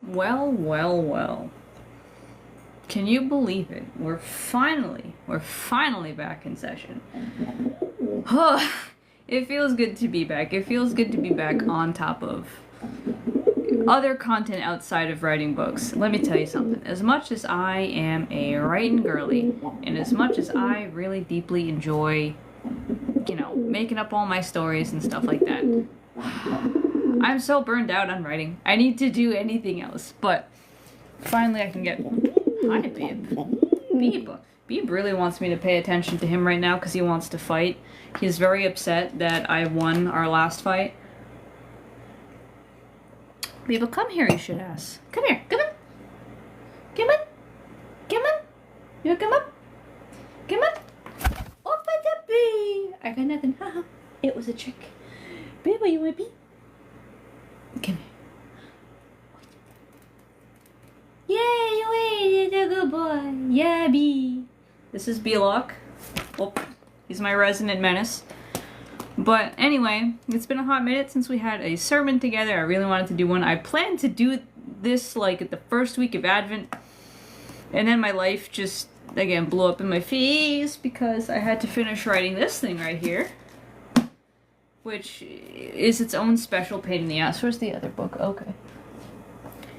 Well, well, well. Can you believe it? We're finally back in session. It feels good to be back. It feels good to be back on top of other content outside of writing books. Let me tell you something. As much as I am a writing girly, and as much as I really deeply enjoy, making up all my stories and stuff like that, I'm so burned out on writing. I need to do anything else. But finally I can get... Hi, Beeb. Beeb. Beeb really wants me to pay attention to him right now because he wants to fight. He's very upset that I won our last fight. Beeb, come here, you shit ass. Come here. Come on. Come on. Come on. You wanna come up? Come on. Oh, puppy. I got nothing. Haha. It was a trick. Beeb, you wanna be? Come here. Yay, you're a good boy. Yeah, Bee. This is Beelock. Oh, he's my resident menace. But anyway, it's been a hot minute since we had a sermon together. I really wanted to do one. I planned to do this like at the first week of Advent. And then my life just, again, blew up in my face because I had to finish writing this thing right here. Which is its own special pain in the ass. Where's the other book? Okay.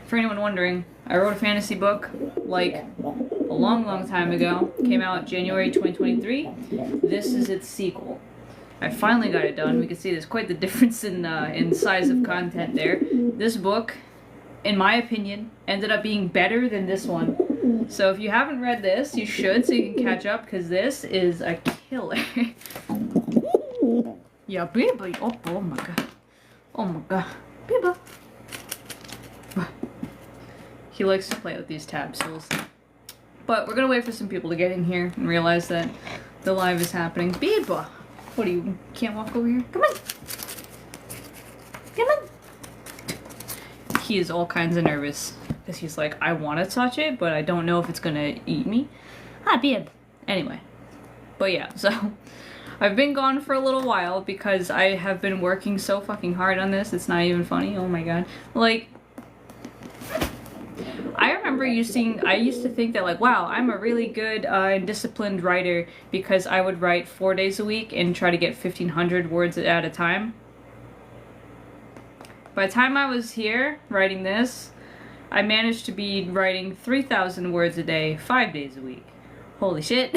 For anyone wondering, I wrote a fantasy book, like, a long time ago. Came out January 2023. This is its sequel. I finally got it done. We can see there's quite the difference in size of content there. This book, in my opinion, ended up being better than this one. So if you haven't read this, you should, so you can catch up, because this is a killer. Yeah, baby. Oh my god. Oh my god. Baby. He likes to play with these tabs, so we'll see. But we're gonna wait for some people to get in here and realize that the live is happening. Biba! What do you can't walk over here? Come on! Come on! He is all kinds of nervous. Because he's like, I want to touch it, but I don't know if it's gonna eat me. Hi, Bib! Anyway. But yeah, so... I've been gone for a little while because I have been working so fucking hard on this. It's not even funny. Oh my god. Like... I remember I used to think that, like, wow, I'm a really good and disciplined writer because I would write 4 days a week and try to get 1,500 words at a time. By the time I was here writing this, I managed to be writing 3,000 words a day, 5 days a week. Holy shit.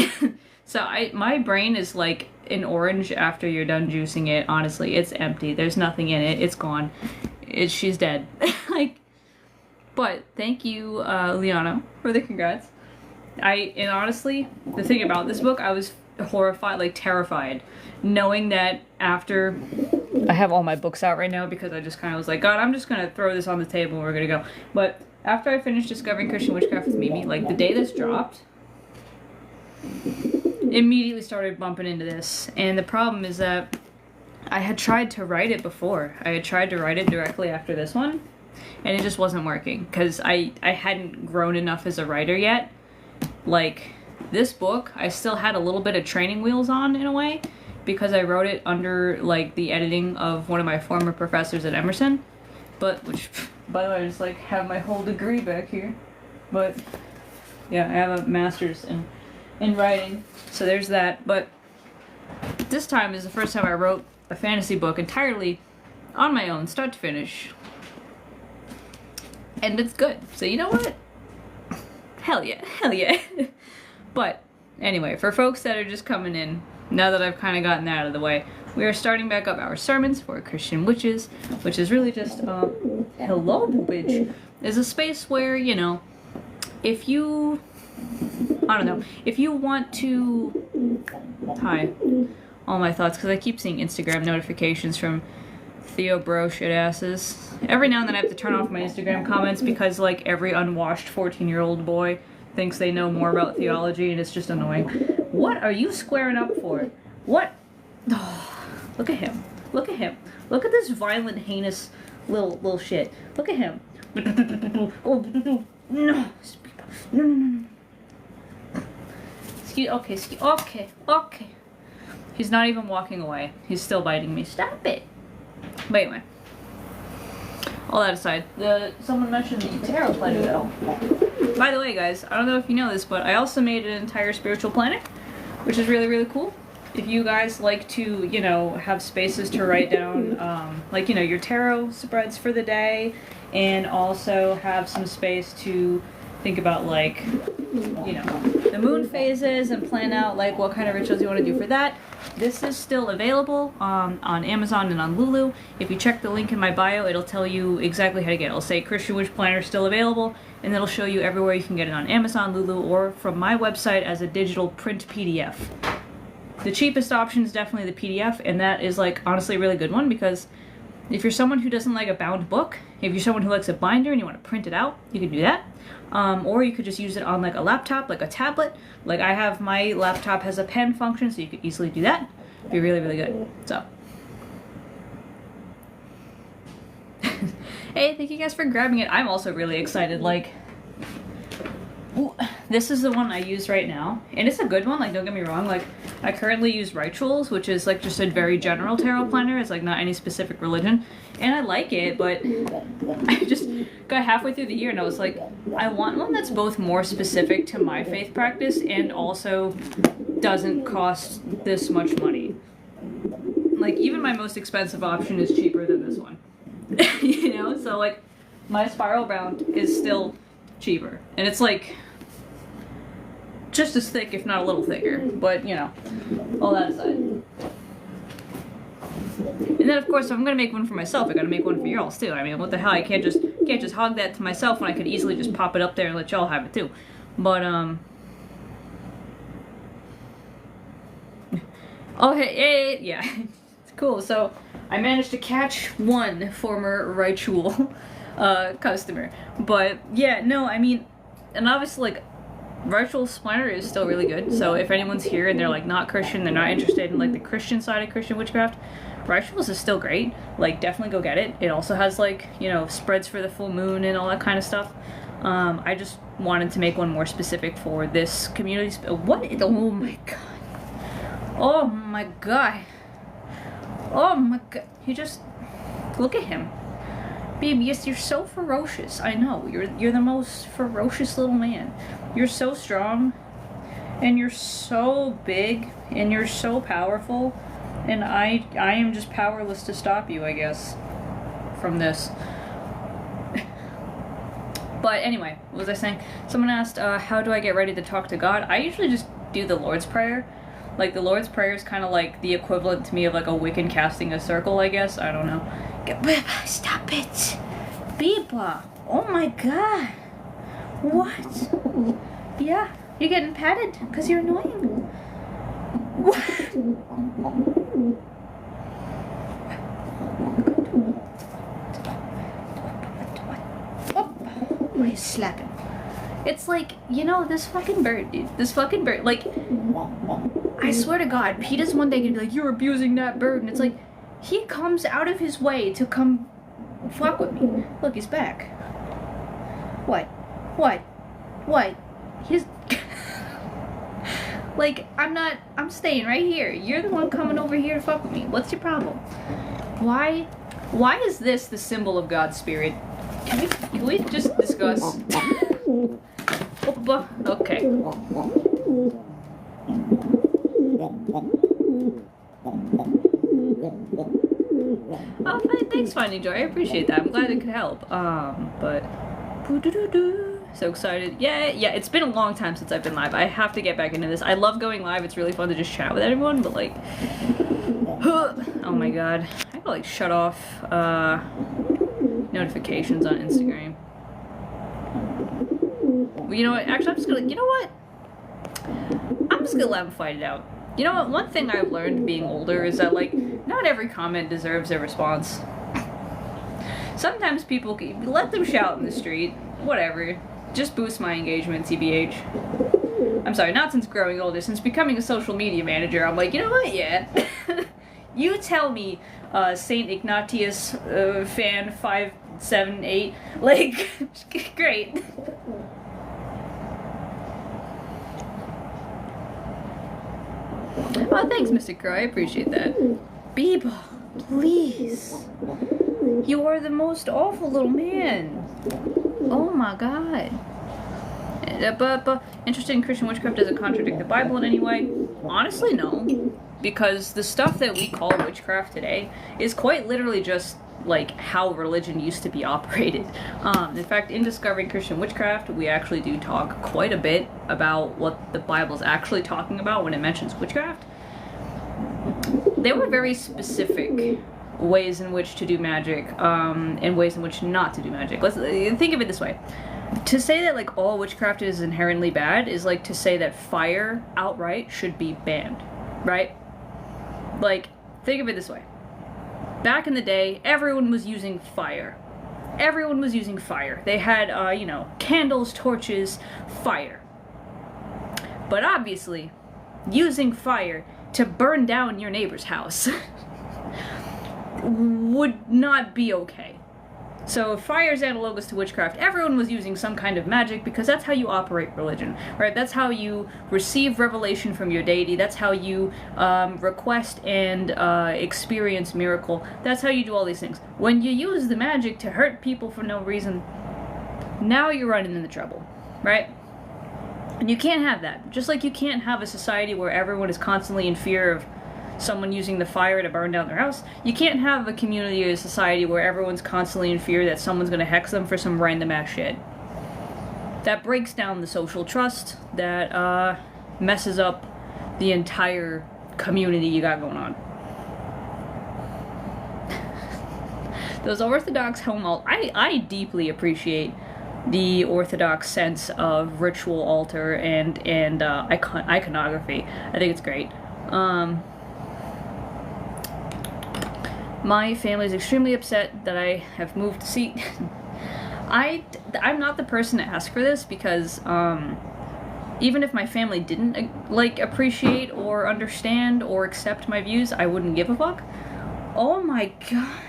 So my brain is like an orange after you're done juicing it, honestly. It's empty. There's nothing in it. It's gone. She's dead. Like... But thank you, Liana, for the congrats. And honestly, the thing about this book, I was horrified, like terrified, knowing that after... I have all my books out right now because I just kind of was like, God, I'm just going to throw this on the table and we're going to go. But after I finished discovering Christian Witchcraft with Mimi, like the day this dropped, immediately started bumping into this. And the problem is that I had tried to write it before. I had tried to write it directly after this one. And it just wasn't working because I hadn't grown enough as a writer yet. Like, this book, I still had a little bit of training wheels on in a way because I wrote it under, like, the editing of one of my former professors at Emerson. But, which, by the way, I just, like, have my whole degree back here. But, yeah, I have a master's in writing. So there's that. But this time is the first time I wrote a fantasy book entirely on my own, start to finish. And it's good. So you know what? Hell yeah. Hell yeah. But anyway, for folks that are just coming in, now that I've kind of gotten that out of the way, we are starting back up our sermons for Christian witches, which is really just, hello, bitch, is a space where, you know, if you, I don't know, if you want to, hi, all my thoughts, because I keep seeing Instagram notifications from Theo bro shit asses. Every now and then I have to turn off my Instagram comments because, like, every unwashed 14-year-old boy thinks they know more about theology and it's just annoying. What are you squaring up for? What? Oh, look at him. Look at him. Look at this violent, heinous little shit. Look at him. Oh, no. No, no, no. Okay. He's not even walking away. He's still biting me. Stop it. But anyway. all that aside, someone mentioned the tarot planner though. By the way, guys, I don't know if you know this, but I also made an entire spiritual planner, which is really, really cool. If you guys like to, you know, have spaces to write down, like, you know, your tarot spreads for the day, and also have some space to think about, like, you know, the moon phases and plan out, like, what kind of rituals you want to do for that. This is still available on Amazon and on Lulu. If you check the link in my bio, it'll tell you exactly how to get it. It'll say Christian Witch Planner still available, and it'll show you everywhere you can get it on Amazon, Lulu, or from my website as a digital print PDF. The cheapest option is definitely the PDF, and that is, like, honestly a really good one, because if you're someone who doesn't like a bound book, if you're someone who likes a binder and you want to print it out, you can do that. Or you could just use it on, like, a laptop, like a tablet. Like, I have, my laptop has a pen function, so you could easily do that. It'd be really, really good. So. Hey, thank you guys for grabbing it. I'm also really excited, like, ooh, this is the one I use right now, and it's a good one, like, don't get me wrong, like, I currently use Rituals, which is, like, just a very general tarot planner. It's, like, not any specific religion, and I like it, but I just got halfway through the year and I was like, I want one that's both more specific to my faith practice and also doesn't cost this much money. Like, even my most expensive option is cheaper than this one. You know, so, like, my spiral bound is still cheaper, and it's, like, just as thick, if not a little thicker, but, you know, all that aside. And then, of course, if I'm gonna make one for myself, I gotta make one for y'all too. I mean, what the hell, I can't just hog that to myself when I could easily just pop it up there and let y'all have it too. But, oh, hey, yeah, it's cool. So, I managed to catch one former Ritual customer. But, yeah, no, I mean, and obviously, like, Ritual Planner is still really good, so if anyone's here and they're, like, not Christian, they're not interested in, like, the Christian side of Christian Witchcraft, Rituals is still great. Like, definitely go get it. It also has, like, you know, spreads for the full moon and all that kind of stuff. I just wanted to make one more specific for this community. What? Oh my god. Oh my god. Oh my god. You just... Look at him. Babe, yes, you're so ferocious. I know. You're the most ferocious little man. You're so strong, and you're so big, and you're so powerful, and I am just powerless to stop you, I guess, from this. But anyway, what was I saying? Someone asked, how do I get ready to talk to God? I usually just do the Lord's Prayer. Like, the Lord's Prayer is kind of like the equivalent to me of, like, a Wiccan casting a circle, I guess. I don't know. Stop it! Biba! Oh my god! What? Yeah, you're getting patted because you're annoying. What? Oh, why are you slapping? It's like, you know, this fucking bird, dude. This fucking bird, like, I swear to God, he does one thing and be like, you're abusing that bird, and it's like, he comes out of his way to come fuck with me. Look, he's back. What? What? What? He's... Like, I'm staying right here. You're the one coming over here to fuck with me. What's your problem? Why is this the symbol of God's spirit? Can we just discuss? Okay. Oh, thanks, Finding Joy. I appreciate that. I'm glad it could help. But... So excited. Yeah, it's been a long time since I've been live. I have to get back into this. I love going live. It's really fun to just chat with everyone, but, like... Oh my god. I gotta, like, shut off, notifications on Instagram. Well, you know what? Actually, I'm just gonna... You know what? I'm just gonna let them fight it out. You know what? One thing I've learned being older is that, like, not every comment deserves a response. Sometimes people can... Let them shout in the street. Whatever. Just boost my engagement, TBH. I'm sorry, not since growing older. Since becoming a social media manager, I'm like, you know what? Yeah. You tell me, Saint Ignatius, fan 578. Like, great. Oh, thanks, Mr. Crow. I appreciate that. Biba, please. You are the most awful little man. Oh my god. But interesting, Christian witchcraft doesn't contradict the Bible in any way? Honestly, no. Because the stuff that we call witchcraft today is quite literally just like how religion used to be operated. In fact, in discovering Christian witchcraft, we actually do talk quite a bit about what the Bible's actually talking about when it mentions witchcraft. There were very specific ways in which to do magic, and ways in which not to do magic. Let's think of it this way. To say that like all witchcraft is inherently bad is like to say that fire outright should be banned, right? Like, think of it this way. Back in the day, everyone was using fire. Everyone was using fire. They had, you know, candles, torches, fire. But obviously, using fire to burn down your neighbor's house would not be okay. So if fire is analogous to witchcraft, everyone was using some kind of magic because that's how you operate religion, right? That's how you receive revelation from your deity. That's how you request and experience miracle. That's how you do all these things. When you use the magic to hurt people for no reason, now you're running into trouble, right? And you can't have that. Just like you can't have a society where everyone is constantly in fear of someone using the fire to burn down their house. You can't have a community or a society where everyone's constantly in fear that someone's gonna hex them for some random ass shit. That breaks down the social trust, that messes up the entire community you got going on. Those Orthodox home I deeply appreciate the Orthodox sense of ritual altar and iconography. I think it's great. My family is extremely upset that I have moved to see. I'm not the person to ask for this because even if my family didn't like appreciate or understand or accept my views, I wouldn't give a fuck. Oh my god.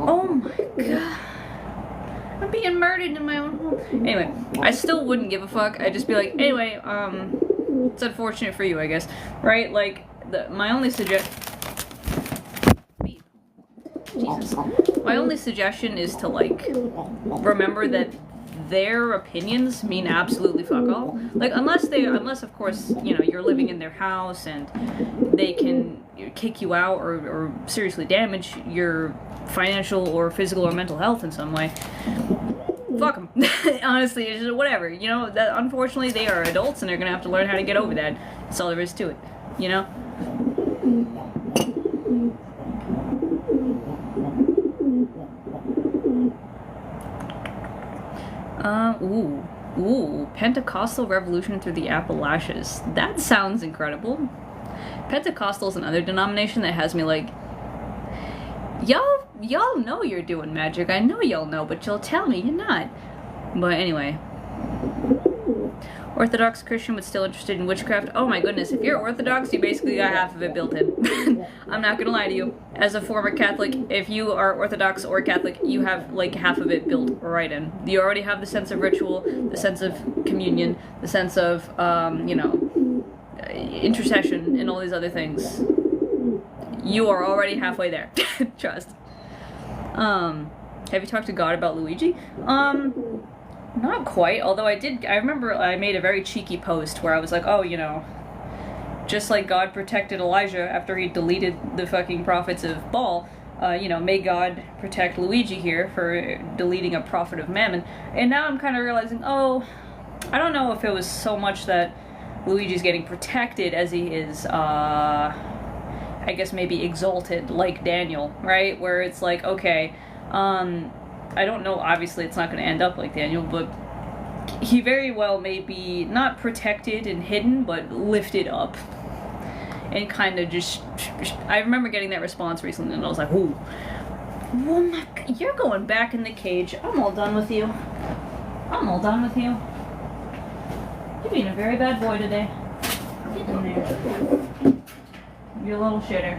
Oh my god. I'm being murdered in my own home. Anyway, I still wouldn't give a fuck. I'd just be like, anyway, it's unfortunate for you, I guess. Right? Like, my only suggestion is to, like, remember that their opinions mean absolutely fuck all. Like, unless of course, you know, you're living in their house and they can kick you out or seriously damage your financial or physical or mental health in some way. Fuck them. Honestly, it's just whatever. You know, that unfortunately they are adults and they're gonna have to learn how to get over that. That's all there is to it. You know? Ooh, Pentecostal revolution through the Appalachians. That sounds incredible. Pentecostal is another denomination that has me like, y'all know you're doing magic. I know y'all know, but you'll tell me you're not. But anyway. Orthodox Christian but still interested in witchcraft. Oh my goodness, if you're Orthodox, you basically got half of it built in. I'm not gonna lie to you. As a former Catholic, if you are Orthodox or Catholic, you have like half of it built right in. You already have the sense of ritual, the sense of communion, the sense of, you know, intercession and all these other things. You are already halfway there. Trust. Have you talked to God about Luigi? Not quite, although I remember I made a very cheeky post where I was like, oh, you know, just like God protected Elijah after he deleted the fucking prophets of Baal, you know, may God protect Luigi here for deleting a prophet of Mammon. And now I'm kind of realizing, oh, I don't know if it was so much that Luigi's getting protected as he is, I guess maybe exalted, like Daniel, right? Where it's like, okay, I don't know, obviously it's not going to end up like Daniel, but he very well may be not protected and hidden, but lifted up. And kind of just, I remember getting that response recently and I was like, ooh, oh my god, you're going back in the cage. I'm all done with you. I'm all done with you. You're being a very bad boy today. Get in there. You little shitter.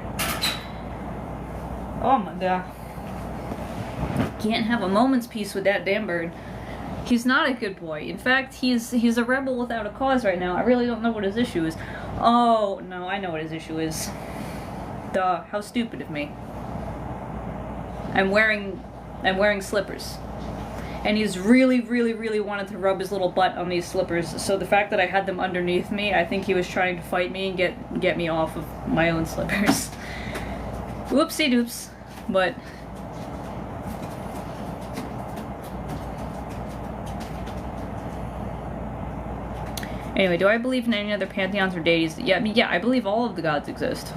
Oh my god. Can't have a moment's peace with that damn bird. He's not a good boy. In fact, he's a rebel without a cause right now. I really don't know what his issue is. Oh, no, I know what his issue is. Duh, how stupid of me. I'm wearing slippers. And he's really, really, really wanted to rub his little butt on these slippers. So the fact that I had them underneath me, I think he was trying to fight me and get me off of my own slippers. Whoopsie doops. But anyway, do I believe in any other pantheons or deities? Yeah, I mean, yeah, I believe all of the gods exist.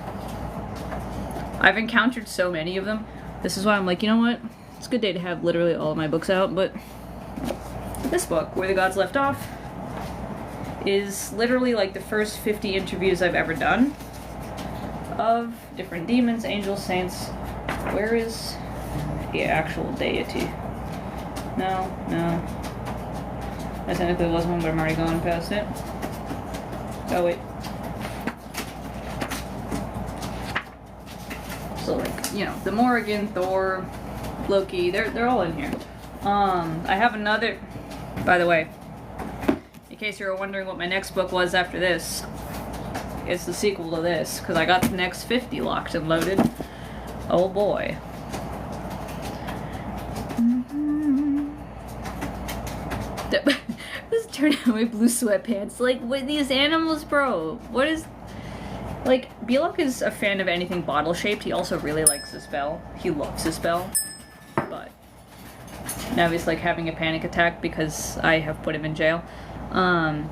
I've encountered so many of them. This is why I'm like, you know what? It's a good day to have literally all of my books out, but this book, Where the Gods Left Off, is literally like the first 50 interviews I've ever done of different demons, angels, saints. Where is the actual deity? No. I technically was one, but I'm already going past it. Oh, wait. So, like, you know, the Morrigan, Thor, Loki, they're all in here. I have another, by the way, in case you were wondering what my next book was after this, it's the sequel to this, because I got the next 50 locked and loaded. Oh boy. Just turn on my blue sweatpants. Like, with these animals, bro. What is... Like, Belok is a fan of anything bottle-shaped. He also really likes to spell. He loves to spell. But now he's, like, having a panic attack because I have put him in jail. I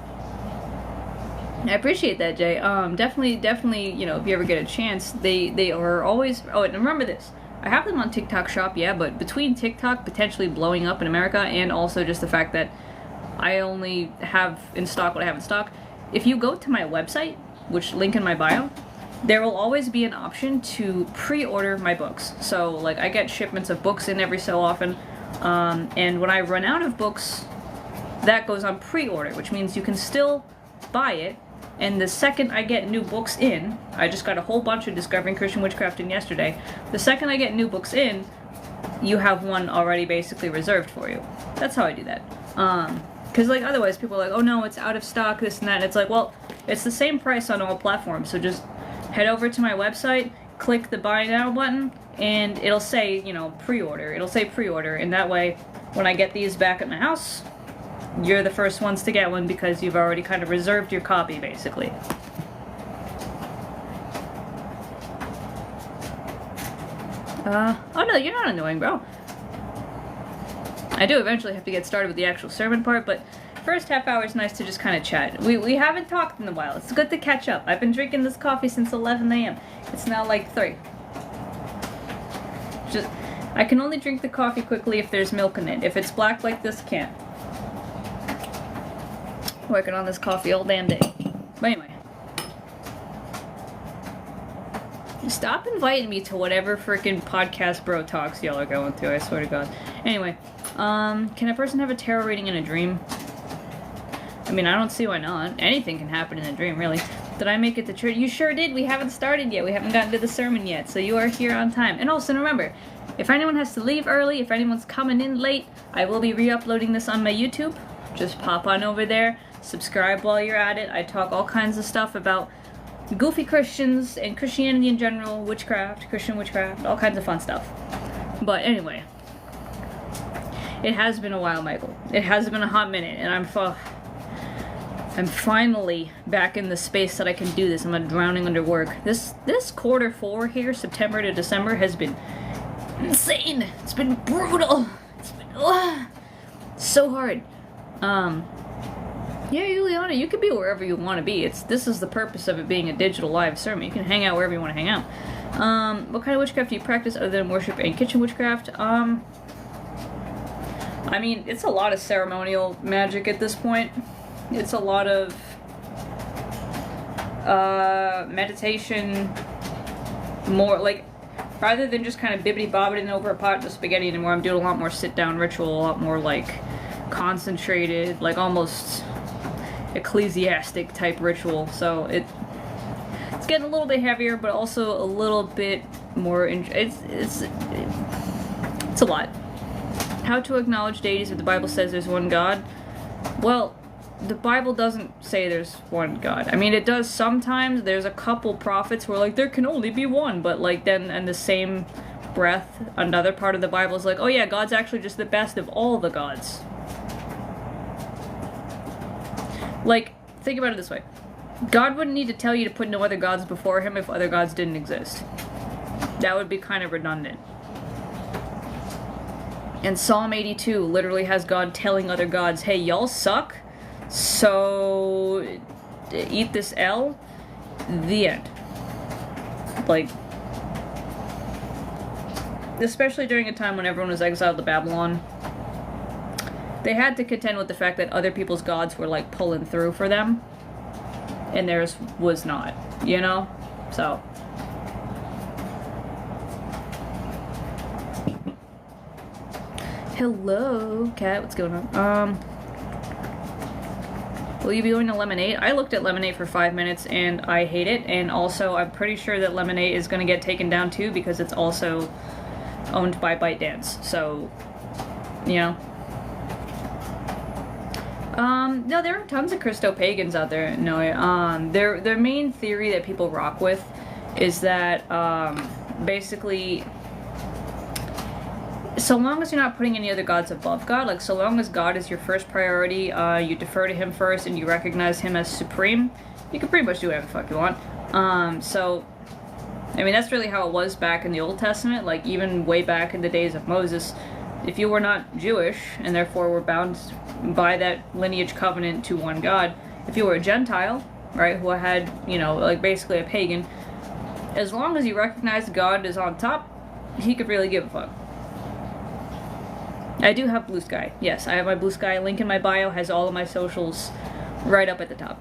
appreciate that, Jay. Definitely, you know, if you ever get a chance, they are always... Oh, and remember this. I have them on TikTok Shop, yeah, but between TikTok potentially blowing up in America and also just the fact that I only have in stock what I have in stock, if you go to my website, which link in my bio, there will always be an option to pre-order my books. So, like, I get shipments of books in every so often, and when I run out of books, that goes on pre-order, which means you can still buy it, and the second I get new books in, I just got a whole bunch of Discovering Christian Witchcraft in yesterday, the second I get new books in, you have one already basically reserved for you. That's how I do that. Because, like, otherwise people are like, oh no, it's out of stock, this and that, and it's like, well, it's the same price on all platforms, so just head over to my website, click the buy now button, and it'll say, you know, pre-order. It'll say pre-order, and that way, when I get these back at my house, you're the first ones to get one because you've already kind of reserved your copy, basically. Oh no, you're not annoying, bro. I do eventually have to get started with the actual sermon part, but first half hour is nice to just kind of chat. We haven't talked in a while. It's good to catch up. I've been drinking this coffee since 11 a.m. It's now like 3. I can only drink the coffee quickly if there's milk in it. If it's black like this, can't. Working on this coffee all damn day. But anyway. Stop inviting me to whatever freaking podcast bro talks y'all are going to, I swear to God. Anyway, can a person have a tarot reading in a dream? I mean, I don't see why not. Anything can happen in a dream, really. Did I make it to church? You sure did. We haven't started yet. We haven't gotten to the sermon yet, so you are here on time. And also, remember, if anyone has to leave early, if anyone's coming in late, I will be re-uploading this on my YouTube. Just pop on over there, subscribe while you're at it. I talk all kinds of stuff about goofy Christians and Christianity in general, witchcraft, Christian witchcraft, all kinds of fun stuff. But anyway, it has been a while, Michael. It has been a hot minute, and I'm finally back in the space that I can do this. I'm not drowning under work. This quarter 4 here, September to December, has been insane. It's been brutal. It's been so hard. Yeah, Juliana, you can be wherever you want to be. This is the purpose of it being a digital live sermon. You can hang out wherever you want to hang out. What kind of witchcraft do you practice other than worship and kitchen witchcraft? I mean, it's a lot of ceremonial magic at this point. It's a lot of meditation, more like, rather than just kind of bibbity-bobbiting over a pot of spaghetti anymore, I'm doing a lot more sit-down ritual, a lot more like concentrated, like almost ecclesiastic type ritual. So it's getting a little bit heavier, but also a little bit more. It's a lot. How to acknowledge deities if the Bible says there's one God? Well, the Bible doesn't say there's one God. I mean, it does sometimes. There's a couple prophets who are like, there can only be one, but like then, and the same breath, another part of the Bible is like, oh yeah, God's actually just the best of all the gods. Like, think about it this way. God wouldn't need to tell you to put no other gods before him if other gods didn't exist. That would be kind of redundant. And Psalm 82 literally has God telling other gods, hey, y'all suck, so eat this L. The end. Like, especially during a time when everyone was exiled to Babylon, they had to contend with the fact that other people's gods were, like, pulling through for them, and theirs was not, you know? So. Hello, cat, what's going on? Will you be going to Lemonade? I looked at Lemonade for 5 minutes and I hate it, and also I'm pretty sure that Lemonade is going to get taken down too because it's also owned by ByteDance, so, you know. No, there are tons of Christo-pagans out there. No, their main theory that people rock with is that, basically, so long as you're not putting any other gods above God, like so long as God is your first priority, you defer to him first and you recognize him as supreme, you can pretty much do whatever the fuck you want. So, I mean, that's really how it was back in the Old Testament, like even way back in the days of Moses. If you were not Jewish, and therefore were bound by that lineage covenant to one God, if you were a Gentile, right, who had, you know, like basically a pagan, as long as you recognize God is on top, he could really give a fuck. I do have Blue Sky. Yes, I have my Blue Sky. Link in my bio has all of my socials right up at the top.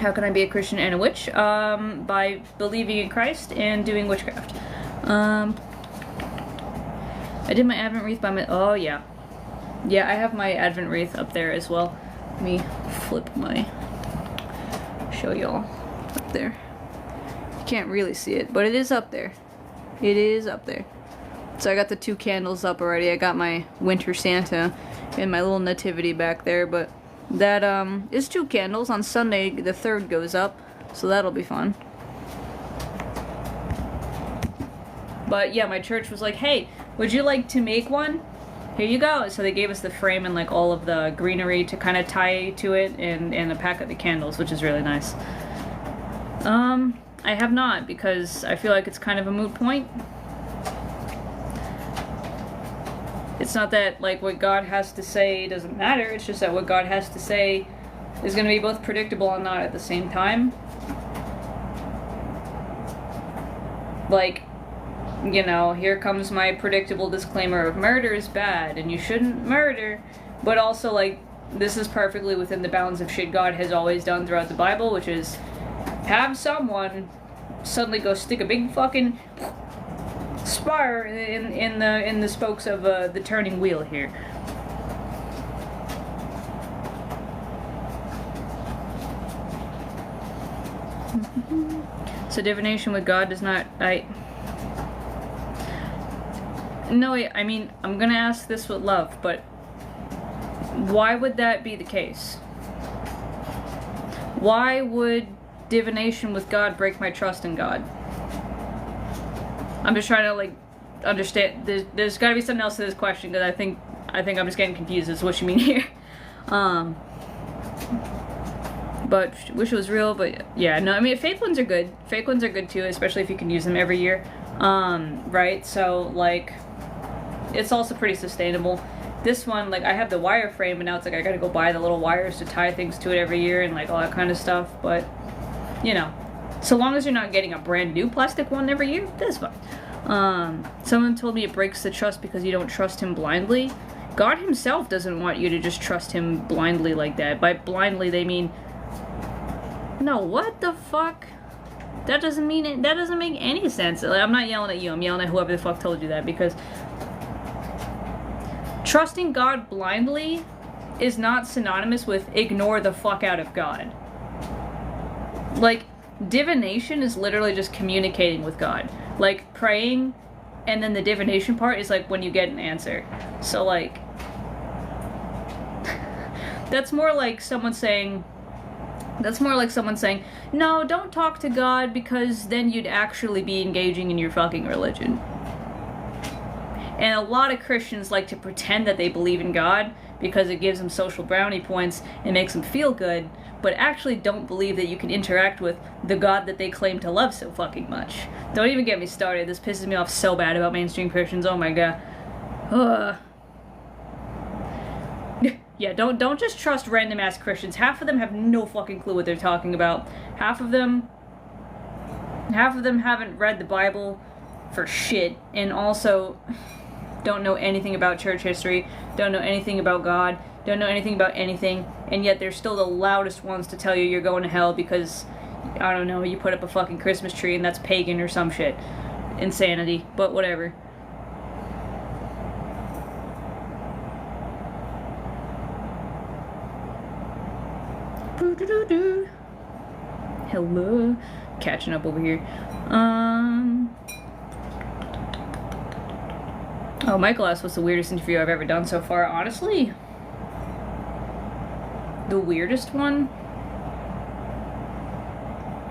How can I be a Christian and a witch? By believing in Christ and doing witchcraft. I did my Advent wreath by my... Oh, yeah. Yeah, I have my Advent wreath up there as well. Let me flip my... show y'all up there. You can't really see it, but it is up there. It is up there. So I got the 2 candles up already. I got my Winter Santa and my little nativity back there, but that is 2 candles. On Sunday, the 3rd goes up, so that'll be fun. But yeah, my church was like, hey, would you like to make one? Here you go. So they gave us the frame and like all of the greenery to kind of tie to it, and a pack of the candles, which is really nice. I have not, because I feel like it's kind of a moot point. It's not that, like, what God has to say doesn't matter, it's just that what God has to say is going to be both predictable and not at the same time. Like, you know, here comes my predictable disclaimer of murder is bad, and you shouldn't murder, but also, like, this is perfectly within the bounds of shit God has always done throughout the Bible, which is have someone suddenly go stick a big fucking spire in the spokes of the turning wheel here. So divination with God does not... No, I mean, I'm gonna ask this with love, but why would that be the case? Why would divination with God break my trust in God? I'm just trying to, like, understand. There's got to be something else to this question, because I think I'm just getting confused as to what you mean here. But wish it was real. But yeah, no. I mean, fake ones are good. Fake ones are good too, especially if you can use them every year. Right? So like, it's also pretty sustainable. This one, like, I have the wire frame, and now it's like I gotta go buy the little wires to tie things to it every year and like all that kind of stuff. But you know. So long as you're not getting a brand new plastic one every year, that's fine. Someone told me it breaks the trust because you don't trust him blindly. God himself doesn't want you to just trust him blindly like that. By blindly, they mean... No, what the fuck? That doesn't mean it. That doesn't make any sense. Like, I'm not yelling at you. I'm yelling at whoever the fuck told you that, because trusting God blindly is not synonymous with ignore the fuck out of God. Like, divination is literally just communicating with God. Like, praying, and then the divination part is like when you get an answer. So, like, that's more like someone saying, no, don't talk to God because then you'd actually be engaging in your fucking religion. And a lot of Christians like to pretend that they believe in God because it gives them social brownie points and makes them feel good, but actually don't believe that you can interact with the God that they claim to love so fucking much. Don't even get me started. This pisses me off so bad about mainstream Christians. Oh my god. Ugh. Yeah, don't just trust random ass Christians. Half of them have no fucking clue what they're talking about. Half of them haven't read the Bible for shit, and also don't know anything about church history, don't know anything about God, don't know anything about anything, and yet they're still the loudest ones to tell you you're going to hell because, I don't know, you put up a fucking Christmas tree and that's pagan or some shit. Insanity, but whatever. Hello. Catching up over here. Oh, Michael asked what's the weirdest interview I've ever done so far. Honestly, the weirdest one?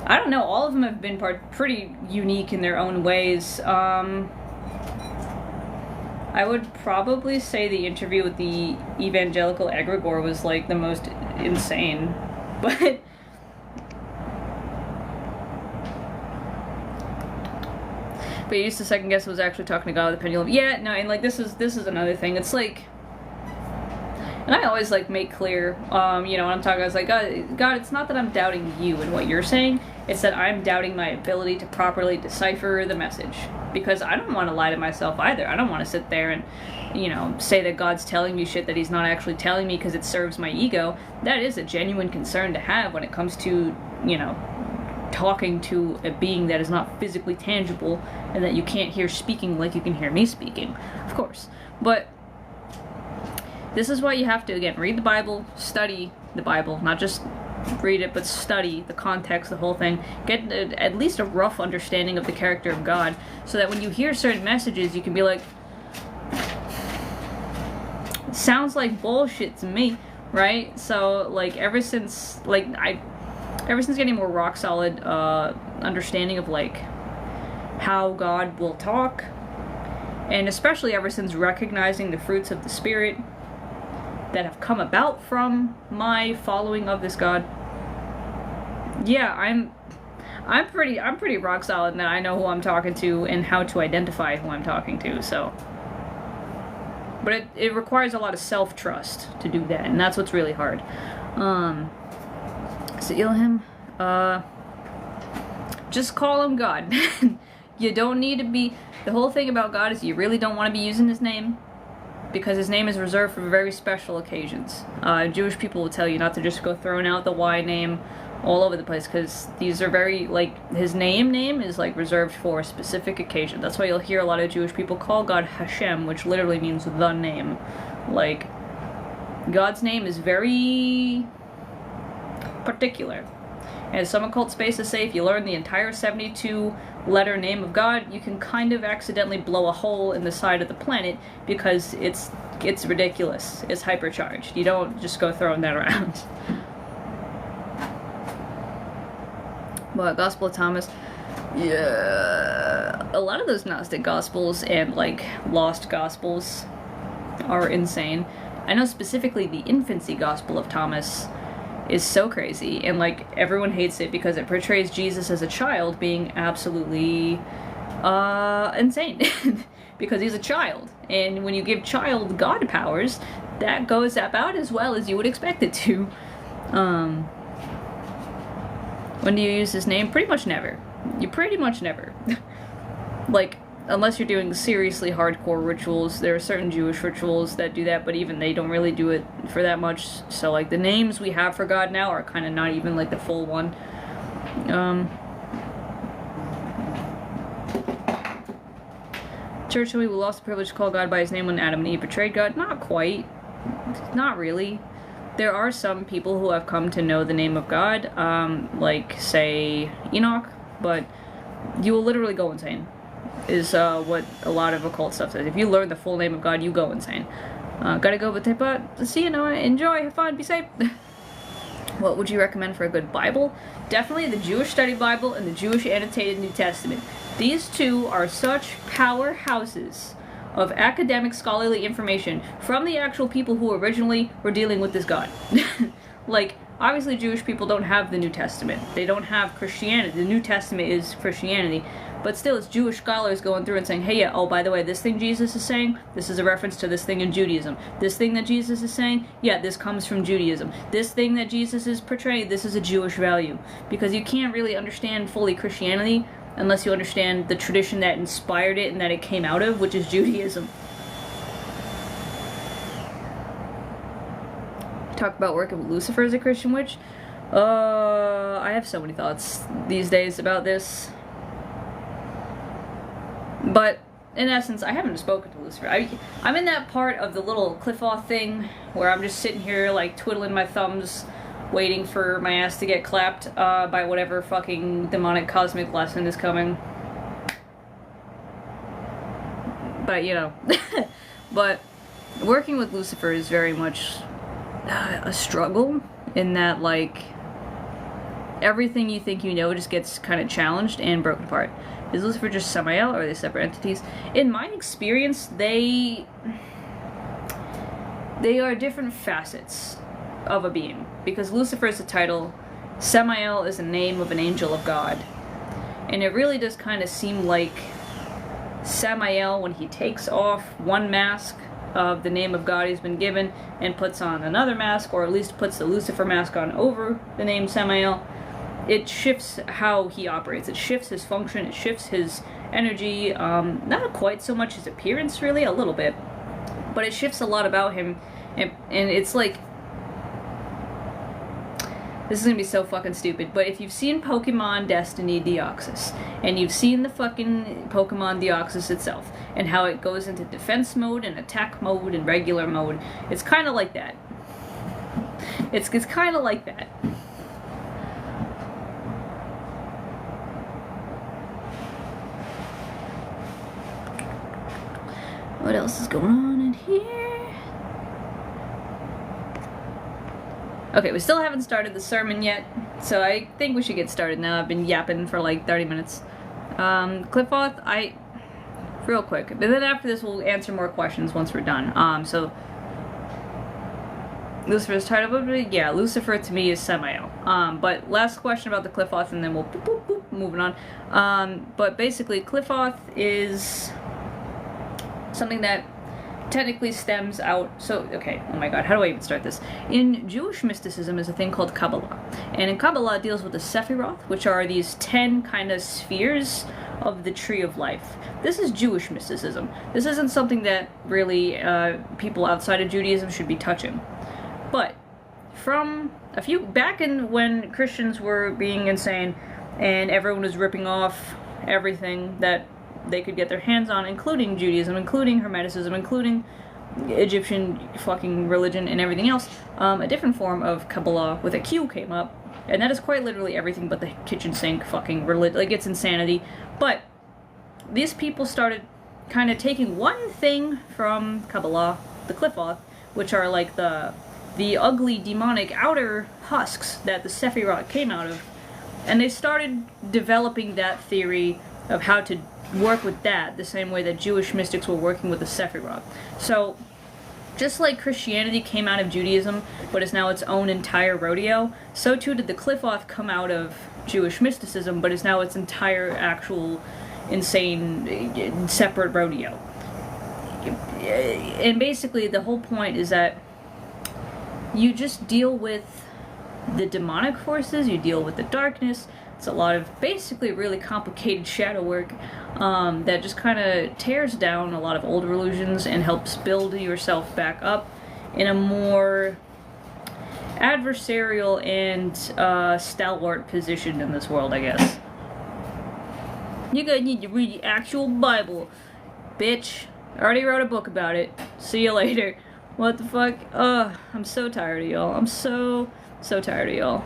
I don't know. All of them have been pretty unique in their own ways. I would probably say the interview with the evangelical egregore was like the most insane. But he used to second guess was actually talking to God with the pendulum. Yeah, no, and like this is another thing. It's like, and I always like make clear, you know, when I'm talking, I was like, God, it's not that I'm doubting you and what you're saying. It's that I'm doubting my ability to properly decipher the message, because I don't want to lie to myself either. I don't want to sit there and, you know, say that God's telling me shit that he's not actually telling me because it serves my ego. That is a genuine concern to have when it comes to, you know, talking to a being that is not physically tangible and that you can't hear speaking like you can hear me speaking, of course. But this is why you have to, again, read the Bible, study the Bible, not just read it, but study the context, the whole thing. Get at least a rough understanding of the character of God, so that when you hear certain messages, you can be like, sounds like bullshit to me, right? So, like, ever since getting more rock solid understanding of like how God will talk, and especially ever since recognizing the fruits of the Spirit that have come about from my following of this God, yeah, I'm pretty rock solid that I know who I'm talking to and how to identify who I'm talking to. So, but it requires a lot of self-trust to do that, and that's what's really hard. So Elohim, just call him God. You don't need to be, the whole thing about God is you really don't want to be using his name, because his name is reserved for very special occasions. Jewish people will tell you not to just go throwing out the Y name all over the place, because these are very, like, his name is, like, reserved for a specific occasion. That's why you'll hear a lot of Jewish people call God Hashem, which literally means the name. Like, God's name is very particular. And some occult spaces say if you learn the entire 72-letter name of God, you can kind of accidentally blow a hole in the side of the planet, because it's ridiculous. It's hypercharged. You don't just go throwing that around. But Gospel of Thomas, yeah, a lot of those Gnostic Gospels and like lost Gospels are insane. I know specifically the infancy Gospel of Thomas is so crazy, and like everyone hates it because it portrays Jesus as a child being absolutely insane because he's a child, and when you give child God powers, that goes about as well as you would expect it to. When do you use his name? Pretty much never. You pretty much never. Like, unless you're doing seriously hardcore rituals. There are certain Jewish rituals that do that, but even they don't really do it for that much. So, like, the names we have for God now are kind of not even, like, the full one. Churchill, we lost the privilege to call God by his name when Adam and Eve betrayed God. Not quite. Not really. There are some people who have come to know the name of God, like, say, Enoch, but you will literally go insane, is what a lot of occult stuff says. If you learn the full name of God, you go insane. Gotta go, but see you, Noah. Enjoy, have fun, be safe. What would you recommend for a good Bible? Definitely the Jewish Study Bible and the Jewish Annotated New Testament. These two are such powerhouses of academic scholarly information from the actual people who originally were dealing with this God. Like, obviously Jewish people don't have the New Testament. They don't have Christianity. The New Testament is Christianity. But still, it's Jewish scholars going through and saying, hey, yeah, oh, by the way, this thing Jesus is saying, this is a reference to this thing in Judaism. This thing that Jesus is saying, yeah, this comes from Judaism. This thing that Jesus is portraying, this is a Jewish value. Because you can't really understand fully Christianity unless you understand the tradition that inspired it and that it came out of, which is Judaism. Talk about working with Lucifer as a Christian witch. I have so many thoughts these days about this. But, in essence, I haven't spoken to Lucifer. I'm in that part of the little cliff-off thing where I'm just sitting here, like, twiddling my thumbs, waiting for my ass to get clapped by whatever fucking demonic cosmic lesson is coming. But, you know. But working with Lucifer is very much a struggle in that, like, everything you think you know just gets kind of challenged and broken apart. Is Lucifer just Samael, or are they separate entities? In my experience, they are different facets of a being. Because Lucifer is a title, Samael is a name of an angel of God. And it really does kind of seem like Samael, when he takes off one mask of the name of God he's been given and puts on another mask, or at least puts the Lucifer mask on over the name Samael, it shifts how he operates. It shifts his function. It shifts his energy. Not quite so much his appearance, really, a little bit. But it shifts a lot about him. And it's like... This is gonna be so fucking stupid, but if you've seen Pokemon Destiny Deoxys, and you've seen the fucking Pokemon Deoxys itself, and how it goes into defense mode, and attack mode, and regular mode, it's kind of like that. It's kind of like that. What else is going on in here? Okay, we still haven't started the sermon yet, so I think we should get started now. I've been yapping for like 30 minutes. Cliffoth, real quick, but then after this we'll answer more questions once we're done. So, Lucifer's title, yeah, Lucifer to me is Samael. But last question about the Cliffoth and then we'll boop, boop, boop, moving on. But basically, Cliffoth is something that technically stems out, so, okay, oh my god, how do I even start this? In Jewish mysticism is a thing called Kabbalah, and in Kabbalah it deals with the Sephiroth, which are these 10 kind of spheres of the tree of life. This is Jewish mysticism. This isn't something that really people outside of Judaism should be touching. But from back in when Christians were being insane and everyone was ripping off everything that they could get their hands on, including Judaism, including Hermeticism, including Egyptian fucking religion and everything else, a different form of Kabbalah with a Q came up, and that is quite literally everything but the kitchen sink fucking religion. Like, it's insanity. But these people started kind of taking one thing from Kabbalah, the Cliffoth, which are like the ugly demonic outer husks that the Sephiroth came out of, and they started developing that theory of how to work with that the same way that Jewish mystics were working with the Sephiroth. So, just like Christianity came out of Judaism, but is now its own entire rodeo, so too did the Cliffoth come out of Jewish mysticism, but is now its entire actual insane separate rodeo. And basically the whole point is that you just deal with the demonic forces, you deal with the darkness. It's a lot of basically really complicated shadow work that just kind of tears down a lot of old illusions and helps build yourself back up in a more adversarial and stalwart position in this world, I guess. You're gonna need to read the actual Bible, bitch. I already wrote a book about it. See you later. What the fuck? Ugh, I'm so tired of y'all. I'm so tired of y'all.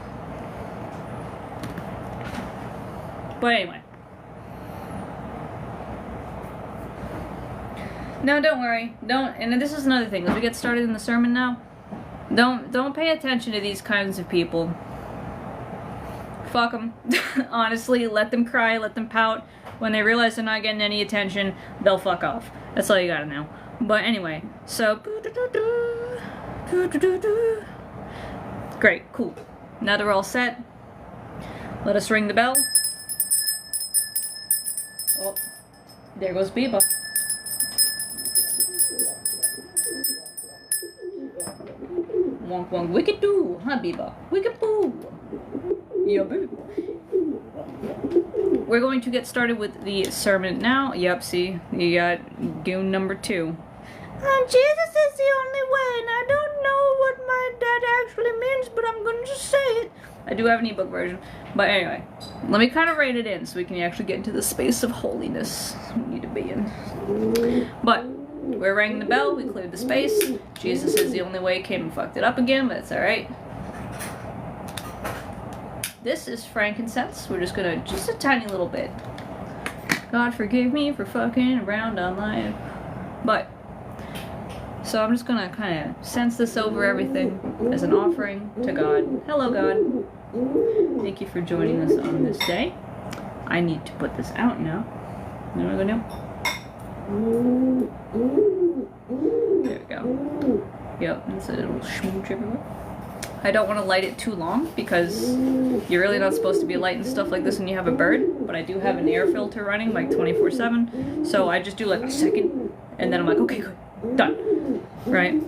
But anyway. No, don't worry. And this is another thing. As we get started in the sermon now, don't pay attention to these kinds of people. fuck them. Honestly, let them cry, let them pout. When they realize they're not getting any attention, they'll fuck off. That's all you gotta know. But anyway, so... Great, cool. Now that we're all set, let us ring the bell. Oh, there goes Biba. Wonk wonk wicked doo, huh Biba? Wicked boo. Yeah, boo. We're going to get started with the sermon now. Yep, see, you got goon number 2. Jesus is the only way, and I don't know what my dad actually means, but I'm gonna just say it. I do have an ebook version. But anyway, let me kind of write it in so we can actually get into the space of holiness we need to be in. But we're ringing the bell, we cleared the space. Jesus is the only way, came and fucked it up again, but it's alright. This is frankincense. We're just gonna, just a tiny little bit. God forgive me for fucking around online. But, so I'm just gonna kind of sense this over everything as an offering to God. Hello, God. Thank you for joining us on this day. I need to put this out now. You know what I'm gonna do? There we go. Yep, that's a little schmooch everywhere. I don't want to light it too long because you're really not supposed to be lighting stuff like this when you have a bird, but I do have an air filter running like 24/7, so I just do like a second, and then I'm like, okay, good, done, right?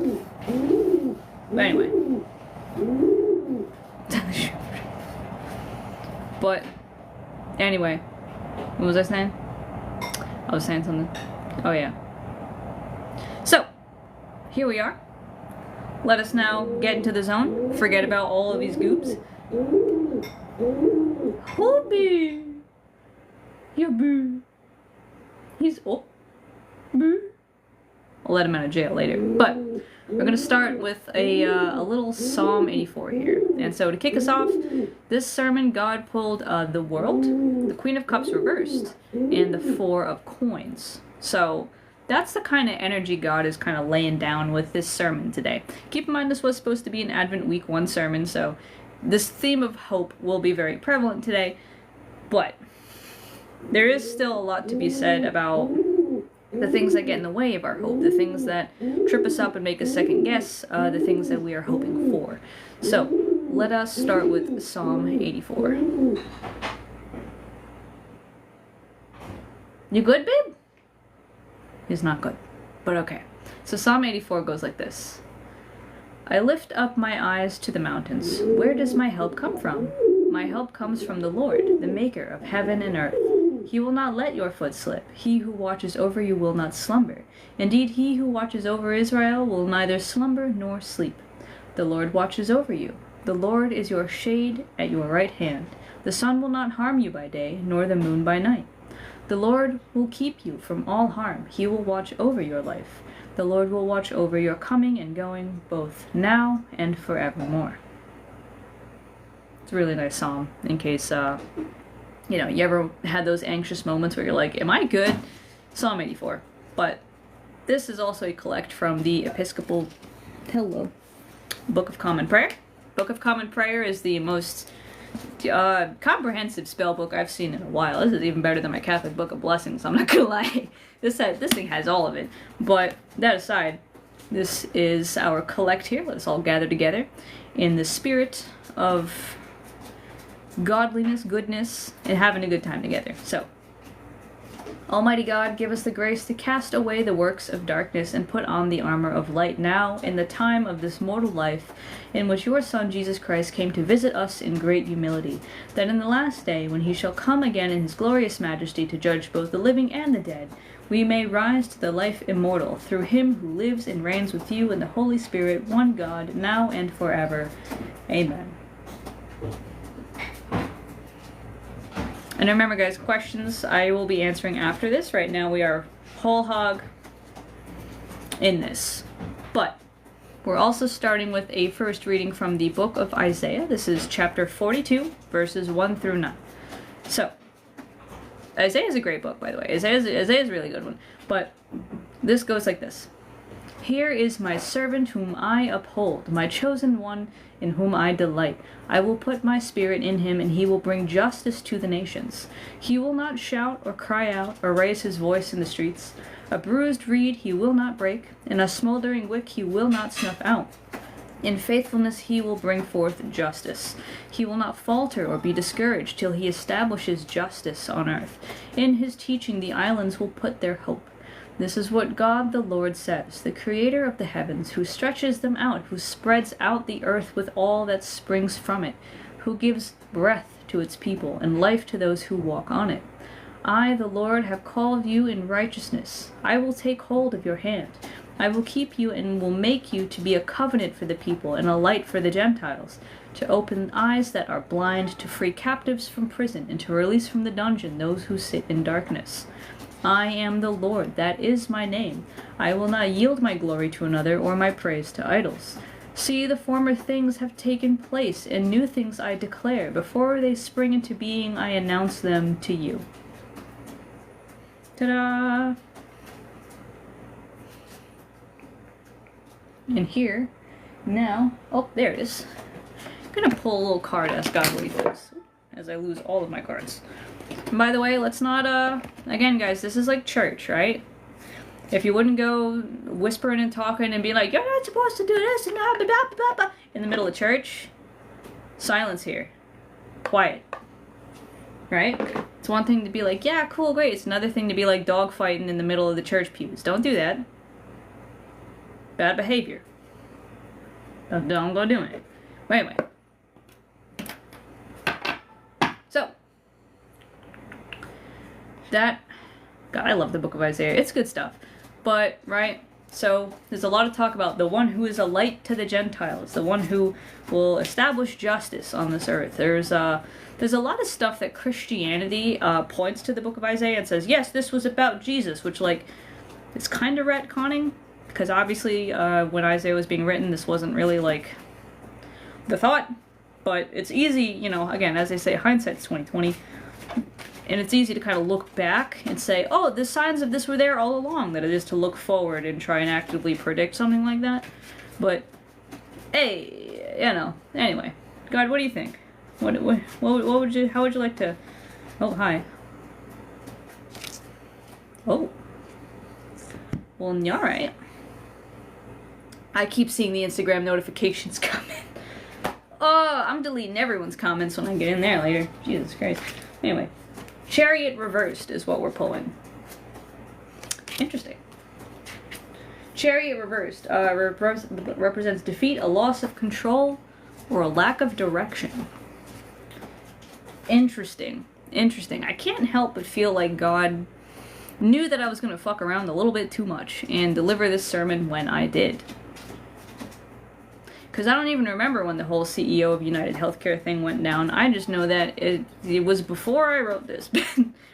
But anyway. But anyway, what was I saying? I was saying something. Oh yeah. So, here we are. Let us now get into the zone. Forget about all of these goops. Hobby! Yeah, boo. He's oh. Boo. I'll let him out of jail later. But we're going to start with a little Psalm 84 here. And so to kick us off, this sermon, God pulled the World, the Queen of Cups reversed, and the 4 of Coins. So that's the kind of energy God is kind of laying down with this sermon today. Keep in mind this was supposed to be an Advent Week 1 sermon, so this theme of hope will be very prevalent today. But there is still a lot to be said about the things that get in the way of our hope, the things that trip us up and make us second guess the things that we are hoping for. So, let us start with Psalm 84. You good, babe? He's not good, but okay. So Psalm 84 goes like this. I lift up my eyes to the mountains. Where does my help come from? My help comes from the Lord, the maker of heaven and earth. He will not let your foot slip. He who watches over you will not slumber. Indeed, he who watches over Israel will neither slumber nor sleep. The Lord watches over you. The Lord is your shade at your right hand. The sun will not harm you by day, nor the moon by night. The Lord will keep you from all harm. He will watch over your life. The Lord will watch over your coming and going, both now and forevermore. It's a really nice psalm, in case, you know, you ever had those anxious moments where you're like, am I good? Psalm 84. But this is also a collect from the Episcopal Book of Common Prayer. Book of Common Prayer is the most comprehensive spell book I've seen in a while. This is even better than my Catholic Book of Blessings, I'm not gonna lie. This thing has all of it. But that aside, this is our collect here. Let us all gather together in the spirit of godliness, goodness, and having a good time together. So, Almighty God, give us the grace to cast away the works of darkness and put on the armor of light now in the time of this mortal life in which your Son Jesus Christ came to visit us in great humility, that in the last day, when he shall come again in his glorious majesty to judge both the living and the dead, we may rise to the life immortal through him who lives and reigns with you in the Holy Spirit, one God, now and forever. Amen. And remember, guys, questions I will be answering after this. Right now we are whole hog in this. But we're also starting with a first reading from the book of Isaiah. This is chapter 42, verses 1 through 9. So, Isaiah is a great book, by the way. Isaiah is a really good one. But this goes like this. Here is my servant whom I uphold, my chosen one in whom I delight. I will put my spirit in him, and he will bring justice to the nations. He will not shout or cry out or raise his voice in the streets. A bruised reed he will not break, and a smoldering wick he will not snuff out. In faithfulness he will bring forth justice. He will not falter or be discouraged till he establishes justice on earth. In his teaching the islands will put their hope. This is what God the Lord says, the creator of the heavens, who stretches them out, who spreads out the earth with all that springs from it, who gives breath to its people and life to those who walk on it. I, the Lord, have called you in righteousness. I will take hold of your hand. I will keep you and will make you to be a covenant for the people and a light for the Gentiles, to open eyes that are blind, to free captives from prison, and to release from the dungeon those who sit in darkness. I am the Lord, that is my name. I will not yield my glory to another or my praise to idols. See, the former things have taken place, and new things I declare. Before they spring into being, I announce them to you. Ta-da! And here, now, oh, there it is. I'm gonna pull a little card, ask God what he thinks, as I lose all of my cards. And by the way, let's not, again guys, this is like church, right? If you wouldn't go whispering and talking and be like, you're not supposed to do this and blah, blah, blah, blah, blah, in the middle of church, silence here. Quiet. Right? It's one thing to be like, yeah, cool, great. It's another thing to be like dogfighting in the middle of the church pews. Don't do that. Bad behavior. Don't go doing it. But anyway. So. That, God, I love the book of Isaiah. It's good stuff. But, right, so there's a lot of talk about the one who is a light to the Gentiles, the one who will establish justice on this earth. There's a lot of stuff that Christianity points to the book of Isaiah and says, yes, this was about Jesus, which, like, it's kind of retconning, because obviously when Isaiah was being written, this wasn't really, like, the thought, but it's easy, you know, again, as they say, hindsight's 20/20. And it's easy to kind of look back and say, oh, the signs of this were there all along, that it is to look forward and try and actively predict something like that. But, hey, you know, anyway. God, what do you think? What would you, how would you like to, oh, hi. Oh. Well, alright. I keep seeing the Instagram notifications come in. Oh, I'm deleting everyone's comments when I get in there later. Jesus Christ. Anyway. Chariot reversed is what we're pulling. Interesting. Chariot reversed represents defeat, a loss of control, or a lack of direction. Interesting. Interesting. I can't help but feel like God knew that I was going to fuck around a little bit too much and deliver this sermon when I did. Because I don't even remember when the whole CEO of United Healthcare thing went down. I just know that it was before I wrote this.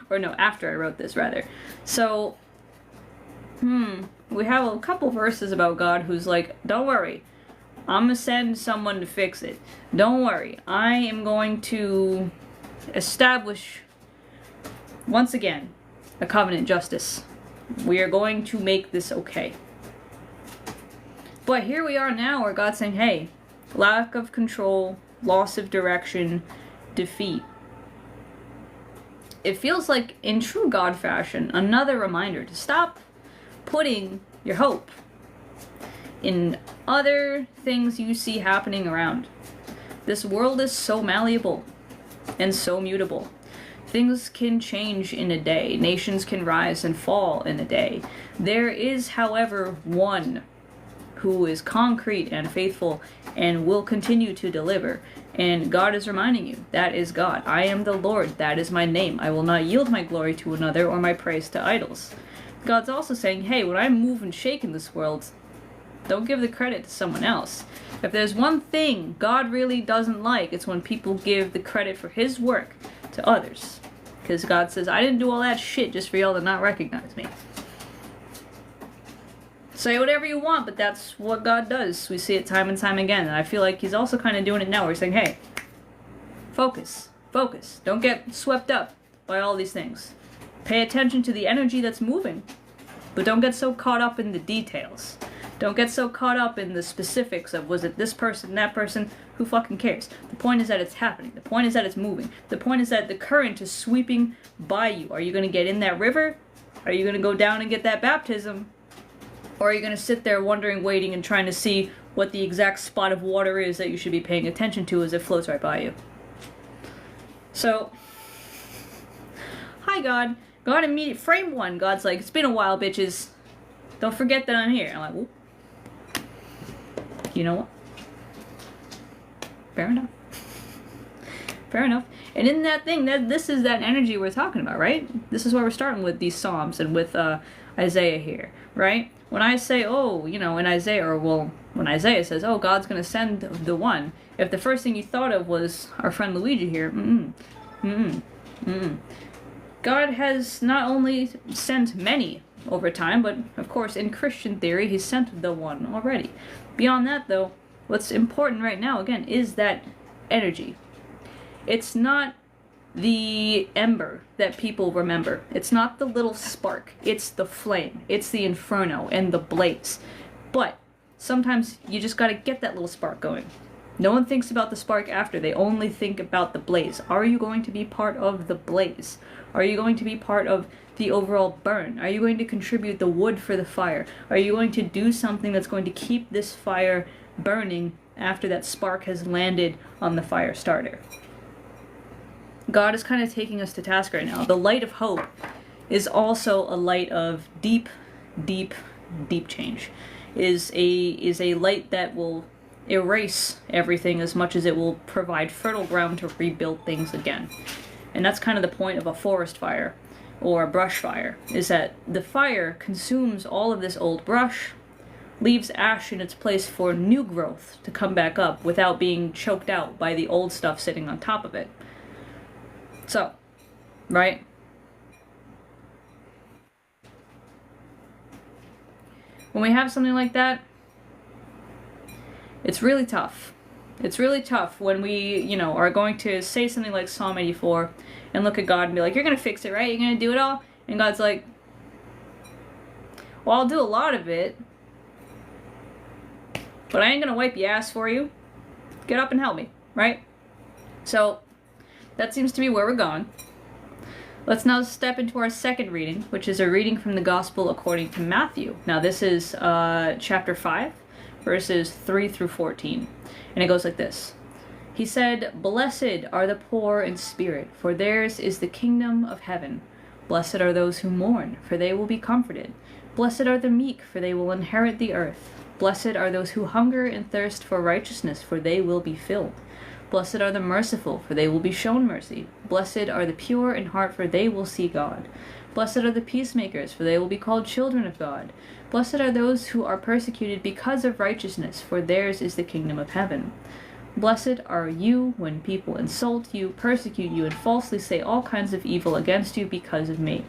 Or no, after I wrote this, rather. So, we have a couple verses about God who's like, don't worry, I'm going to send someone to fix it. Don't worry, I am going to establish, once again, a covenant justice. We are going to make this okay. But here we are now where God's saying, hey, lack of control, loss of direction, defeat. It feels like, in true God fashion, another reminder to stop putting your hope in other things you see happening around. This world is so malleable and so mutable. Things can change in a day. Nations can rise and fall in a day. There is, however, one who is concrete and faithful and will continue to deliver. And God is reminding you, that is God. I am the Lord, that is my name. I will not yield my glory to another or my praise to idols. God's also saying, hey, when I move and shake in this world, don't give the credit to someone else. If there's one thing God really doesn't like, it's when people give the credit for his work to others. Because God says, I didn't do all that shit just for y'all to not recognize me. Say whatever you want, but that's what God does. We see it time and time again. And I feel like he's also kind of doing it now. Where he's saying, hey, focus, focus. Don't get swept up by all these things. Pay attention to the energy that's moving. But don't get so caught up in the details. Don't get so caught up in the specifics of was it this person, that person, who fucking cares? The point is that it's happening. The point is that it's moving. The point is that the current is sweeping by you. Are you going to get in that river? Are you going to go down and get that baptism? Or are you going to sit there wondering, waiting, and trying to see what the exact spot of water is that you should be paying attention to as it floats right by you? So, hi God. God immediate frame 1. God's like, it's been a while, bitches. Don't forget that I'm here. I'm like, whoop. You know what? Fair enough. Fair enough. And in that thing, this is that energy we're talking about, right? This is why we're starting with these Psalms and with Isaiah here, right? When I say, oh, you know, in Isaiah, or well, when Isaiah says, oh, God's going to send the one, if the first thing you thought of was our friend Luigi here, God has not only sent many over time, but of course in Christian theory, he's sent the one already. Beyond that, though, what's important right now, again, is that energy. It's not the ember that people remember. It's not the little spark. It's the flame. It's the inferno and the blaze. But sometimes you just gotta get that little spark going. No one thinks about the spark after. They only think about the blaze. Are you going to be part of the blaze? Are you going to be part of the overall burn? Are you going to contribute the wood for the fire? Are you going to do something that's going to keep this fire burning after that spark has landed on the fire starter? God is kind of taking us to task right now. The light of hope is also a light of deep, deep, deep change. Is a light that will erase everything as much as it will provide fertile ground to rebuild things again. And that's kind of the point of a forest fire or a brush fire, is that the fire consumes all of this old brush, leaves ash in its place for new growth to come back up without being choked out by the old stuff sitting on top of it. So, right? When we have something like that, it's really tough. It's really tough when we, you know, are going to say something like Psalm 84 and look at God and be like, you're going to fix it, right? You're going to do it all? And God's like, well, I'll do a lot of it, but I ain't going to wipe your ass for you. Get up and help me, right? So, that seems to be where we're going. Let's now step into our second reading, which is a reading from the Gospel according to Matthew. Now, this is chapter 5, verses 3 through 14. And it goes like this. He said, "Blessed are the poor in spirit, for theirs is the kingdom of heaven. Blessed are those who mourn, for they will be comforted. Blessed are the meek, for they will inherit the earth. Blessed are those who hunger and thirst for righteousness, for they will be filled. Blessed are the merciful, for they will be shown mercy. Blessed are the pure in heart, for they will see God. Blessed are the peacemakers, for they will be called children of God. Blessed are those who are persecuted because of righteousness, for theirs is the kingdom of heaven. Blessed are you when people insult you, persecute you, and falsely say all kinds of evil against you because of me.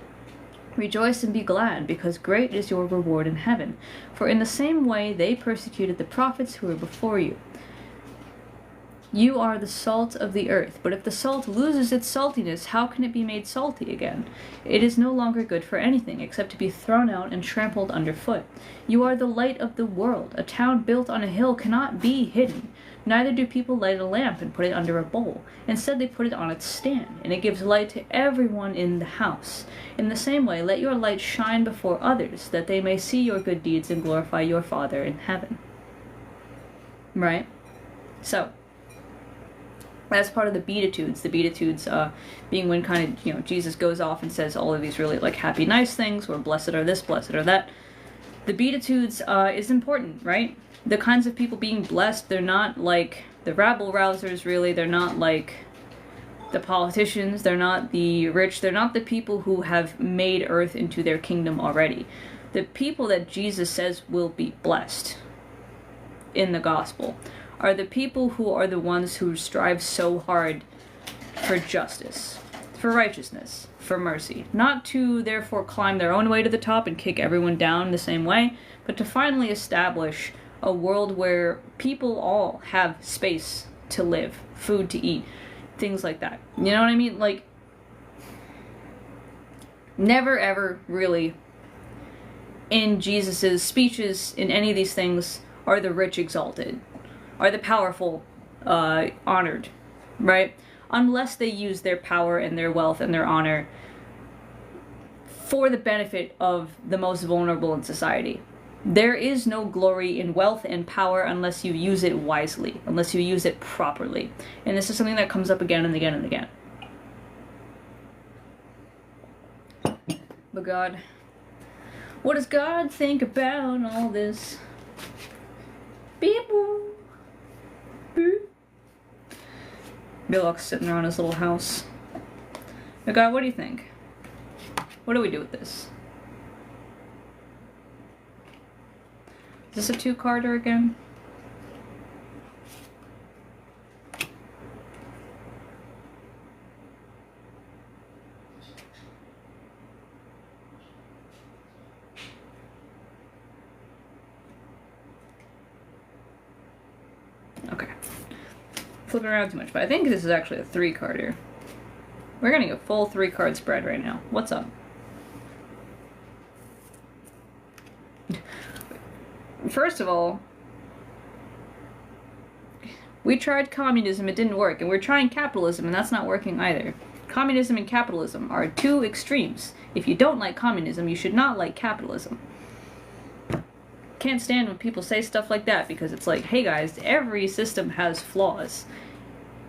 Rejoice and be glad, because great is your reward in heaven. For in the same way they persecuted the prophets who were before you. You are the salt of the earth, but if the salt loses its saltiness, how can it be made salty again? It is no longer good for anything, except to be thrown out and trampled underfoot. You are the light of the world. A town built on a hill cannot be hidden. Neither do people light a lamp and put it under a bowl. Instead, they put it on its stand, and it gives light to everyone in the house. In the same way, let your light shine before others, that they may see your good deeds and glorify your Father in heaven." Right? So, that's part of the Beatitudes. The Beatitudes being when kind of, you know, Jesus goes off and says all of these really, like, happy, nice things, or blessed are this, blessed are that. The Beatitudes is important, right? The kinds of people being blessed, they're not like the rabble-rousers, really. They're not like the politicians. They're not the rich. They're not the people who have made earth into their kingdom already. The people that Jesus says will be blessed in the gospel are the people who are the ones who strive so hard for justice, for righteousness, for mercy. Not to therefore climb their own way to the top and kick everyone down the same way, but to finally establish a world where people all have space to live, food to eat, things like that. You know what I mean? Like, never ever really in Jesus's speeches, in any of these things, are the rich exalted, are the powerful honored, right? Unless they use their power and their wealth and their honor for the benefit of the most vulnerable in society. There is no glory in wealth and power unless you use it wisely, unless you use it properly. And this is something that comes up again and again and again. But God, what does God think about all this? Beep boop. Boop. Billock's sitting around his little house. But God, what do you think? What do we do with this? Is this a two-carder again? Okay. Flipping around too much, but I think this is actually a three-carder. We're getting a full three-card spread right now. What's up? First of all, we tried communism, it didn't work, and we're trying capitalism, and that's not working either. Communism and capitalism are two extremes. If you don't like communism, you should not like capitalism. Can't stand when people say stuff like that, because it's like, hey guys, every system has flaws.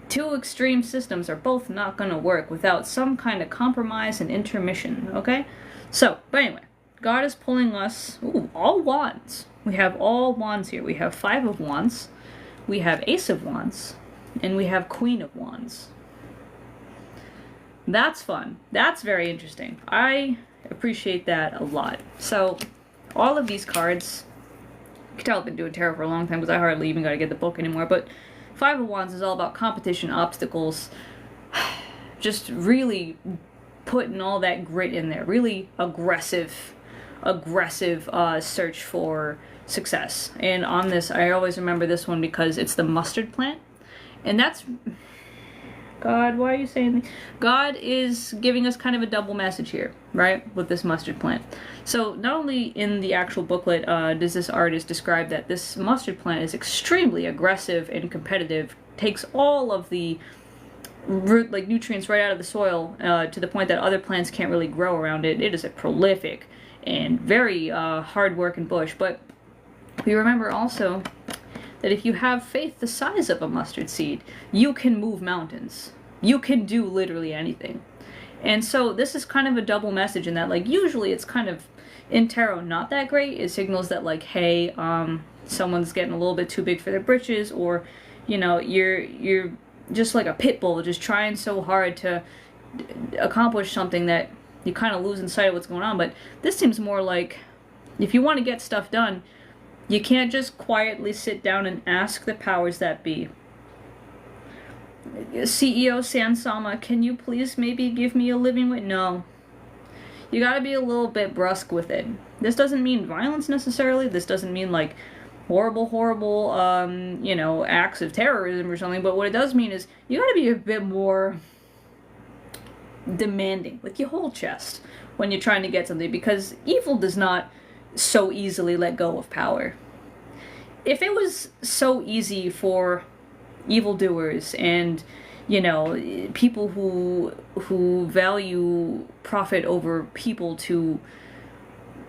Two extreme systems are both not gonna work without some kind of compromise and intermission, okay? So, but anyway, God is pulling us, ooh, all wands. We have all wands here. We have 5 of wands, we have Ace of wands, and we have Queen of wands. That's fun. That's very interesting. I appreciate that a lot. So, all of these cards, you can tell I've been doing tarot for a long time because I hardly even got to get the book anymore, but 5 of wands is all about competition, obstacles, just really putting all that grit in there. Really aggressive search for success. And on this, I always remember this one because it's the mustard plant. And that's... God, why are you saying that? God is giving us kind of a double message here, right? With this mustard plant. So not only in the actual booklet does this artist describe that this mustard plant is extremely aggressive and competitive, takes all of the root, like nutrients right out of the soil to the point that other plants can't really grow around it. It is a prolific and very hard-working bush. But we remember also that if you have faith the size of a mustard seed, you can move mountains. You can do literally anything. And so this is kind of a double message in that, like, usually it's kind of, in tarot, not that great. It signals that, like, hey, someone's getting a little bit too big for their britches, or, you know, you're just like a pit bull, just trying so hard to accomplish something that you kind of lose sight of what's going on. But this seems more like, if you want to get stuff done, you can't just quietly sit down and ask the powers that be. CEO Sansama, can you please maybe give me a living wage? No. You gotta be a little bit brusque with it. This doesn't mean violence necessarily. This doesn't mean like horrible, you know, acts of terrorism or something. But what it does mean is you gotta be a bit more demanding with your whole chest when you're trying to get something, because evil does not so easily let go of power. If it was so easy for evildoers and, you know, people who value profit over people to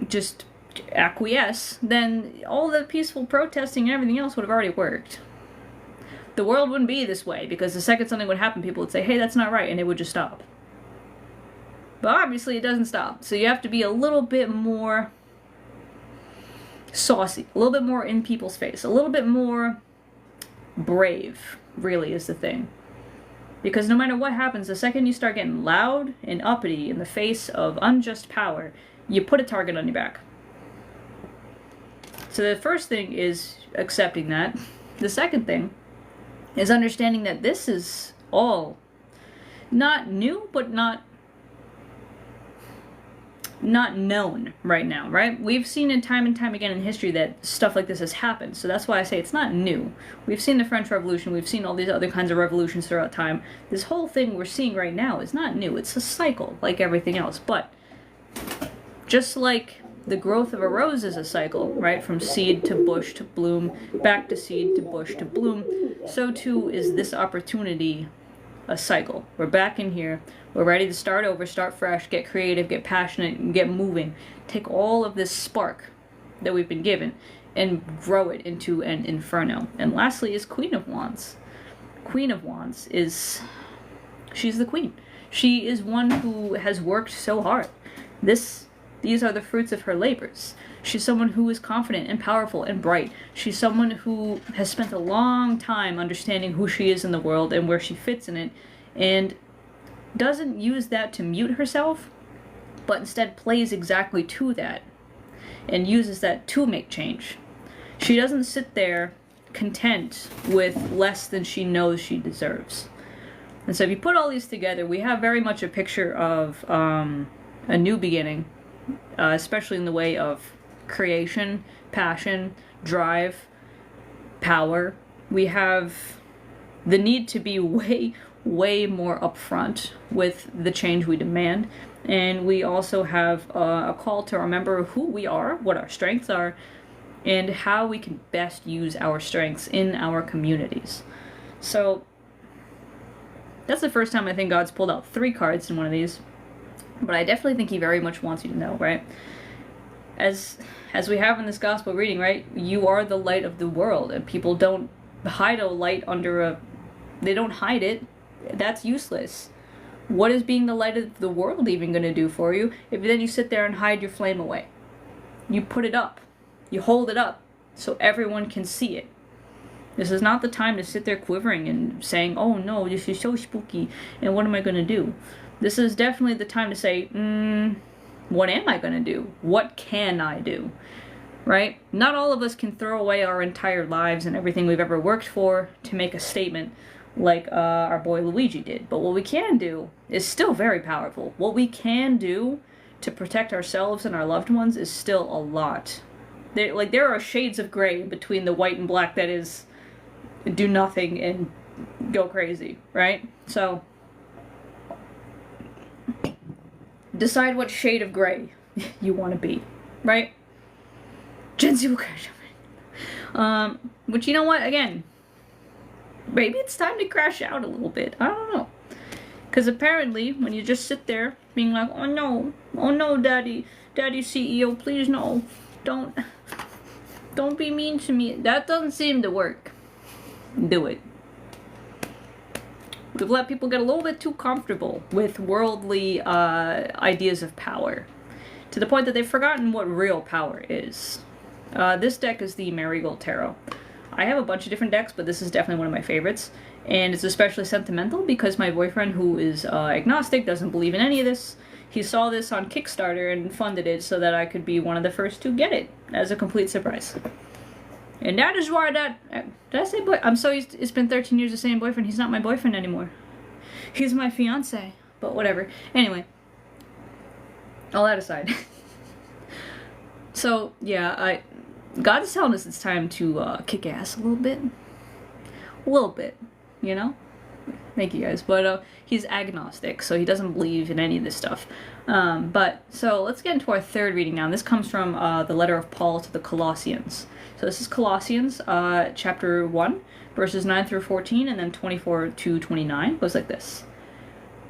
just acquiesce, then all the peaceful protesting and everything else would have already worked. The world wouldn't be this way, because the second something would happen, people would say, hey, that's not right, and it would just stop. But obviously it doesn't stop, so you have to be a little bit more saucy, a little bit more in people's face, a little bit more brave, really, is the thing. Because no matter what happens, the second you start getting loud and uppity in the face of unjust power, you put a target on your back. So the first thing is accepting that. The second thing is understanding that this is all not new, but not known right now, right? We've seen it time and time again in history that stuff like this has happened, so that's why I say it's not new. We've seen the French Revolution, we've seen all these other kinds of revolutions throughout time. This whole thing we're seeing right now is not new. It's a cycle, like everything else. But just like the growth of a rose is a cycle, right? From seed to bush to bloom, back to seed to bush to bloom. So too is this opportunity a cycle. We're back in here. We're ready to start over, start fresh, get creative, get passionate, and get moving. Take all of this spark that we've been given and grow it into an inferno. And lastly is Queen of Wands. Queen of Wands is... she's the queen. She is one who has worked so hard. These are the fruits of her labors. She's someone who is confident and powerful and bright. She's someone who has spent a long time understanding who she is in the world and where she fits in it, and doesn't use that to mute herself, but instead plays exactly to that and uses that to make change. She doesn't sit there content with less than she knows she deserves. And so if you put all these together, we have very much a picture of a new beginning, especially in the way of creation, passion, drive, power. We have the need to be way more upfront with the change we demand. And we also have a call to remember who we are, what our strengths are, and how we can best use our strengths in our communities. So that's the first time I think God's pulled out 3 cards in one of these. But I definitely think he very much wants you to know, right? As we have in this gospel reading, right? You are the light of the world, and people don't hide a light under they don't hide it. That's useless. What is being the light of the world even going to do for you if then you sit there and hide your flame away? You put it up. You hold it up so everyone can see it. This is not the time to sit there quivering and saying, oh no, this is so spooky, and what am I going to do? This is definitely the time to say, what am I going to do? What can I do? Right? Not all of us can throw away our entire lives and everything we've ever worked for to make a statement like our boy Luigi did. But what we can do is still very powerful. What we can do to protect ourselves and our loved ones is still a lot. There are shades of gray between the white and black that is do nothing and go crazy, right? So decide what shade of gray you want to be, right? Genzi will crash out. Which, you know what, again, maybe it's time to crash out a little bit. I don't know. Because apparently, when you just sit there being like, oh no, daddy CEO, please no, don't be mean to me. That doesn't seem to work. Do it. We've let people get a little bit too comfortable with worldly ideas of power, to the point that they've forgotten what real power is. This deck is the Marigold Tarot. I have a bunch of different decks, but this is definitely one of my favorites. And it's especially sentimental because my boyfriend, who is agnostic, doesn't believe in any of this. He saw this on Kickstarter and funded it so that I could be one of the first to get it as a complete surprise. And that is why did I say boy? I'm so used to, it's been 13 years of saying boyfriend. He's not my boyfriend anymore. He's my fiance. But whatever. Anyway. All that aside. So, yeah, God is telling us it's time to kick ass a little bit. A little bit, you know? Thank you guys. But he's agnostic, so he doesn't believe in any of this stuff. So let's get into our third reading now. This comes from the letter of Paul to the Colossians. So this is Colossians chapter 1, verses 9 through 14, and then 24 to 29. It goes like this.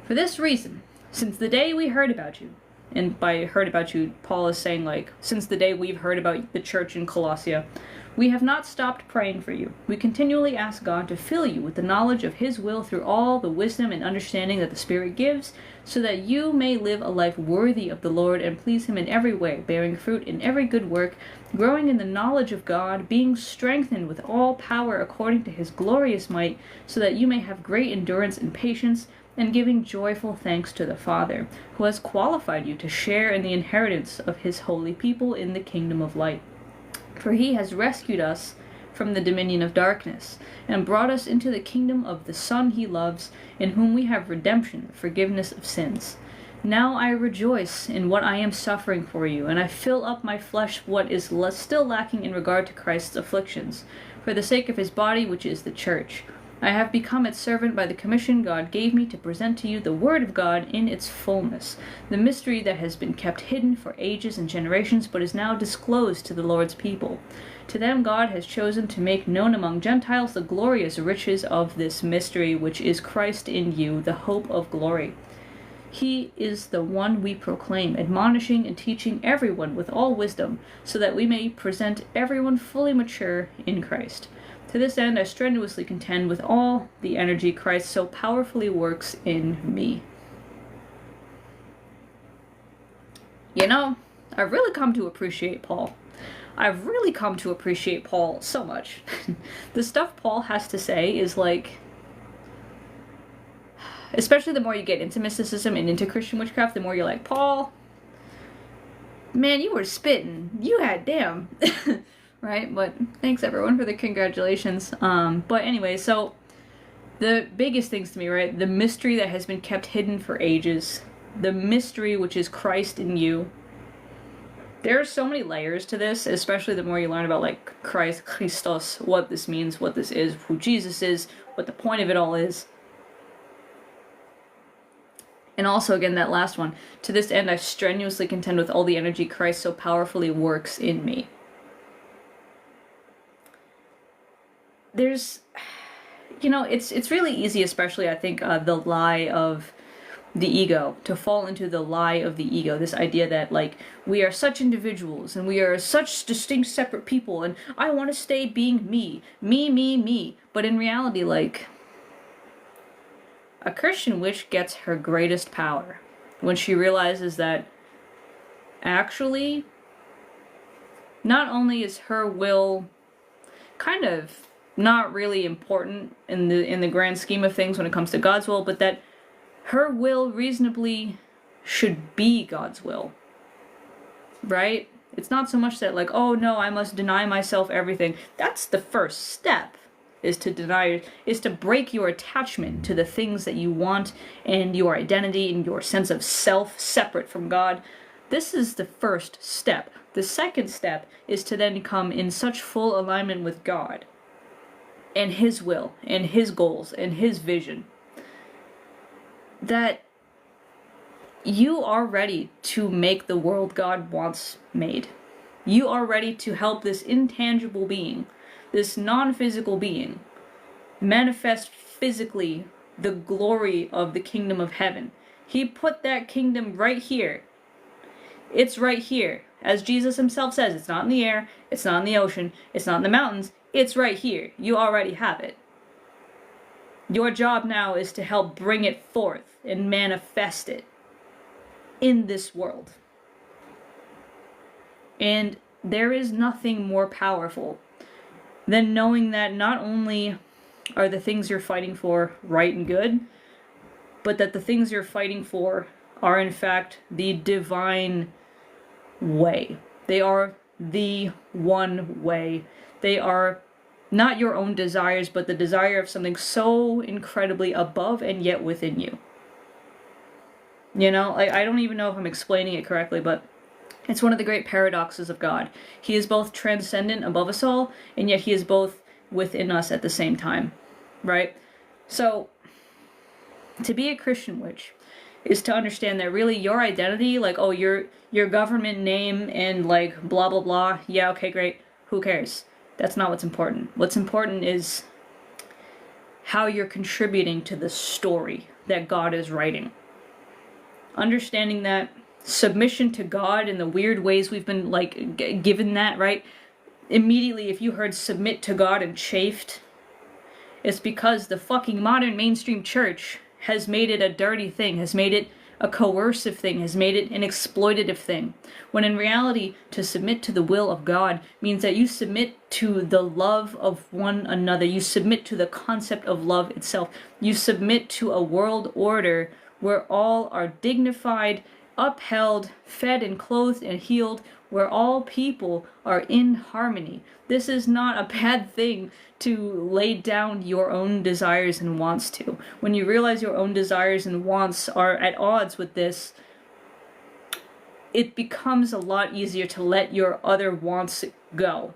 For this reason, since the day we heard about you, and by heard about you, Paul is saying, like, since the day we've heard about the church in Colossia, we have not stopped praying for you. We continually ask God to fill you with the knowledge of His will through all the wisdom and understanding that the Spirit gives, so that you may live a life worthy of the Lord and please Him in every way, bearing fruit in every good work, growing in the knowledge of God, being strengthened with all power according to His glorious might, so that you may have great endurance and patience, and giving joyful thanks to the Father, who has qualified you to share in the inheritance of His holy people in the kingdom of light. For He has rescued us from the dominion of darkness, and brought us into the kingdom of the Son He loves, in whom we have redemption, forgiveness of sins. Now I rejoice in what I am suffering for you, and I fill up my flesh what is still lacking in regard to Christ's afflictions, for the sake of His body, which is the church, I have become its servant by the commission God gave me to present to you the Word of God in its fullness, the mystery that has been kept hidden for ages and generations, but is now disclosed to the Lord's people. To them God has chosen to make known among Gentiles the glorious riches of this mystery, which is Christ in you, the hope of glory. He is the one we proclaim, admonishing and teaching everyone with all wisdom, so that we may present everyone fully mature in Christ. To this end, I strenuously contend with all the energy Christ so powerfully works in me. You know, I've really come to appreciate Paul. I've really come to appreciate Paul so much. The stuff Paul has to say is like, especially the more you get into mysticism and into Christian witchcraft, the more you're like, Paul, man, you were spitting. You had damn. Right? But thanks everyone for the congratulations. But anyway, so the biggest things to me, right? The mystery that has been kept hidden for ages. The mystery which is Christ in you. There are so many layers to this, especially the more you learn about like Christ, Christos, what this means, what this is, who Jesus is, what the point of it all is. And also, again, that last one. To this end, I strenuously contend with all the energy Christ so powerfully works in me. There's, you know, it's really easy, especially, I think, the lie of the ego, to fall into the lie of the ego. This idea that, like, we are such individuals, and we are such distinct, separate people, and I want to stay being me. Me, me, me. But in reality, like, a Christian witch gets her greatest power when she realizes that actually, not only is her will kind of not really important in the grand scheme of things when it comes to God's will, but that her will reasonably should be God's will. Right? It's not so much that like, oh no, I must deny myself everything. That's the first step, is to break your attachment to the things that you want and your identity and your sense of self separate from God. This is the first step. The second step is to then come in such full alignment with God and His will and His goals and His vision that you are ready to make the world God wants made. You are ready to help this intangible being, this non-physical being, manifest physically the glory of the kingdom of heaven. He put that kingdom right here. It's right here. As Jesus himself says, it's not in the air, it's not in the ocean, it's not in the mountains, it's right here. You already have it. Your job now is to help bring it forth and manifest it in this world. And there is nothing more powerful than knowing that not only are the things you're fighting for right and good, but that the things you're fighting for are in fact the divine way. They are the one way. They are not your own desires, but the desire of something so incredibly above and yet within you. You know, I don't even know if I'm explaining it correctly, but it's one of the great paradoxes of God. He is both transcendent above us all, and yet He is both within us at the same time, right? So, to be a Christian witch is to understand that really your identity, like, oh, your government name and like blah blah blah, yeah, okay, great, who cares? That's not what's important. What's important is how you're contributing to the story that God is writing. Understanding that submission to God in the weird ways we've been like given that, right? Immediately if you heard submit to God and chafed, it's because the fucking modern mainstream church has made it a dirty thing, has made it a coercive thing, has made it an exploitative thing. When in reality, to submit to the will of God means that you submit to the love of one another. You submit to the concept of love itself. You submit to a world order where all are dignified, upheld, fed and clothed and healed, where all people are in harmony. This is not a bad thing to lay down your own desires and wants to. When you realize your own desires and wants are at odds with this, it becomes a lot easier to let your other wants go.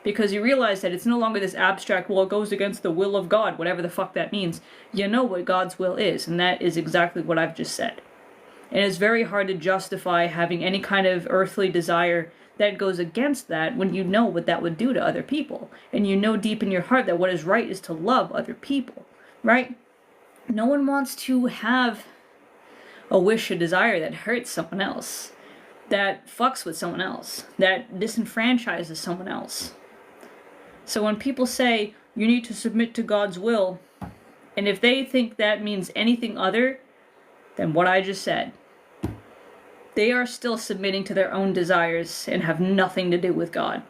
Because you realize that it's no longer this abstract, well, it goes against the will of God, whatever the fuck that means. You know what God's will is, and that is exactly what I've just said. And it's very hard to justify having any kind of earthly desire that goes against that when you know what that would do to other people. And you know deep in your heart that what is right is to love other people, right? No one wants to have a wish, a desire that hurts someone else, that fucks with someone else, that disenfranchises someone else. So when people say, you need to submit to God's will, and if they think that means anything other than what I just said, they are still submitting to their own desires and have nothing to do with God.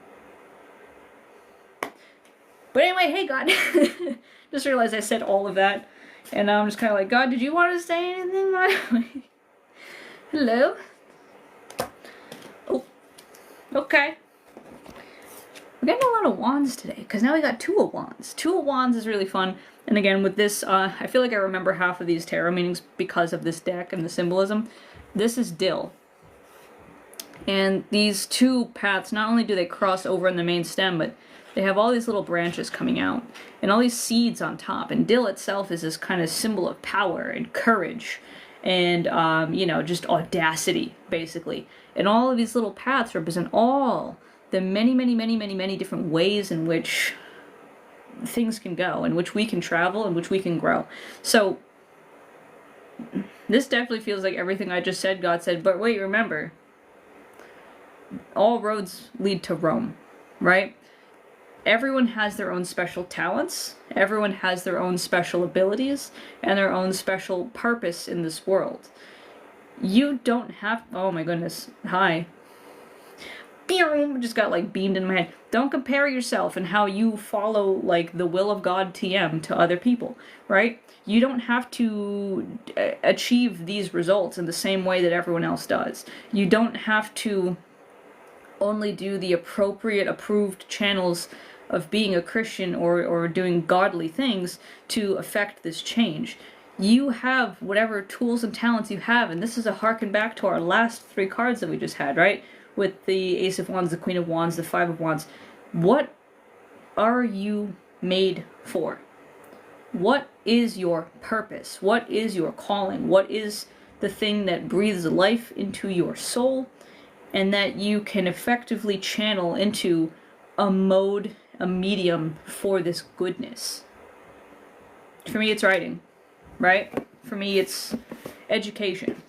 But anyway, hey God, just realized I said all of that, and now I'm just kind of like, God, did you want to say anything? Hello? Oh, okay. We're getting a lot of wands today, because now we got 2 of wands. 2 of wands is really fun, and again, with this, I feel like I remember half of these tarot meanings because of this deck and the symbolism. This is dill. And these 2 paths, not only do they cross over in the main stem, but they have all these little branches coming out, and all these seeds on top, and dill itself is this kind of symbol of power and courage, and, you know, just audacity, basically. And all of these little paths represent all the many different ways in which things can go, in which we can travel, in which we can grow. So, this definitely feels like everything I just said, God said, but wait, remember, all roads lead to Rome, right? Everyone has their own special talents, everyone has their own special abilities, and their own special purpose in this world. You don't have, oh my goodness, hi. Just got like beamed in my head. Don't compare yourself and how you follow like the will of God TM to other people, right? You don't have to achieve these results in the same way that everyone else does. You don't have to only do the appropriate approved channels of being a Christian or doing godly things to affect this change. You have whatever tools and talents you have, and this is a harken back to our last 3 cards that we just had, right? With the Ace of Wands, the Queen of Wands, the Five of Wands. What are you made for? What is your purpose? What is your calling? What is the thing that breathes life into your soul and that you can effectively channel into a mode, a medium for this goodness? For me, it's writing, right? For me, it's education.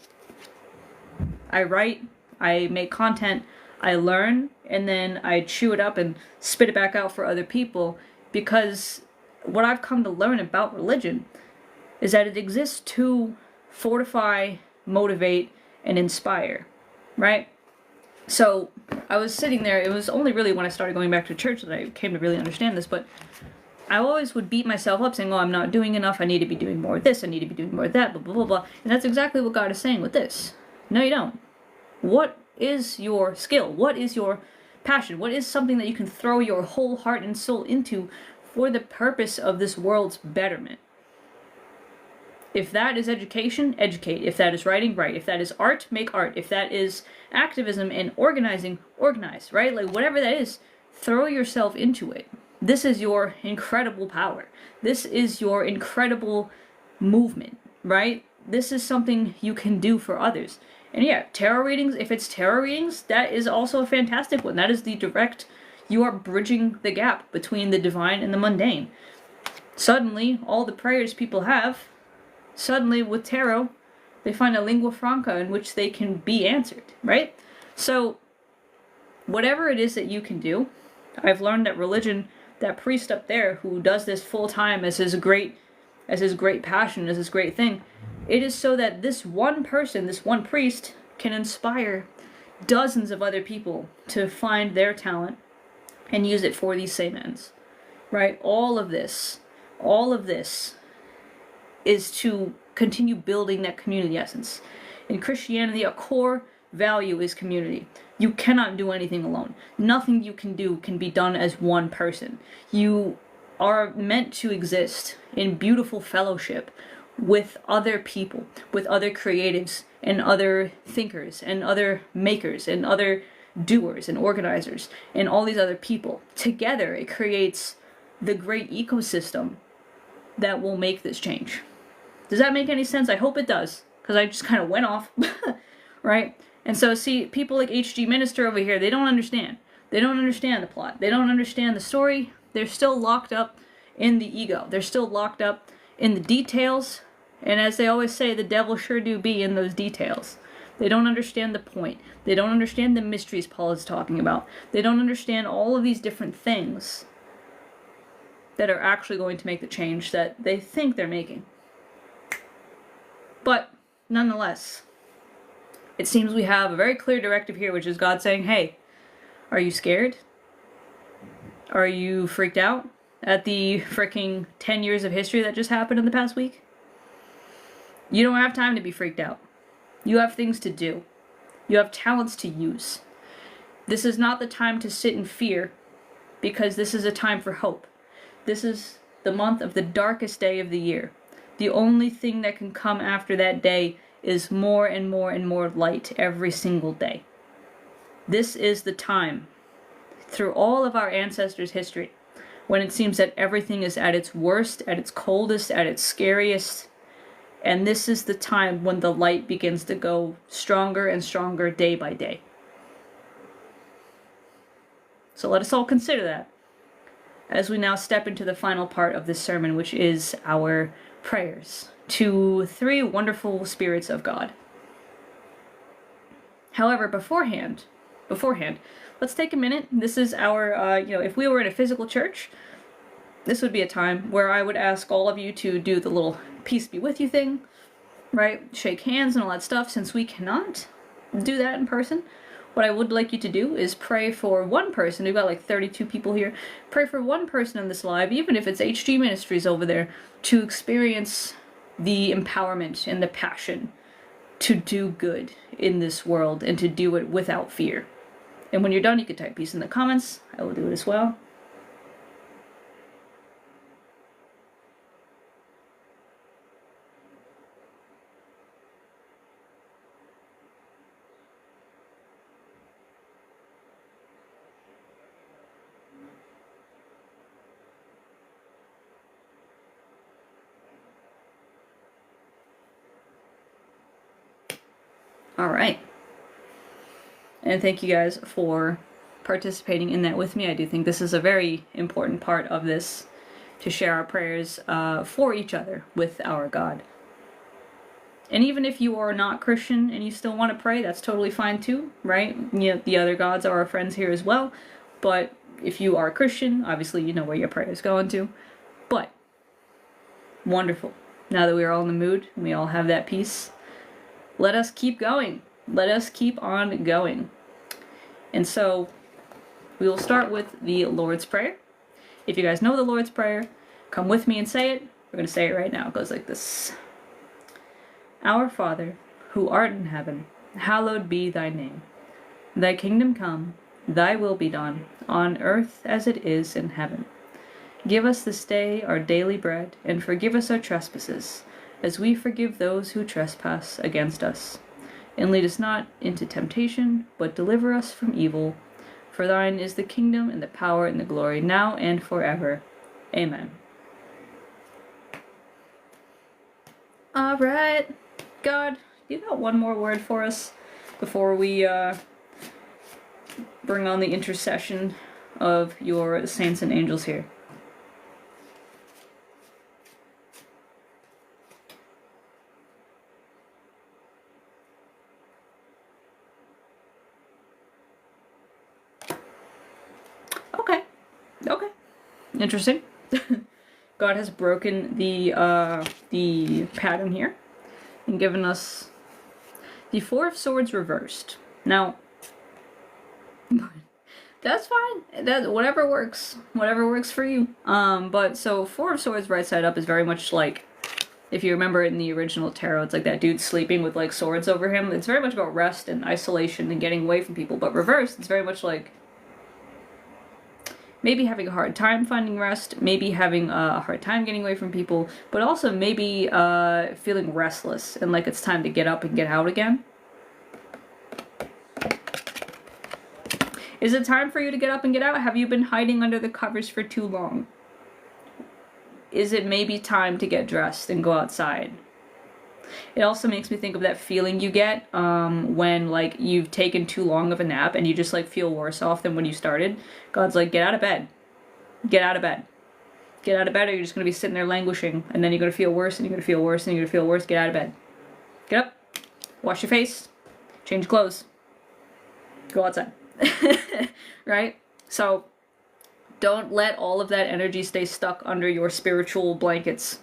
I write, I make content, I learn, and then I chew it up and spit it back out for other people, because what I've come to learn about religion is that it exists to fortify, motivate, and inspire, right? So I was sitting there, it was only really when I started going back to church that I came to really understand this, but I always would beat myself up saying, oh, I'm not doing enough, I need to be doing more of this, I need to be doing more of that, blah, blah, blah, blah. And that's exactly what God is saying with this. No, you don't. What is your skill? What is your passion? What is something that you can throw your whole heart and soul into for the purpose of this world's betterment? If that is education, educate. If that is writing, write. If that is art, make art. If that is activism and organizing, organize, right? Like whatever that is, throw yourself into it. This is your incredible power. This is your incredible movement, right? This is something you can do for others. And yeah, tarot readings, if it's tarot readings, that is also a fantastic one. That is the direct, you are bridging the gap between the divine and the mundane. Suddenly, all the prayers people have, suddenly with tarot, they find a lingua franca in which they can be answered, right? So, whatever it is that you can do, I've learned that religion, that priest up there who does this full time as his great passion, as his great thing, it is so that this one person, this one priest, can inspire dozens of other people to find their talent and use it for these same ends, right? All of this is to continue building that community essence. In Christianity, a core value is community. You cannot do anything alone. Nothing you can do can be done as one person. You are meant to exist in beautiful fellowship with other people, with other creatives and other thinkers and other makers and other doers and organizers and all these other people. Together, it creates the great ecosystem that will make this change. Does that make any sense? I hope it does, because I just kind of went off, right? And so, see, people like H.G. Minister over here, they don't understand. They don't understand the plot. They don't understand the story. They're still locked up in the ego. They're still locked up in the details. And as they always say, the devil sure do be in those details. They don't understand the point. They don't understand the mysteries Paul is talking about. They don't understand all of these different things that are actually going to make the change that they think they're making. But nonetheless, it seems we have a very clear directive here, which is God saying, hey, are you scared? Are you freaked out at the freaking 10 years of history that just happened in the past week? You don't have time to be freaked out. You have things to do. You have talents to use. This is not the time to sit in fear, because this is a time for hope. This is the month of the darkest day of the year. The only thing that can come after that day is more and more and more light every single day. This is the time, through all of our ancestors' history, when it seems that everything is at its worst, at its coldest, at its scariest. And this is the time when the light begins to go stronger and stronger day by day. So let us all consider that as we now step into the final part of this sermon, which is our prayers to three wonderful spirits of God. However, beforehand, let's take a minute. This is our, if we were in a physical church, this would be a time where I would ask all of you to do the little peace be with you thing, right? Shake hands and all that stuff. Since we cannot do that in person, what I would like you to do is pray for one person. We've got like 32 people here. Pray for one person in this live, even if it's HG Ministries over there, to experience the empowerment and the passion to do good in this world and to do it without fear. And when you're done, you can type peace in the comments. I will do it as well. All right. And thank you guys for participating in that with me. I do think this is a very important part of this, to share our prayers for each other with our God. And even if you are not Christian and you still want to pray, that's totally fine too, right? You know, the other gods are our friends here as well. But if you are Christian, obviously you know where your prayer is going to. But wonderful. Now that we are all in the mood and we all have that peace, let us keep going. Let us keep on going. And so we will start with the Lord's Prayer. If you guys know the Lord's Prayer, come with me and say it. We're going to say it right now. It goes like this. Our Father, who art in heaven, hallowed be thy name. Thy kingdom come, thy will be done, on earth as it is in heaven. Give us this day our daily bread, and forgive us our trespasses, as we forgive those who trespass against us. And lead us not into temptation, but deliver us from evil. For thine is the kingdom, and the power, and the glory, now and forever. Amen. Alright. God, you got one more word for us before we bring on the intercession of your saints and angels here? Okay. Interesting. God has broken the pattern here and given us the Four of Swords reversed. Now, that's fine. That whatever works for you. But so Four of Swords right side up is very much like, if you remember in the original tarot, it's like that dude sleeping with like swords over him. It's very much about rest and isolation and getting away from people. But reversed, it's very much like maybe having a hard time finding rest, maybe having a hard time getting away from people, but also maybe feeling restless and like it's time to get up and get out again. Is it time for you to get up and get out? Have you been hiding under the covers for too long? Is it maybe time to get dressed and go outside? It also makes me think of that feeling you get when like you've taken too long of a nap and you just like feel worse off than when you started. God's like, get out of bed. Get out of bed. Get out of bed or you're just going to be sitting there languishing and then you're going to feel worse and you're going to feel worse and you're going to feel worse. Get out of bed. Get up. Wash your face. Change clothes. Go outside. Right? So don't let all of that energy stay stuck under your spiritual blankets.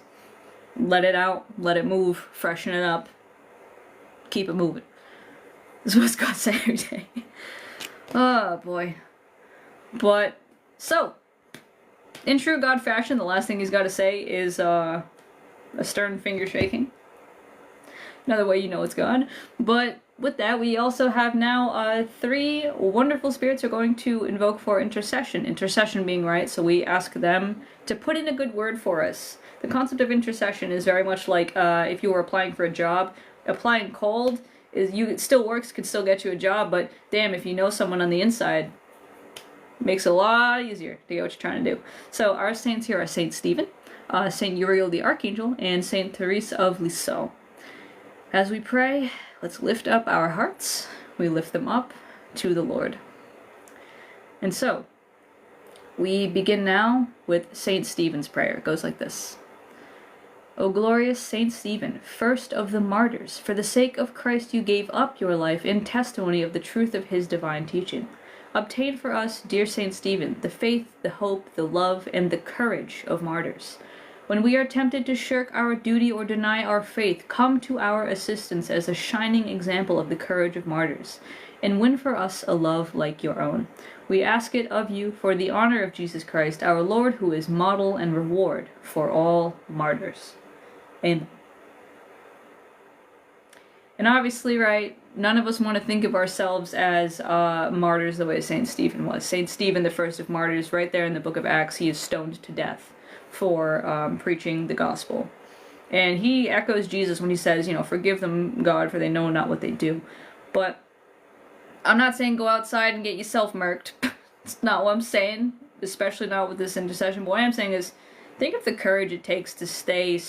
Let it out. Let it move. Freshen it up. Keep it moving. This is what God said every day. Oh boy. But, so, in true God fashion, the last thing he's got to say is a stern finger shaking. Another way you know it's God. But with that, we also have now 3 wonderful spirits are going to invoke for intercession. Intercession being right, so we ask them to put in a good word for us. The concept of intercession is very much like if you were applying for a job. Applying cold it still works, could still get you a job, but damn, if you know someone on the inside, makes it a lot easier to get what you're trying to do. So our saints here are Saint Stephen, Saint Uriel the Archangel, and Saint Therese of Lisieux. As we pray, let's lift up our hearts. We lift them up to the Lord. And so, we begin now with Saint Stephen's prayer. It goes like this. O glorious Saint Stephen, first of the martyrs, for the sake of Christ you gave up your life in testimony of the truth of his divine teaching. Obtain for us, dear Saint Stephen, the faith, the hope, the love, and the courage of martyrs. When we are tempted to shirk our duty or deny our faith, come to our assistance as a shining example of the courage of martyrs, and win for us a love like your own. We ask it of you for the honor of Jesus Christ, our Lord, who is model and reward for all martyrs. Amen. And obviously, right, none of us want to think of ourselves as martyrs the way Saint Stephen was. Saint Stephen, the first of martyrs, right there in the book of Acts, he is stoned to death for preaching the gospel. And he echoes Jesus when he says, you know, forgive them, God, for they know not what they do. But I'm not saying go outside and get yourself murked. It's not what I'm saying, especially not with this intercession. But what I'm saying is, think of the courage it takes to stay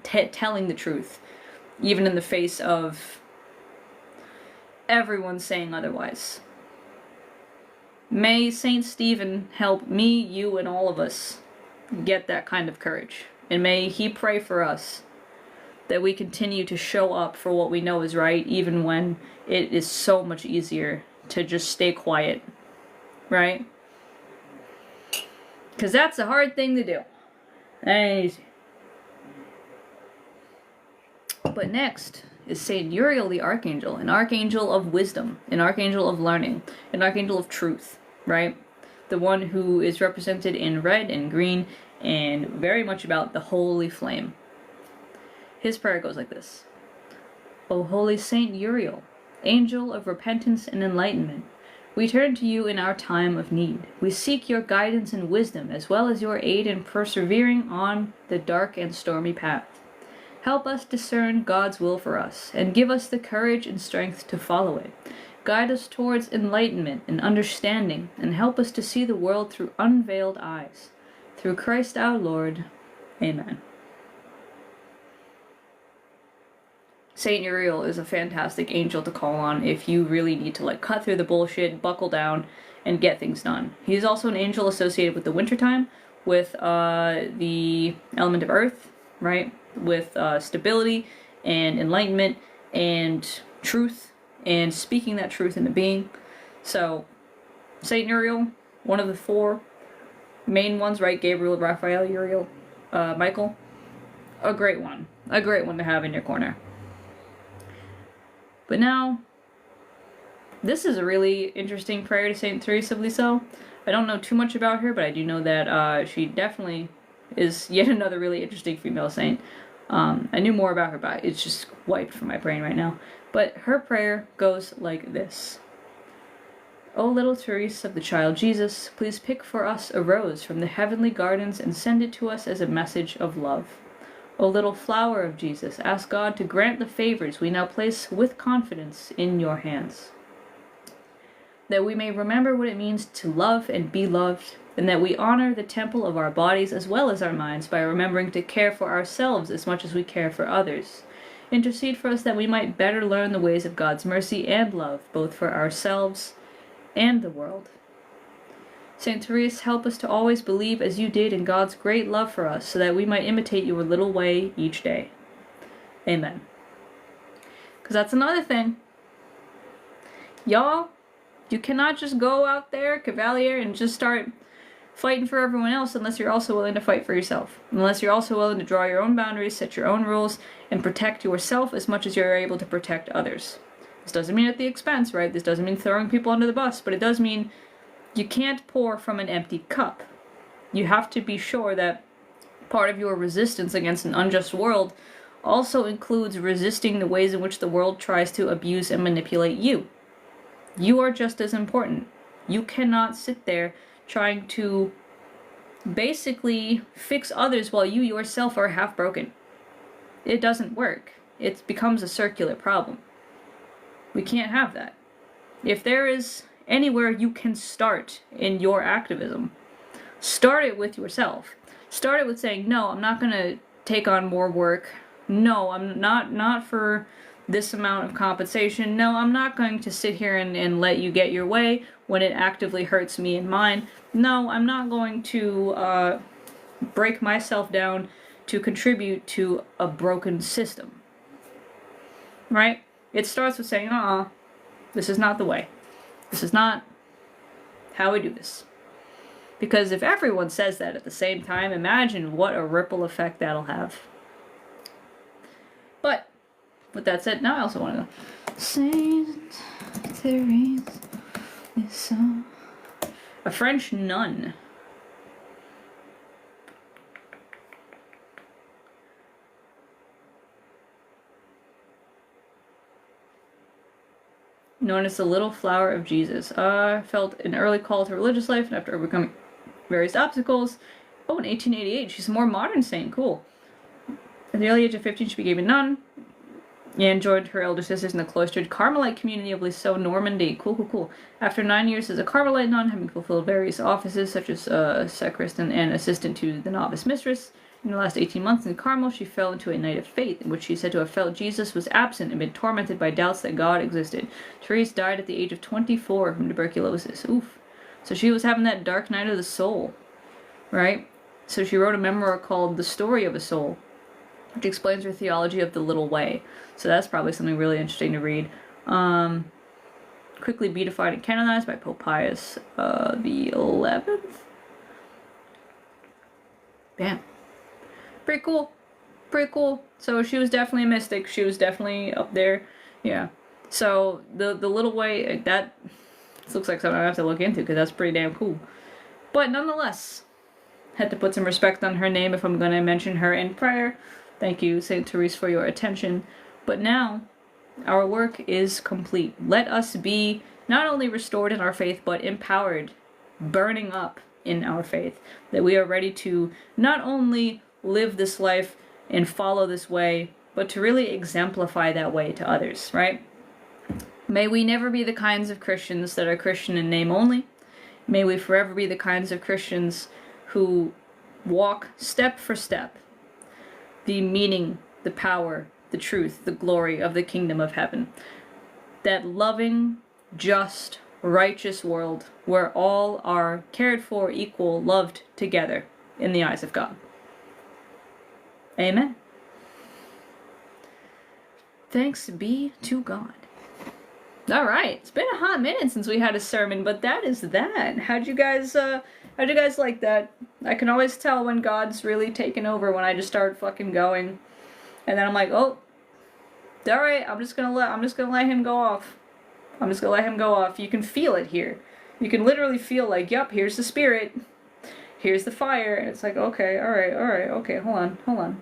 telling the truth, even in the face of everyone saying otherwise. May Saint Stephen help me, you, and all of us get that kind of courage. And may he pray for us that we continue to show up for what we know is right, even when it is so much easier to just stay quiet, right? Because that's a hard thing to do. That ain't easy. But next is Saint Uriel the Archangel, an archangel of wisdom, an archangel of learning, an archangel of truth, right? The one who is represented in red and green and very much about the holy flame. His prayer goes like this. O holy Saint Uriel, angel of repentance and enlightenment, we turn to you in our time of need. We seek your guidance and wisdom, as well as your aid in persevering on the dark and stormy path. Help us discern God's will for us, and give us the courage and strength to follow it. Guide us towards enlightenment and understanding, and help us to see the world through unveiled eyes. Through Christ our Lord. Amen. Saint Uriel is a fantastic angel to call on if you really need to cut through the bullshit, buckle down, and get things done. He's also an angel associated with the wintertime, with the element of earth, right? With stability and enlightenment and truth and speaking that truth into being. So, Saint Uriel, one of the 4 main ones, right? Gabriel, Raphael, Uriel, Michael. A great one. A great one to have in your corner. But now, this is a really interesting prayer to Saint Therese of Lisieux. I don't know too much about her, but I do know that she definitely is yet another really interesting female saint. I knew more about her, but it's just wiped from my brain right now. But her prayer goes like this. O little Therese of the child Jesus, please pick for us a rose from the heavenly gardens and send it to us as a message of love. O little flower of Jesus, ask God to grant the favors we now place with confidence in your hands. that we may remember what it means to love and be loved, and that we honor the temple of our bodies as well as our minds by remembering to care for ourselves as much as we care for others. Intercede for us that we might better learn the ways of God's mercy and love, both for ourselves and the world. Saint Therese, help us to always believe as you did in God's great love for us, so that we might imitate your little way each day. Amen. Because that's another thing. Y'all, you cannot just go out there, Cavalier, and just start fighting for everyone else unless you're also willing to fight for yourself. Unless you're also willing to draw your own boundaries, set your own rules, and protect yourself as much as you're able to protect others. This doesn't mean at the expense, right? This doesn't mean throwing people under the bus, but it does mean you can't pour from an empty cup. You have to be sure that part of your resistance against an unjust world also includes resisting the ways in which the world tries to abuse and manipulate you. You are just as important. You cannot sit there trying to basically fix others while you yourself are half broken. It doesn't work. It becomes a circular problem. We can't have that. If there is anywhere you can start in your activism, start it with yourself. Start it with saying, no, I'm not going to take on more work. No, I'm not for this amount of compensation. No, I'm not going to sit here and let you get your way when it actively hurts me and mine. No, I'm not going to break myself down to contribute to a broken system. Right? It starts with saying, this is not the way. This is not how we do this. Because if everyone says that at the same time, imagine what a ripple effect that'll have. But with that said, now I also want to know. Saint Therese is a French nun. Known as the Little Flower of Jesus. Felt an early call to religious life, and after overcoming various obstacles, in 1888, she's a more modern saint. Cool. At the early age of 15, she became a nun and joined her elder sisters in the cloistered Carmelite community of Lisieux, Normandy. Cool. After 9 years as a Carmelite nun, having fulfilled various offices such as sacristan and assistant to the novice mistress, in the last 18 months in Carmel, she fell into a night of faith, in which she said to have felt Jesus was absent and been tormented by doubts that God existed. Therese died at the age of 24 from tuberculosis. Oof. So she was having that dark night of the soul, right? So she wrote a memoir called The Story of a Soul, which explains her theology of the little way. So that's probably something really interesting to read. Quickly beatified and canonized by Pope Pius the 11th. Bam. Pretty cool. So she was definitely a mystic. She was definitely up there. Yeah. So the little way, that looks like something I have to look into, because that's pretty damn cool. But nonetheless, had to put some respect on her name if I'm going to mention her in prayer. Thank you, Saint Therese, for your attention. But now, our work is complete. Let us be not only restored in our faith, but empowered, burning up in our faith. That we are ready to not only live this life and follow this way, but to really exemplify that way to others, right? May we never be the kinds of Christians that are Christian in name only. May we forever be the kinds of Christians who walk step for step the meaning, the power, the truth, the glory of the kingdom of heaven. That loving, just, righteous world where all are cared for, equal, loved together in the eyes of God. Amen. Thanks be to God. All right, it's been a hot minute since we had a sermon, but that is that. How'd you guys like that? I can always tell when God's really taken over when I just start fucking going, and then I'm like, oh, all right, I'm just gonna let him go off. I'm just gonna let him go off. You can feel it here. You can literally feel like, yep, here's the spirit. Here's the fire. And it's like, okay, all right, okay, hold on.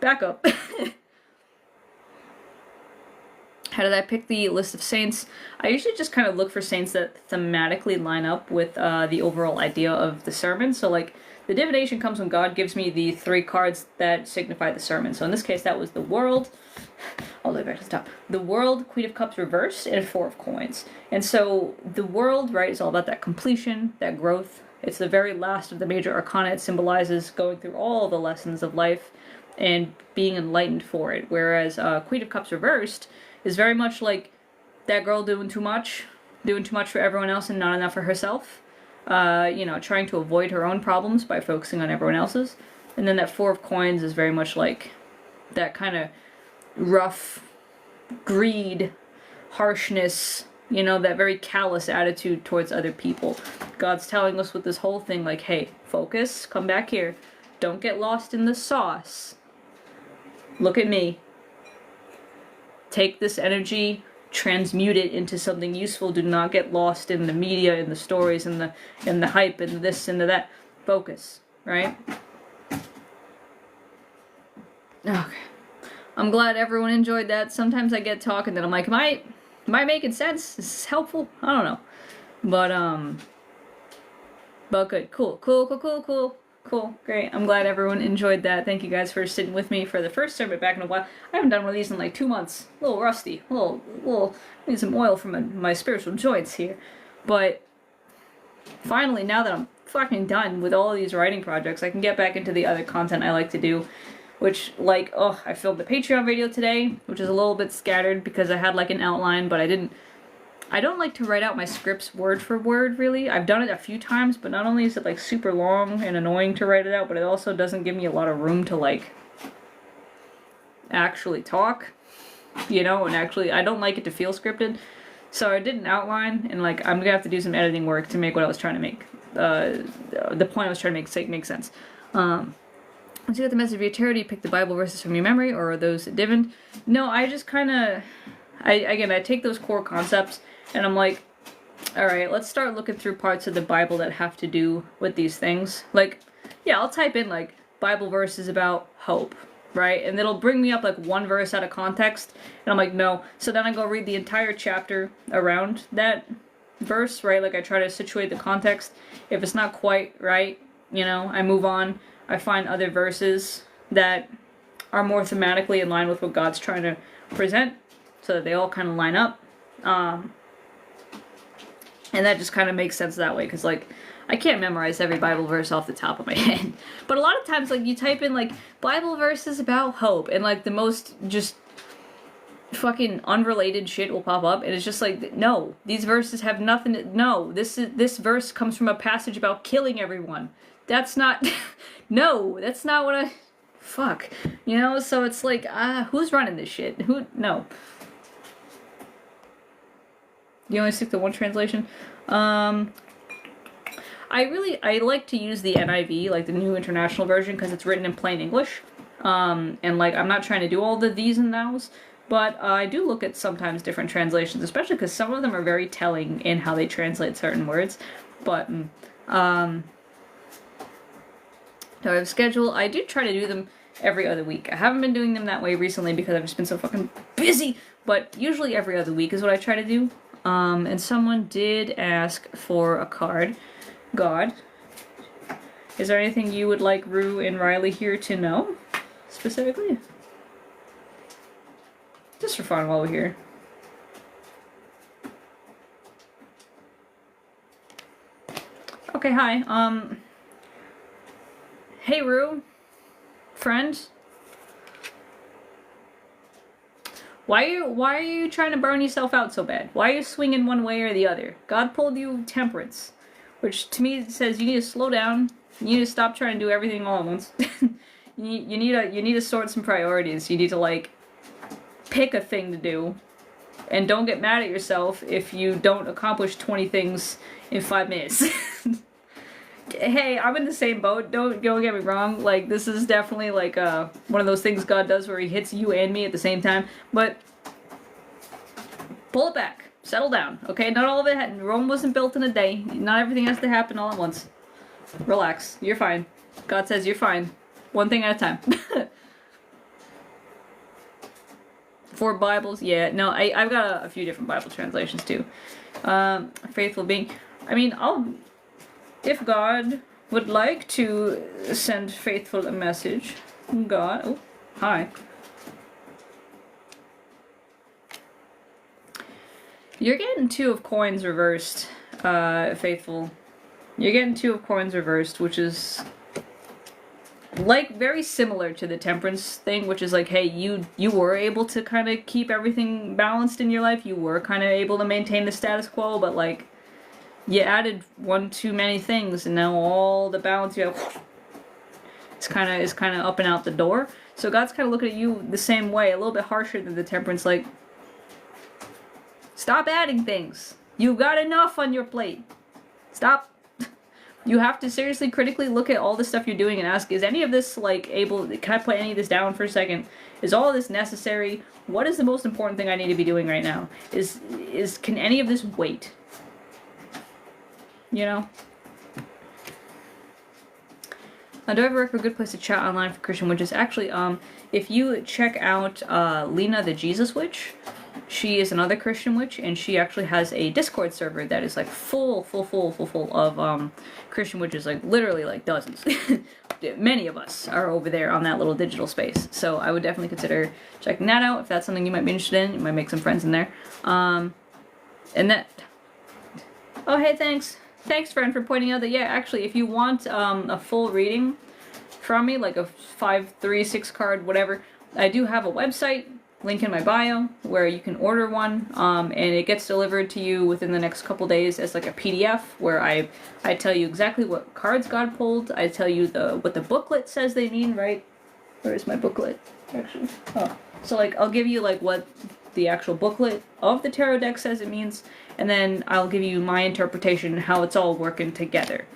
Back up. How did I pick the list of saints? I usually just kind of look for saints that thematically line up with the overall idea of the sermon. So, like, the divination comes when God gives me the 3 cards that signify the sermon. So in this case, that was the world. all the way back to the top. The World, Queen of Cups reversed, and Four of Coins. And so the World, right, is all about that completion, that growth. It's the very last of the major arcana. It symbolizes going through all the lessons of life and being enlightened for it. Whereas Queen of Cups reversed is very much like that girl doing too much for everyone else and not enough for herself. You know, trying to avoid her own problems by focusing on everyone else's. And then that Four of Coins is very much like that kind of rough greed, harshness, you know, that very callous attitude towards other people. God's telling us with this whole thing, like, hey, focus, come back here. Don't get lost in the sauce. Look at me. Take this energy, transmute it into something useful. Do not get lost in the media, in the stories, in the hype, and this and that. Focus, right? Okay. I'm glad everyone enjoyed that. Sometimes I get talking and I'm like, am I making sense? Is this helpful? I don't know. But good. Cool. Great. I'm glad everyone enjoyed that. Thank you guys for sitting with me for the first sermon back in a while. I haven't done one of these in like 2 months. A little rusty. A little need some oil from my spiritual joints here. But finally, now that I'm fucking done with all of these writing projects, I can get back into the other content I like to do. Which, like, I filmed the Patreon video today, which is a little bit scattered because I had, like, an outline, but I don't like to write out my scripts word for word, really. I've done it a few times, but not only is it, like, super long and annoying to write it out, but it also doesn't give me a lot of room to, like, actually talk, you know, and actually, I don't like it to feel scripted. So I did an outline, and, like, I'm gonna have to do some editing work to make what I was trying to make, the point I was trying to make sense. Once you get the message of your tarot, do you pick the Bible verses from your memory, or are those divin? No, I just kind of, I take those core concepts, and I'm like, alright, let's start looking through parts of the Bible that have to do with these things. Like, yeah, I'll type in, like, Bible verses about hope, right? And it'll bring me up, like, one verse out of context, and I'm like, no. So then I go read the entire chapter around that verse, right? Like, I try to situate the context. If it's not quite right, you know, I move on. I find other verses that are more thematically in line with what God's trying to present, so that they all kind of line up. And that just kind of makes sense that way, because, like, I can't memorize every Bible verse off the top of my head. But a lot of times, like, you type in, like, Bible verses about hope, and, like, the most just fucking unrelated shit will pop up, and it's just like, no, these verses have nothing to, no, this verse comes from a passage about killing everyone. That's not, no, that's not what fuck, you know, so it's like, who's running this shit? No. You only stick to one translation? I like to use the NIV, like the New International Version, because it's written in plain English, and, like, I'm not trying to do all the these and thous, but I do look at sometimes different translations, especially because some of them are very telling in how they translate certain words, but, do I have a schedule? I do try to do them every other week. I haven't been doing them that way recently because I've just been so fucking busy, but usually every other week is what I try to do. And someone did ask for a card. God, is there anything you would like Rue and Riley here to know, specifically? Just for fun while we're here. Okay, hi, hey Rue, friend. Why are you trying to burn yourself out so bad? Why are you swinging one way or the other? God pulled you temperance, which to me says you need to slow down. You need to stop trying to do everything all at once. you need to sort some priorities. You need to, like, pick a thing to do, and don't get mad at yourself if you don't accomplish 20 things in 5 minutes. Hey, I'm in the same boat. Don't get me wrong. Like, this is definitely, like, one of those things God does where he hits you and me at the same time. But pull it back. Settle down. Okay? Not all of it. Rome wasn't built in a day. Not everything has to happen all at once. Relax. You're fine. God says you're fine. One thing at a time. 4 Bibles. Yeah. No, I've got a few different Bible translations too. Faithful being. I mean, if God would like to send faithful a message, God, oh, hi. You're getting 2 of coins reversed, Faithful. You're getting 2 of coins reversed, which is like very similar to the temperance thing, which is like, hey, you were able to kind of keep everything balanced in your life. You were kind of able to maintain the status quo, but like you added one too many things, and now all the balance you have is kind of up and out the door. So God's kind of looking at you the same way, a little bit harsher than the temperance. Like, stop adding things. You've got enough on your plate. Stop. You have to seriously critically look at all the stuff you're doing and ask, is any of this, like, can I put any of this down for a second? Is all of this necessary? What is the most important thing I need to be doing right now? Can any of this wait? You know? Do I ever recommend a good place to chat online for Christian witches? Actually, if you check out Lena the Jesus Witch, she is another Christian witch, and she actually has a Discord server that is like full of Christian witches, like literally like dozens. Many of us are over there on that little digital space, so I would definitely consider checking that out if that's something you might be interested in. You might make some friends in there. And that. Oh, hey, thanks. Thanks, friend, for pointing out that, yeah, actually, if you want a full reading from me, like a 5, 3, 6 card, whatever, I do have a website, link in my bio, where you can order one, and it gets delivered to you within the next couple days as like a PDF, where I tell you exactly what cards God pulled, I tell you what the booklet says they mean, right? Where is my booklet, actually? Oh, so like, I'll give you like what the actual booklet of the tarot deck says it means, and then I'll give you my interpretation, how it's all working together.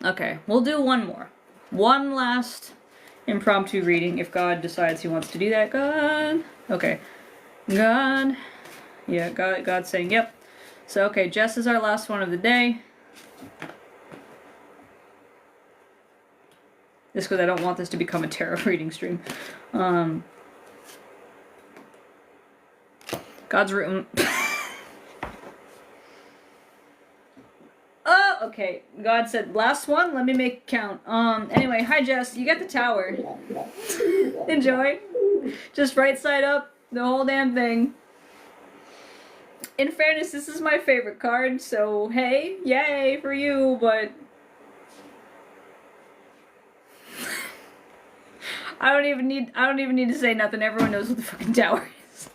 Okay, we'll do one more. One last impromptu reading, if God decides he wants to do that. God. Okay. God. Yeah, God's saying, yep. So, okay, Jess is our last one of the day. Just because I don't want this to become a tarot reading stream. God's written. Oh, okay. God said, last one, let me make it count. Anyway, hi Jess, you got the tower. Enjoy. Just right side up, the whole damn thing. In fairness, this is my favorite card, so hey, yay for you, but I don't even need to say nothing. Everyone knows what the fucking tower is.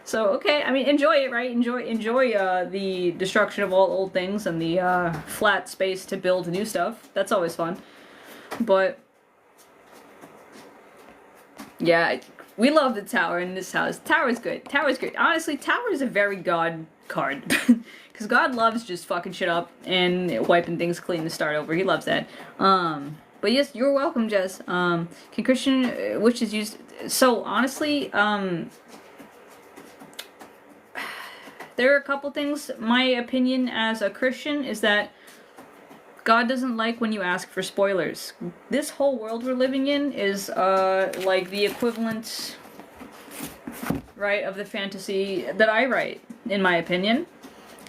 So, okay, I mean, enjoy it, right? Enjoy the destruction of all old things and the flat space to build new stuff. That's always fun. But yeah, we love the tower in this house. Tower is good. Tower is great. Honestly, tower is a very God card. Because God loves just fucking shit up and wiping things clean to start over. He loves that. But yes, you're welcome, Jess. Can Christian witches use... So, honestly, there are a couple things. My opinion as a Christian is that God doesn't like when you ask for spoilers. This whole world we're living in is, like, the equivalent, right, of the fantasy that I write, in my opinion.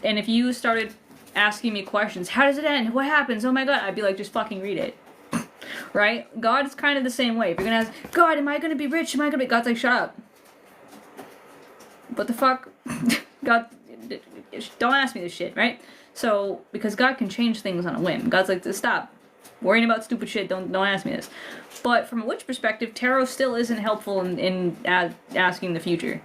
And if you started asking me questions, how does it end? What happens? Oh my god, I'd be like, just fucking read it. Right? God's kind of the same way. If you're gonna ask, God, am I gonna be rich? Am I gonna be... God's like, shut up. What the fuck? God, don't ask me this shit, right? So, because God can change things on a whim. God's like, stop worrying about stupid shit, don't ask me this. But from a witch perspective, tarot still isn't helpful in asking the future.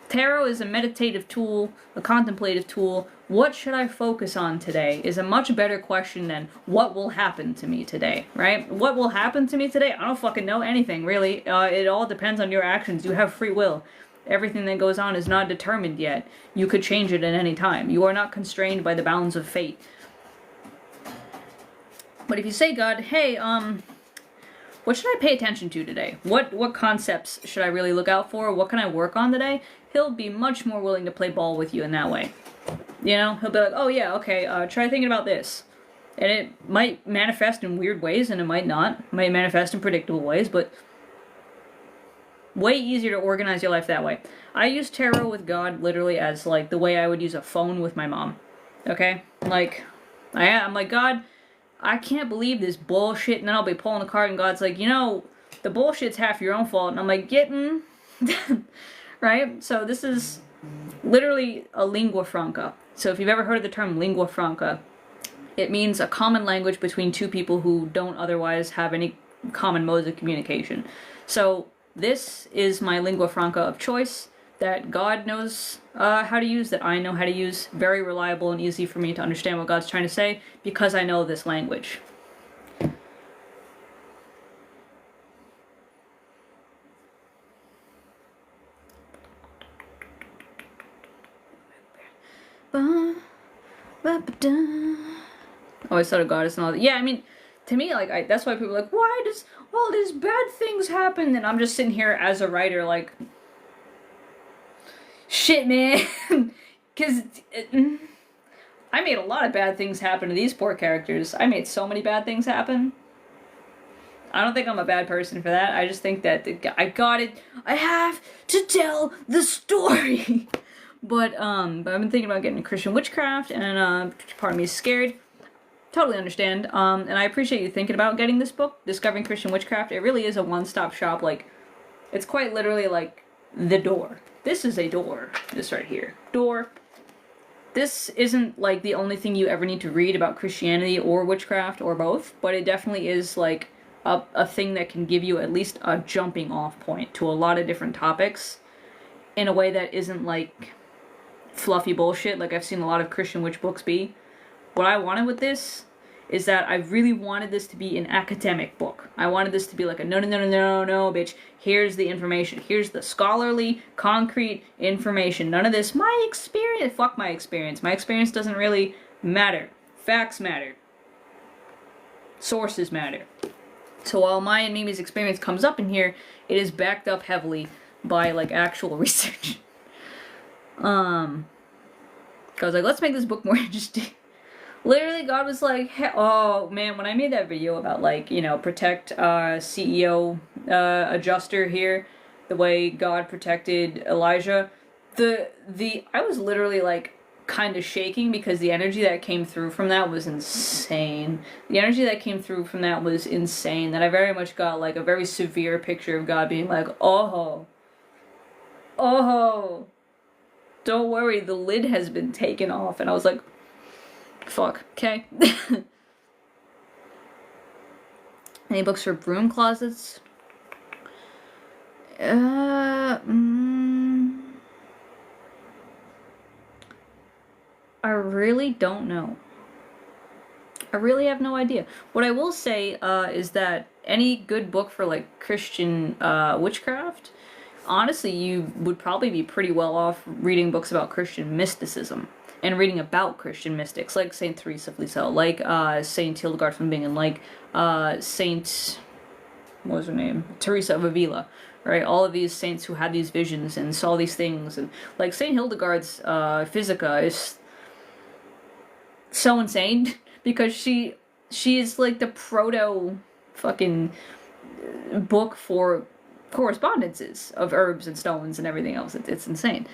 Tarot is a meditative tool, a contemplative tool. What should I focus on today is a much better question than what will happen to me today, right? What will happen to me today? I don't fucking know anything, really. It all depends on your actions. You have free will. Everything that goes on is not determined yet. You could change it at any time. You are not constrained by the bounds of fate. But if you say, God, hey, what should I pay attention to today? What concepts should I really look out for? What can I work on today? He'll be much more willing to play ball with you in that way. You know, he'll be like, oh yeah, okay, try thinking about this. And it might manifest in weird ways, and it might not. It might manifest in predictable ways, but way easier to organize your life that way. I use tarot with God literally as, like, the way I would use a phone with my mom. Okay? Like, I'm like, God, I can't believe this bullshit, and then I'll be pulling a card, and God's like, you know, the bullshit's half your own fault, and I'm like, Right? So this is literally a lingua franca. So if you've ever heard of the term lingua franca, it means a common language between two people who don't otherwise have any common modes of communication. So this is my lingua franca of choice that God knows how to use, that I know how to use. Very reliable and easy for me to understand what God's trying to say because I know this language. Always thought of goddess and all that. Yeah, I mean, to me, like, that's why people are like, why does all these bad things happen? And I'm just sitting here as a writer, like, shit, man. Because I made a lot of bad things happen to these poor characters. I made so many bad things happen. I don't think I'm a bad person for that. I just think that I got it. I have to tell the story. But I've been thinking about getting Christian Witchcraft, and part of me is scared. Totally understand. And I appreciate you thinking about getting this book, Discovering Christian Witchcraft. It really is a one-stop shop. Like, it's quite literally like the door. This is a door. This right here. Door. This isn't like the only thing you ever need to read about Christianity or witchcraft or both, but it definitely is like a thing that can give you at least a jumping off point to a lot of different topics in a way that isn't like fluffy bullshit like I've seen a lot of Christian witch books be. What I wanted with this is that I really wanted this to be an academic book. I wanted this to be like a no, bitch. Here's the information. Here's the scholarly, concrete information. None of this, my experience. Fuck my experience. My experience doesn't really matter. Facts matter. Sources matter. So while my and Mimi's experience comes up in here, it is backed up heavily by like actual research. I was like, let's make this book more interesting. Literally, God was like, hey, oh man, when I made that video about like, you know, protect CEO adjuster here, the way God protected Elijah, I was literally like kind of shaking because the energy that came through from that was insane. The energy that came through from that was insane. That I very much got like a very severe picture of God being like, oh, don't worry, the lid has been taken off. And I was like, fuck, okay. Any books for broom closets? I really don't know. I really have no idea. What I will say is that any good book for like Christian witchcraft, honestly, you would probably be pretty well off reading books about Christian mysticism and reading about Christian mystics, like Saint Therese of Lisieux, like Saint Hildegard von Bingen, like Saint, what was her name? Teresa of Avila, right? All of these saints who had these visions and saw these things, and like Saint Hildegard's Physica is so insane because she is like the proto fucking book for correspondences of herbs and stones and everything else. It's insane.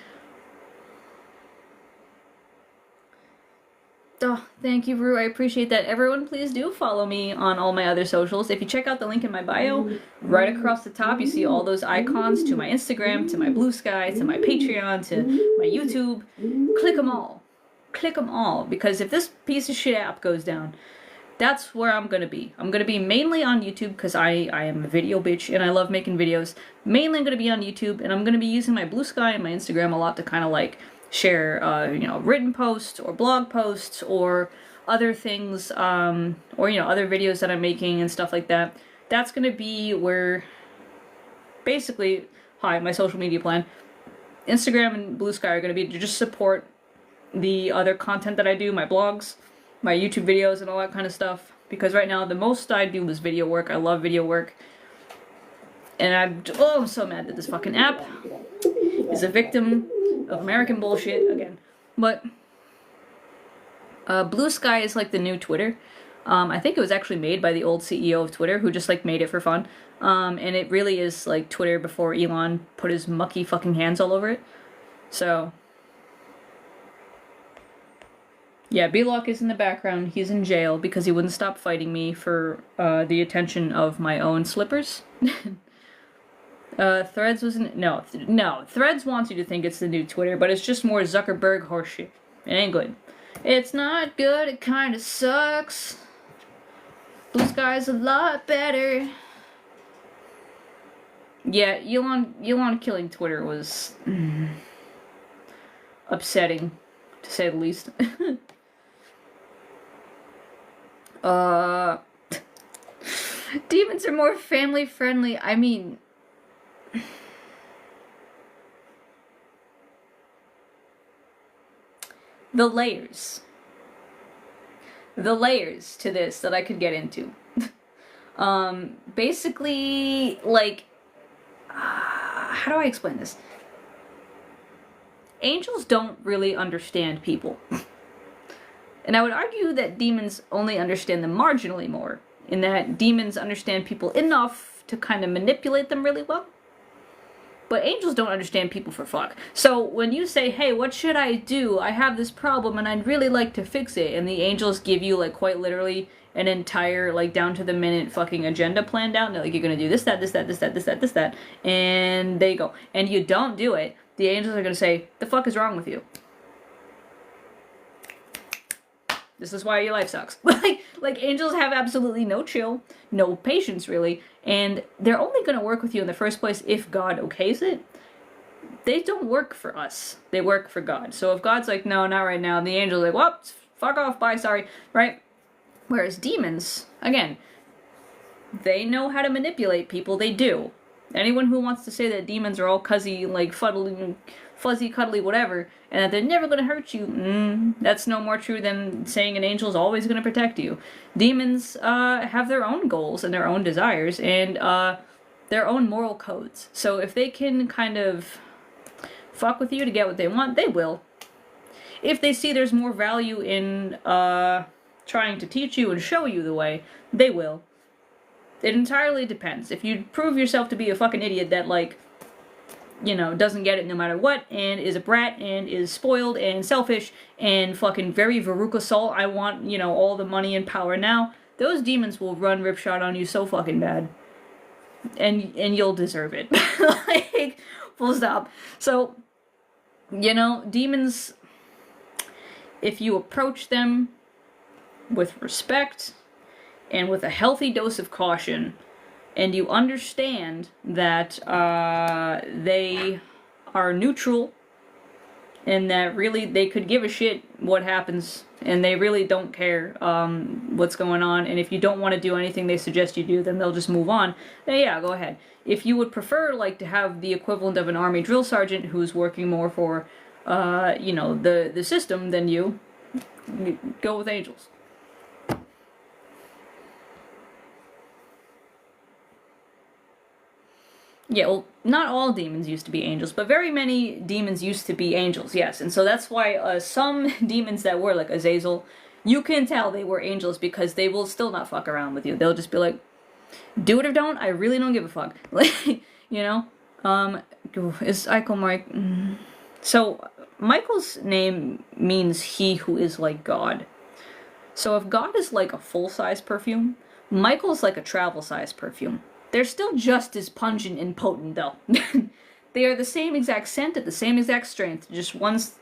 Oh, thank you, Rue. I appreciate that. Everyone, please do follow me on all my other socials. If you check out the link in my bio, right across the top, you see all those icons to my Instagram, to my Blue Sky, to my Patreon, to my YouTube. Click them all. Click them all. Because if this piece of shit app goes down, that's where I'm going to be. I'm going to be mainly on YouTube because I am a video bitch and I love making videos. Mainly I'm going to be on YouTube, and I'm going to be using my Blue Sky and my Instagram a lot to kind of like share, you know, written posts or blog posts or other things, or, you know, other videos that I'm making and stuff like that. That's going to be where, basically, my social media plan. Instagram and Blue Sky are going to be to just support the other content that I do, my blogs, my YouTube videos, and all that kind of stuff. Because right now, the most I do is video work. I love video work. And I'm so mad that this fucking app is a victim of American bullshit again. But Blue Sky is like the new Twitter. I think it was actually made by the old CEO of Twitter who just like made it for fun. And it really is like Twitter before Elon put his mucky fucking hands all over it. So yeah, Belock is in the background. He's in jail because he wouldn't stop fighting me for the attention of my own slippers. Threads wasn't... No, Threads wants you to think it's the new Twitter, but it's just more Zuckerberg horseshit. It ain't good. It's not good, it kinda sucks. Blue Sky's a lot better. Yeah, Elon killing Twitter was upsetting, to say the least. Demons are more family friendly. I mean, the layers to this that I could get into. Basically, like, how do I explain this? Angels don't really understand people. And I would argue that demons only understand them marginally more, in that demons understand people enough to kind of manipulate them really well. But angels don't understand people for fuck. So when you say, hey, what should I do? I have this problem and I'd really like to fix it. And the angels give you, like, quite literally an entire, like, down to the minute fucking agenda planned out. And they're like, you're gonna do this, that, this, that, this, that, this, that, this, that. And there you go. And you don't do it. The angels are gonna say, the fuck is wrong with you? This is why your life sucks. like angels have absolutely no chill, no patience really, and they're only gonna work with you in the first place if God okays it. They don't work for us. They work for God. So if God's like, no, not right now, the angel's like, well, fuck off, bye, sorry, right? Whereas demons, again, they know how to manipulate people, they do. Anyone who wants to say that demons are all cuzzy, like fuzzy, cuddly, whatever, and that they're never going to hurt you, that's no more true than saying an angel's always going to protect you. Demons have their own goals and their own desires and their own moral codes. So if they can kind of fuck with you to get what they want, they will. If they see there's more value in trying to teach you and show you the way, they will. It entirely depends. If you prove yourself to be a fucking idiot that, like, you know, doesn't get it no matter what, and is a brat, and is spoiled, and selfish, and fucking very Veruca Salt, I want, you know, all the money and power now, those demons will run ripshot on you so fucking bad. And you'll deserve it. Like, full stop. So, you know, demons, if you approach them with respect, and with a healthy dose of caution, and you understand that they are neutral, and that really they could give a shit what happens, and they really don't care what's going on, and if you don't want to do anything they suggest you do, then they'll just move on, then yeah, go ahead. If you would prefer, like, to have the equivalent of an army drill sergeant who's working more for, you know, the system than you, go with angels. Yeah, well, not all demons used to be angels, but very many demons used to be angels, yes. And so that's why some demons that were, like Azazel, you can tell they were angels because they will still not fuck around with you. They'll just be like, do it or don't, I really don't give a fuck. Like, you know? Is Michael Mike... So, Michael's name means he who is like God. So if God is like a full-size perfume, Michael's like a travel-size perfume. They're still just as pungent and potent, though. They are the same exact scent at the same exact strength, just one's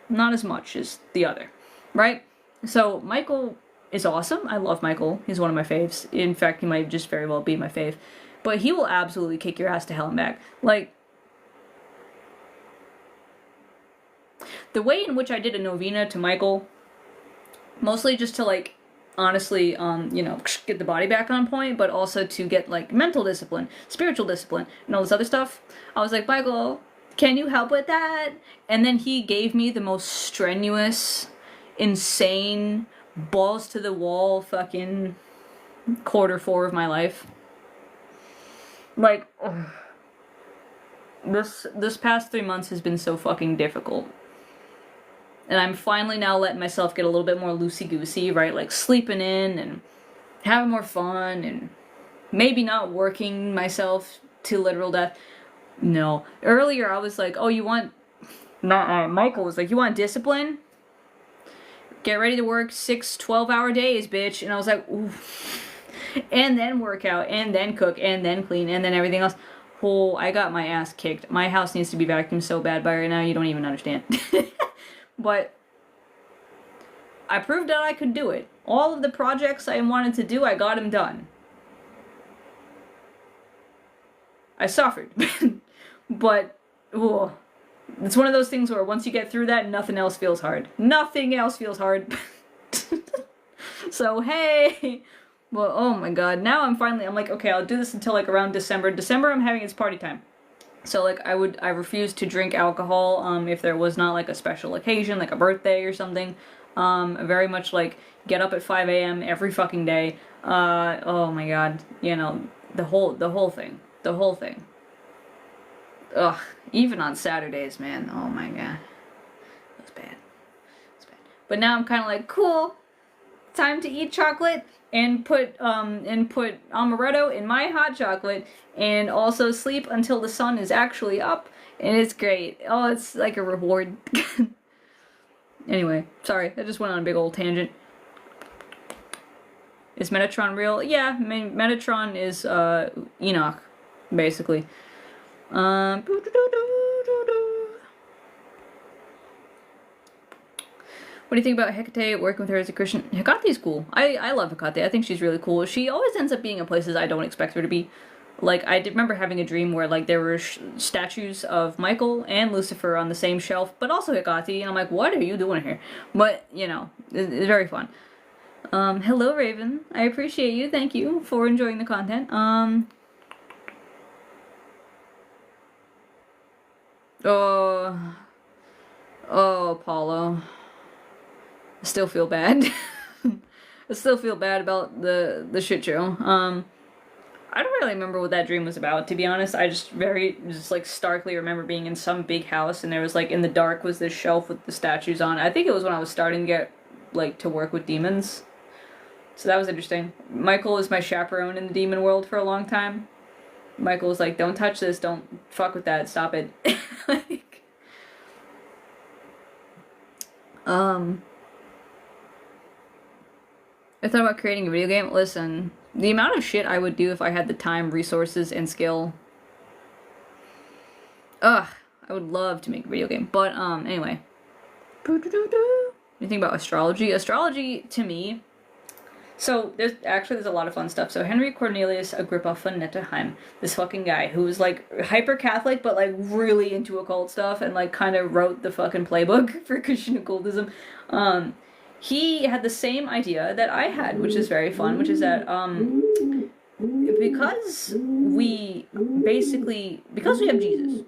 not as much as the other, right? So Michael is awesome. I love Michael. He's one of my faves. In fact, he might just very well be my fave. But he will absolutely kick your ass to hell and back. Like, the way in which I did a novena to Michael, mostly just to, like, honestly, you know, get the body back on point, but also to get, like, mental discipline, spiritual discipline, and all this other stuff. I was like, Michael, can you help with that? And then he gave me the most strenuous, insane, balls to the wall fucking Q4 of my life. Like, ugh. This past 3 months has been so fucking difficult. And I'm finally now letting myself get a little bit more loosey-goosey, right? Like sleeping in and having more fun and maybe not working myself to literal death. No. Earlier I was like, oh, you want... Michael was like, you want discipline? Get ready to work 6 12-hour days, bitch. And I was like, ooh. And then work out, and then cook, and then clean, and then everything else. Oh, I got my ass kicked. My house needs to be vacuumed so bad by right now, you don't even understand. But I proved that I could do it. All of the projects I wanted to do, I got them done. I suffered. But, ooh, it's one of those things where once you get through that, nothing else feels hard. Nothing else feels hard. So, hey! Well, oh my god, now I'm like, okay, I'll do this until like around December. December I'm having it's party time. So like I refuse to drink alcohol if there was not like a special occasion, like a birthday or something. Very much like get up at 5 a.m. every fucking day. Oh my god, you know, the whole thing. The whole thing. Ugh, even on Saturdays, man. Oh my god. That's bad. That's bad. But now I'm kind of like, cool. Time to eat chocolate and put amaretto in my hot chocolate and also sleep until the sun is actually up, and it's great. Oh, it's like a reward. Anyway, sorry, I just went on a big old tangent. Is Metatron real? Yeah, Metatron is Enoch, basically. What do you think about Hecate, working with her as a Christian? Hecate's cool. I love Hecate. I think she's really cool. She always ends up being in places I don't expect her to be. Like, I did remember having a dream where, like, there were statues of Michael and Lucifer on the same shelf, but also Hecate, and I'm like, what are you doing here? But, you know, it's very fun. Hello, Raven. I appreciate you. Thank you for enjoying the content. Oh, Apollo. I still feel bad. I still feel bad about the shit show. I don't really remember what that dream was about, to be honest. I just like starkly remember being in some big house and there was like in the dark was this shelf with the statues on it. I think it was when I was starting to get like to work with demons. So that was interesting. Michael was my chaperone in the demon world for a long time. Michael was like, don't touch this, don't fuck with that, stop it. Like, I thought about creating a video game. Listen, the amount of shit I would do if I had the time, resources, and skill. Ugh, I would love to make a video game. But, anyway. What do you think about astrology? Astrology, to me... So, there's a lot of fun stuff. So, Henry Cornelius Agrippa von Netterheim, this fucking guy who was, like, hyper-Catholic, but, like, really into occult stuff, and, like, kind of wrote the fucking playbook for Christian occultism. He had the same idea that I had, which is very fun, which is that, because we have Jesus,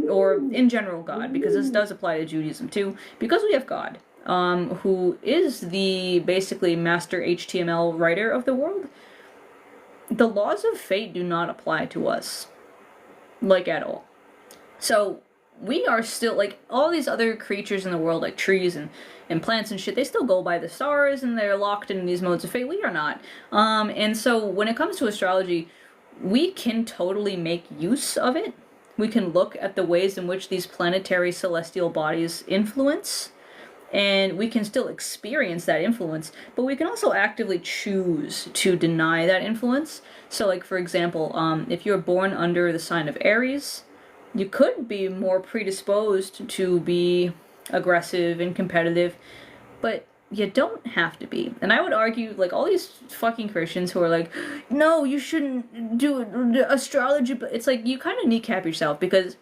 or in general God, because this does apply to Judaism too, because we have God, who is the basically master HTML writer of the world, the laws of fate do not apply to us, like at all. So, we are still, like, all these other creatures in the world, like trees and plants and shit, they still go by the stars and they're locked in these modes of fate. We are not. And so when it comes to astrology, we can totally make use of it. We can look at the ways in which these planetary celestial bodies influence, and we can still experience that influence, but we can also actively choose to deny that influence. So, like, for example, if you're born under the sign of Aries, you could be more predisposed to be aggressive and competitive, but you don't have to be. And I would argue, like, all these fucking Christians who are like, no, you shouldn't do astrology, but it's like, you kind of kneecap yourself, because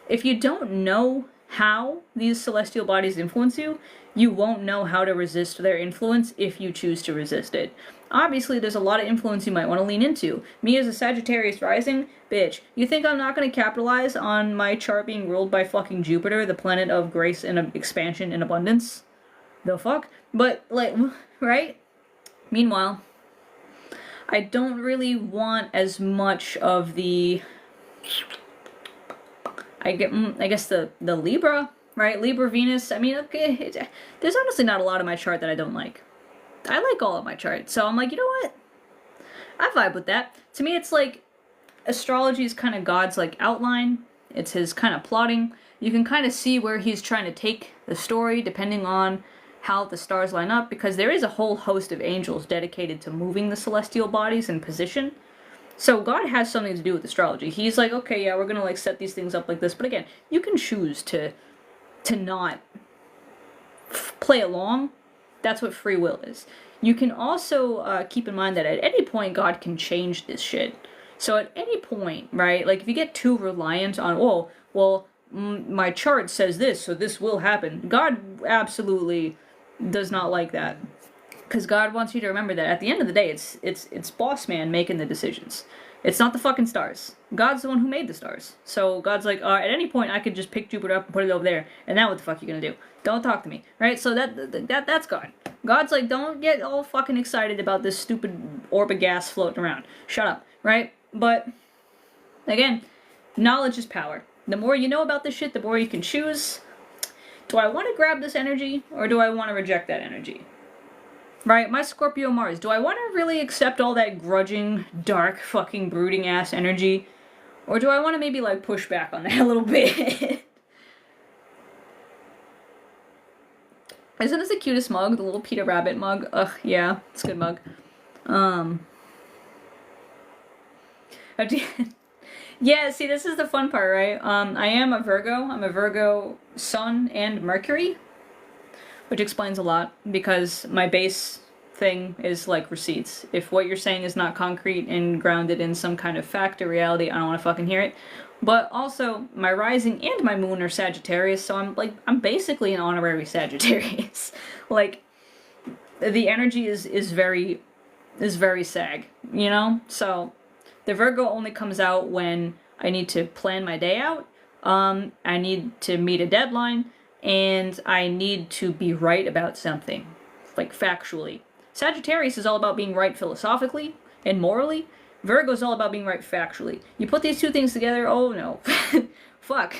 if you don't know how these celestial bodies influence you, you won't know how to resist their influence if you choose to resist it. Obviously, there's a lot of influence you might want to lean into. Me as a Sagittarius rising, bitch, you think I'm not going to capitalize on my chart being ruled by fucking Jupiter, the planet of grace and expansion and abundance? The fuck? But, like, right? Meanwhile, I don't really want as much of the... I guess the Libra, right? Libra Venus. I mean, okay, there's honestly not a lot of my chart that I don't like. I like all of my charts, so I'm like, you know what? I vibe with that. To me, it's like astrology is kind of God's like outline. It's his kind of plotting. You can kind of see where he's trying to take the story depending on how the stars line up, because there is a whole host of angels dedicated to moving the celestial bodies in position. So God has something to do with astrology. He's like, okay, yeah, we're gonna like set these things up like this. But again, you can choose to not play along. That's what free will is. You can also keep in mind that at any point God can change this shit. So at any point, right? Like if you get too reliant on, oh, well, my chart says this, so this will happen. God absolutely does not like that. Because God wants you to remember that at the end of the day, it's boss man making the decisions. It's not the fucking stars. God's the one who made the stars. So God's like, at any point I could just pick Jupiter up and put it over there, and now what the fuck are you gonna do? Don't talk to me, right? So that's God. God's like, don't get all fucking excited about this stupid orb of gas floating around. Shut up, right? But again, knowledge is power. The more you know about this shit, the more you can choose. Do I want to grab this energy, or do I want to reject that energy? Right, my Scorpio Mars. Do I want to really accept all that grudging, dark, fucking brooding ass energy? Or do I want to maybe like push back on that a little bit? Isn't this the cutest mug? The little Peter Rabbit mug? Ugh, yeah, it's a good mug. Yeah, see, this is the fun part, right? I am a Virgo. I'm a Virgo Sun and Mercury. Which explains a lot, because my base thing is like receipts. If what you're saying is not concrete and grounded in some kind of fact or reality, I don't want to fucking hear it. But also, my rising and my moon are Sagittarius, so I'm basically an honorary Sagittarius. Like, the energy is very sag, you know? So, the Virgo only comes out when I need to plan my day out, I need to meet a deadline, and I need to be right about something, like factually. Sagittarius is all about being right philosophically and morally. Virgo is all about being right factually. You put these two things together, oh no. Fuck.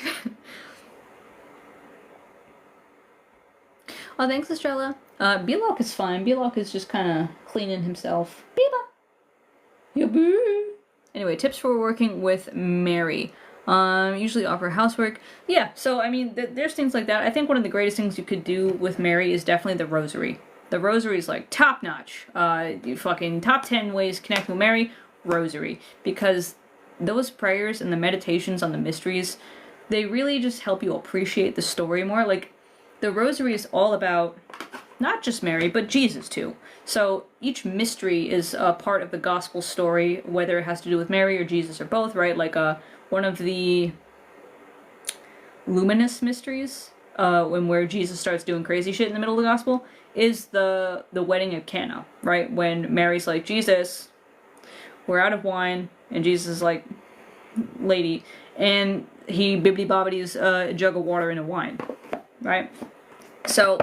Oh, thanks, Estrella. Belok is fine. Belok is just kind of cleaning himself. Biba! Yaboo! Anyway, tips for working with Mary. Usually offer housework. Yeah, so, I mean, there's things like that. I think one of the greatest things you could do with Mary is definitely the rosary. The rosary is, like, top-notch. You fucking top 10 ways to connect with Mary, rosary. Because those prayers and the meditations on the mysteries, they really just help you appreciate the story more. Like, the rosary is all about not just Mary, but Jesus, too. So, each mystery is a part of the gospel story, whether it has to do with Mary or Jesus or both, right? Like, one of the luminous mysteries, where Jesus starts doing crazy shit in the middle of the gospel, is the wedding at Cana, right? When Mary's like, Jesus, we're out of wine, and Jesus is like, lady, and he bibbidi-bobbidis a jug of water into wine, right? So,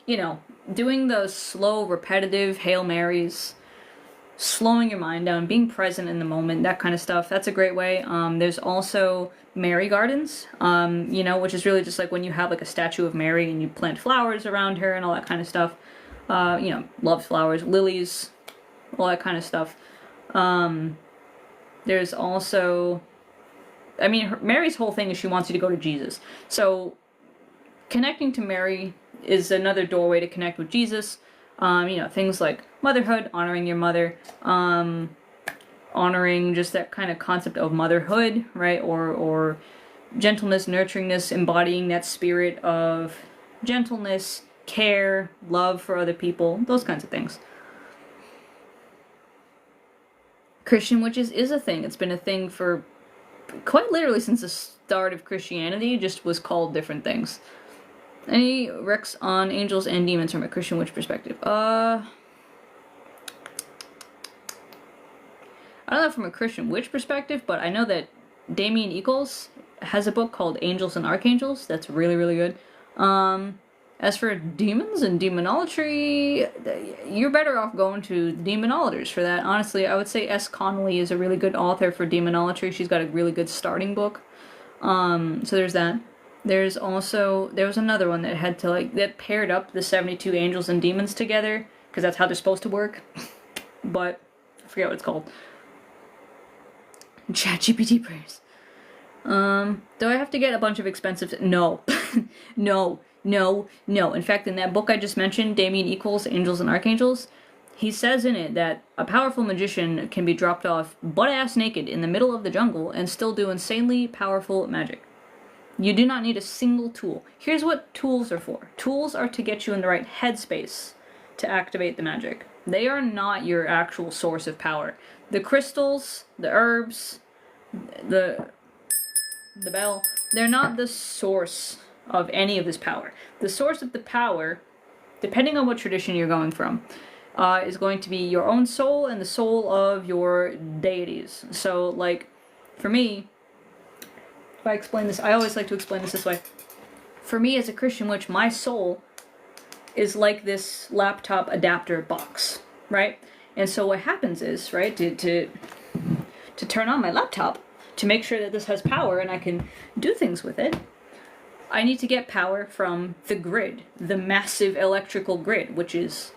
you know, doing those slow, repetitive Hail Marys, slowing your mind down, being present in the moment, that kind of stuff, that's a great way. There's also Mary gardens, you know, which is really just like when you have like a statue of Mary and you plant flowers around her and all that kind of stuff. You know, love flowers, lilies, all that kind of stuff. There's also, I mean, Mary's whole thing is she wants you to go to Jesus. So connecting to Mary is another doorway to connect with Jesus. You know, things like motherhood, honoring your mother, honoring just that kind of concept of motherhood, right? Or gentleness, nurturingness, embodying that spirit of gentleness, care, love for other people, those kinds of things. Christian witches is a thing. It's been a thing for quite literally since the start of Christianity, just was called different things. Any recs on angels and demons from a Christian witch perspective? I don't know from a Christian witch perspective, but I know that Damien Eccles has a book called Angels and Archangels. That's really, really good. As for demons and demonolatry, you're better off going to demonolators for that. Honestly, I would say S. Connolly is a really good author for demonolatry. She's got a really good starting book. So there's that. There's also, there was another one that had to like, that paired up the 72 angels and demons together, because that's how they're supposed to work. But, I forget what it's called. ChatGPT prayers. Do I have to get a bunch of expensive, no. No. In fact, in that book I just mentioned, Damien Eccles, Angels and Archangels, he says in it that a powerful magician can be dropped off butt-ass naked in the middle of the jungle and still do insanely powerful magic. You do not need a single tool. Here's what tools are for. Tools are to get you in the right headspace to activate the magic. They are not your actual source of power. The crystals, the herbs, the bell, they're not the source of any of this power. The source of the power, depending on what tradition you're going from, is going to be your own soul and the soul of your deities. So, like, for me, if I explain this, I always like to explain this way. For me, as a Christian witch, my soul is like this laptop adapter box, right? And so what happens is, right, to turn on my laptop, to make sure that this has power and I can do things with it, I need to get power from the grid, the massive electrical grid, which is,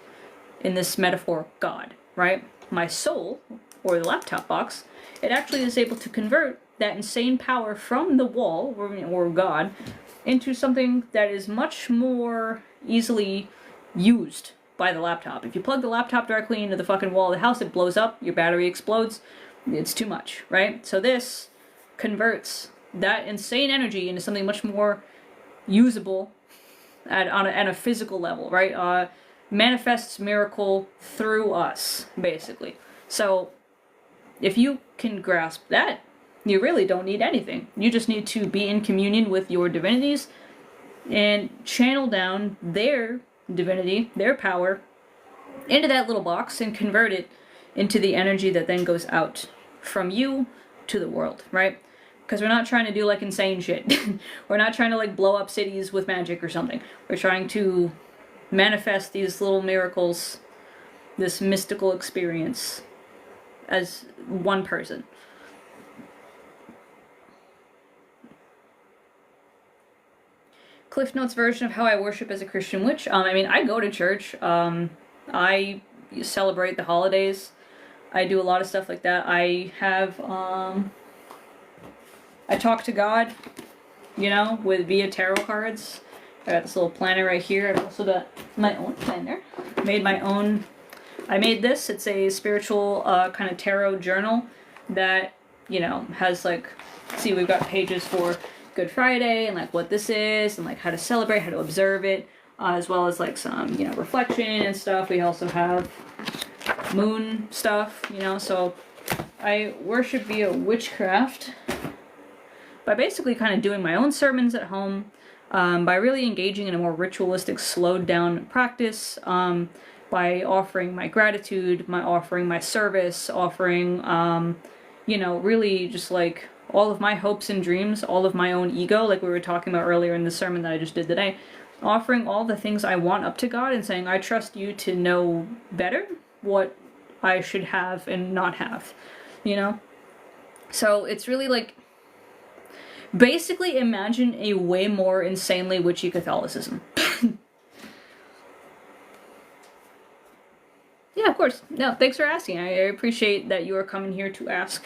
in this metaphor, God, right? My soul, or the laptop box, it actually is able to convert that insane power from the wall, or God, into something that is much more easily used by the laptop. If you plug the laptop directly into the fucking wall of the house, it blows up, your battery explodes, it's too much, right? So this converts that insane energy into something much more usable at a physical level, right? Manifests miracle through us, basically. So if you can grasp that, you really don't need anything. You just need to be in communion with your divinities and channel down their divinity, their power, into that little box and convert it into the energy that then goes out from you to the world, right? Because we're not trying to do like insane shit. We're not trying to like blow up cities with magic or something. We're trying to manifest these little miracles, this mystical experience, as one person. Cliff Notes version of how I worship as a Christian witch. I mean, I go to church. I celebrate the holidays. I do a lot of stuff like that. I have, I talk to God, you know, via tarot cards. I got this little planner right here. I've also got my own planner. I made this. It's a spiritual kind of tarot journal that, you know, has like, see, we've got pages for Good Friday and like what this is and like how to celebrate, how to observe it, as well as like some, you know, reflection and stuff. We also have moon stuff, you know, so I worship via witchcraft by basically kind of doing my own sermons at home, by really engaging in a more ritualistic, slowed down practice, by offering my gratitude, offering my service, offering, you know, really just like all of my hopes and dreams, all of my own ego, like we were talking about earlier in the sermon that I just did today, offering all the things I want up to God and saying, I trust you to know better what I should have and not have, you know? So it's really like, basically imagine a way more insanely witchy Catholicism. Yeah, of course. No, thanks for asking. I appreciate that you are coming here to ask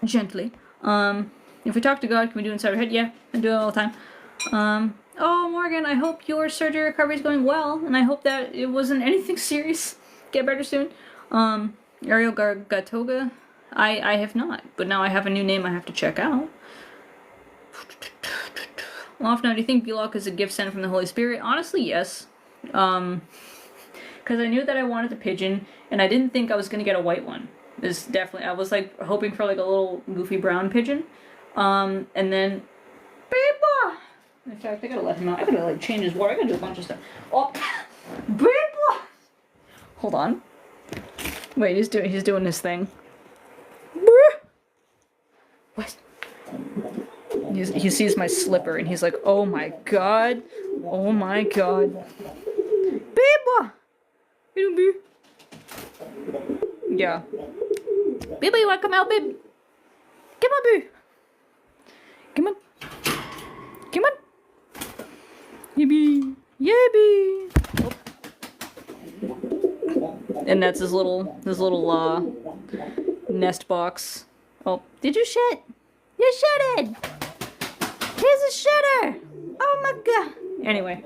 gently. If we talk to God, can we do it inside our head? Yeah, I do it all the time. Oh, Morgan, I hope your surgery recovery is going well, and I hope that it wasn't anything serious. Get better soon. Ariel Gatoga, I have not, but now I have a new name I have to check out. Off now, do you think Bullock is a gift sent from the Holy Spirit? Honestly, yes. Because I knew that I wanted a pigeon, and I didn't think I was gonna get a white one. It's definitely, I was like hoping for like a little goofy brown pigeon. And then, Beepa! In fact, I gotta let him out. I gotta like change his water. I gotta do a bunch of stuff. Oh, Beepa! Hold on. Wait, he's doing his thing. What? He sees my slipper and he's like, oh my god. Oh my god. Beepa! Yeah. Baby, you wanna come out, babe? Come on, babe. Come on. Come on. Yippee. Yippee. Oh. And that's his little nest box. Oh, did you shit? You shitted! Here's a shitter! Oh my god! Anyway.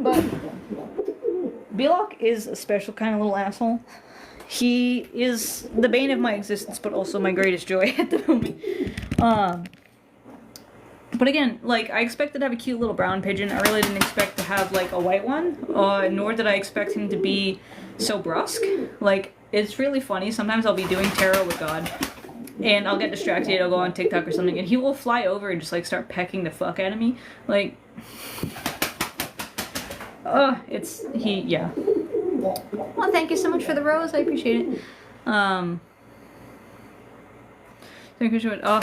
But Belok is a special kind of little asshole. He is the bane of my existence, but also my greatest joy at the moment. But again, like, I expected to have a cute little brown pigeon. I really didn't expect to have, like, a white one. Nor did I expect him to be so brusque. Like, it's really funny. Sometimes I'll be doing tarot with God, and I'll get distracted. I'll go on TikTok or something, and he will fly over and just, like, start pecking the fuck out of me. Like, yeah. Well, thank you so much for the rose. I appreciate it. Thank you so much. Oh,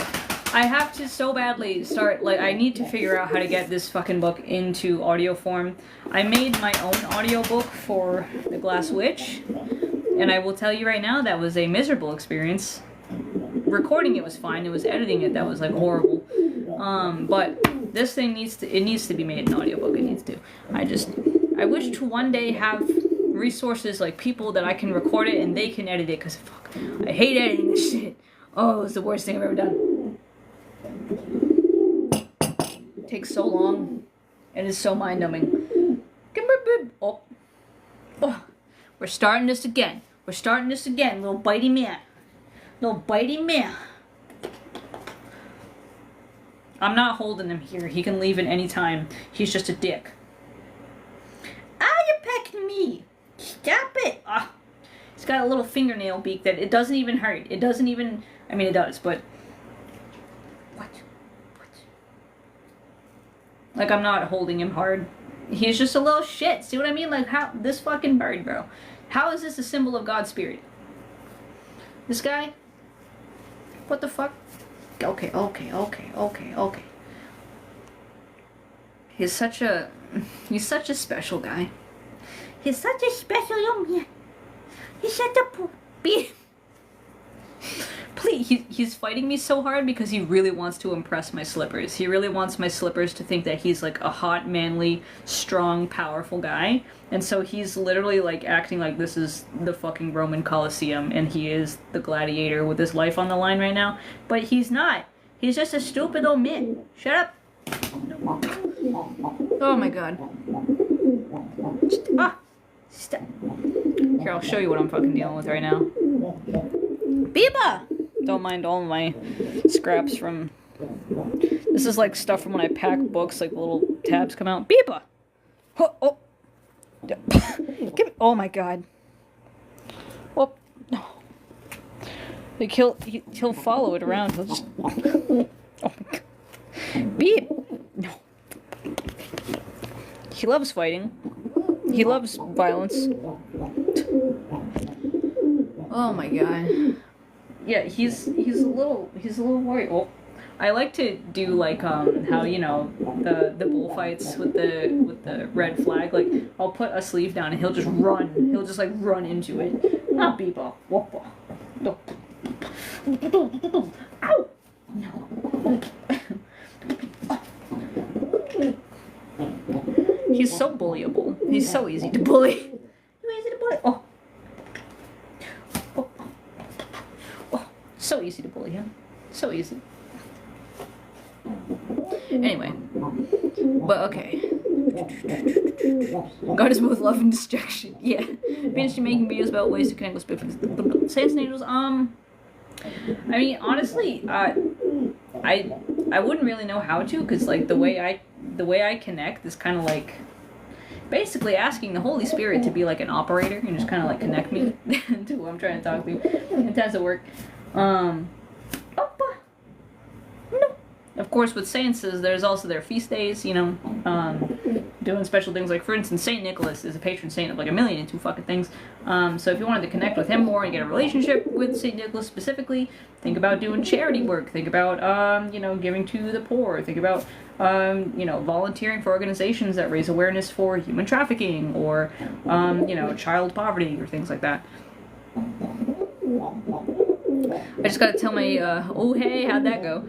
I have to so badly start, like, I need to figure out how to get this fucking book into audio form. I made my own audiobook for The Glass Witch, and I will tell you right now, that was a miserable experience. Recording it was fine, it was editing it that was, like, horrible. But this thing needs to be made an audiobook, it needs to. I wish to one day have resources, like people that I can record it and they can edit it, because fuck, I hate editing this shit. Oh, it's the worst thing I've ever done. It takes so long, and it's so mind-numbing. Oh. We're starting this again. Little bitey man. I'm not holding him here. He can leave at any time. He's just a dick. Ah, you're pecking me. Stop it. Ah. He's got a little fingernail beak that it doesn't even hurt. It doesn't even... I mean, it does, but... What? Like, I'm not holding him hard. He's just a little shit. See what I mean? Like, how... This fucking bird, bro. How is this a symbol of God's spirit? This guy? What the fuck? Okay. He's such a special guy. He's such a special young man. He's such a please, he's fighting me so hard because he really wants to impress my slippers. He really wants my slippers to think that he's like a hot, manly, strong, powerful guy. And so he's literally like acting like this is the fucking Roman Colosseum and he is the gladiator with his life on the line right now. But he's not. He's just a stupid old man. Shut up. Oh my god. Stop. Here, I'll show you what I'm fucking dealing with right now. Biba! Don't mind all my scraps from... This is like stuff from when I pack books, like the little tabs come out. Biba! Oh! Give me... Oh my god. Oh, no. Like he'll follow it around. He'll just... Oh my god. Beep! No. He loves fighting. He loves violence. Oh my god. Yeah, he's a little worried. Oh, I like to do like how you know the bullfights with the red flag. Like I'll put a sleeve down and he'll just run. He'll just like run into it. Not Biba. No. Ow! No. He's so bullyable. He's so easy to bully. Easy to bully. Oh. So easy to bully him. So easy. Anyway. But okay. God is both love and destruction. Yeah. Be interested in making videos about ways to connect with spirits. Sans needles. I mean, honestly, I wouldn't really know how to, because like the way I connect is kind of like basically asking the Holy Spirit to be like an operator and just kind of like connect me to who I'm trying to talk to. It tends to work. No. Of course, with saints, there's also their feast days, you know, doing special things. Like, for instance, Saint Nicholas is a patron saint of like 1,000,002 fucking things. So if you wanted to connect with him more and get a relationship with Saint Nicholas specifically, think about doing charity work. Think about, you know, giving to the poor. Think about, you know, volunteering for organizations that raise awareness for human trafficking or, you know, child poverty or things like that. I just gotta tell my, oh hey, how'd that go?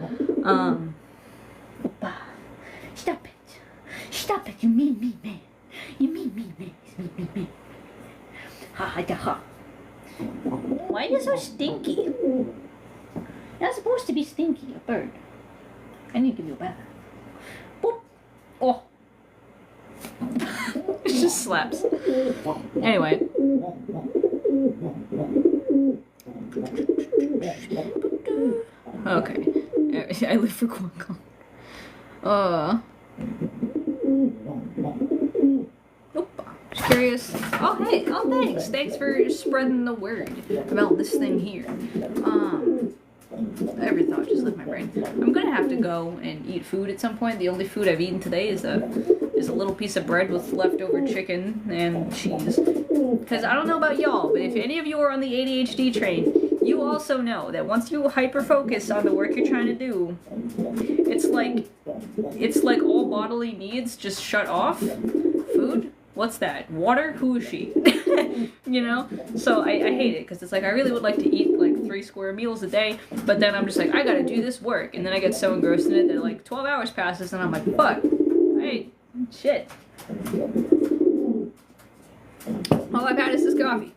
Stop it. Stop it, you mean me, man. You mean me, man. Me. Ha. Why are you so stinky? You're not supposed to be stinky, a bird. I need to give you a bath. Boop. Oh. just slaps. Anyway. Okay. I live for Qualcomm. Just curious. Oh, hey. Oh, thanks. Thanks for spreading the word about this thing here. Every thought just left my brain. I'm gonna have to go and eat food at some point. The only food I've eaten today is a little piece of bread with leftover chicken and cheese. Because I don't know about y'all, but if any of you are on the ADHD train, you also know that once you hyper-focus on the work you're trying to do, it's like all bodily needs just shut off. Food? What's that? Water? Who is she? You know? So I hate it, because it's like I really would like to eat like 3 square meals a day, but then I'm just like, I gotta do this work, and then I get so engrossed in it that like 12 hours passes and I'm like, fuck. Hey, shit. All I've had is this coffee.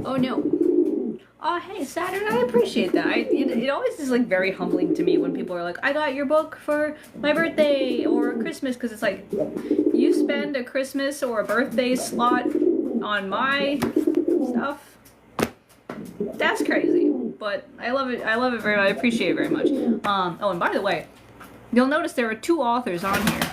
Oh no. Oh hey, Saturn, I appreciate that. It always is like very humbling to me when people are like, I got your book for my birthday or Christmas, because it's like, you spend a Christmas or a birthday slot on my stuff? That's crazy. But I love it very much. I appreciate it very much. Oh, and by the way, you'll notice there are 2 authors on here.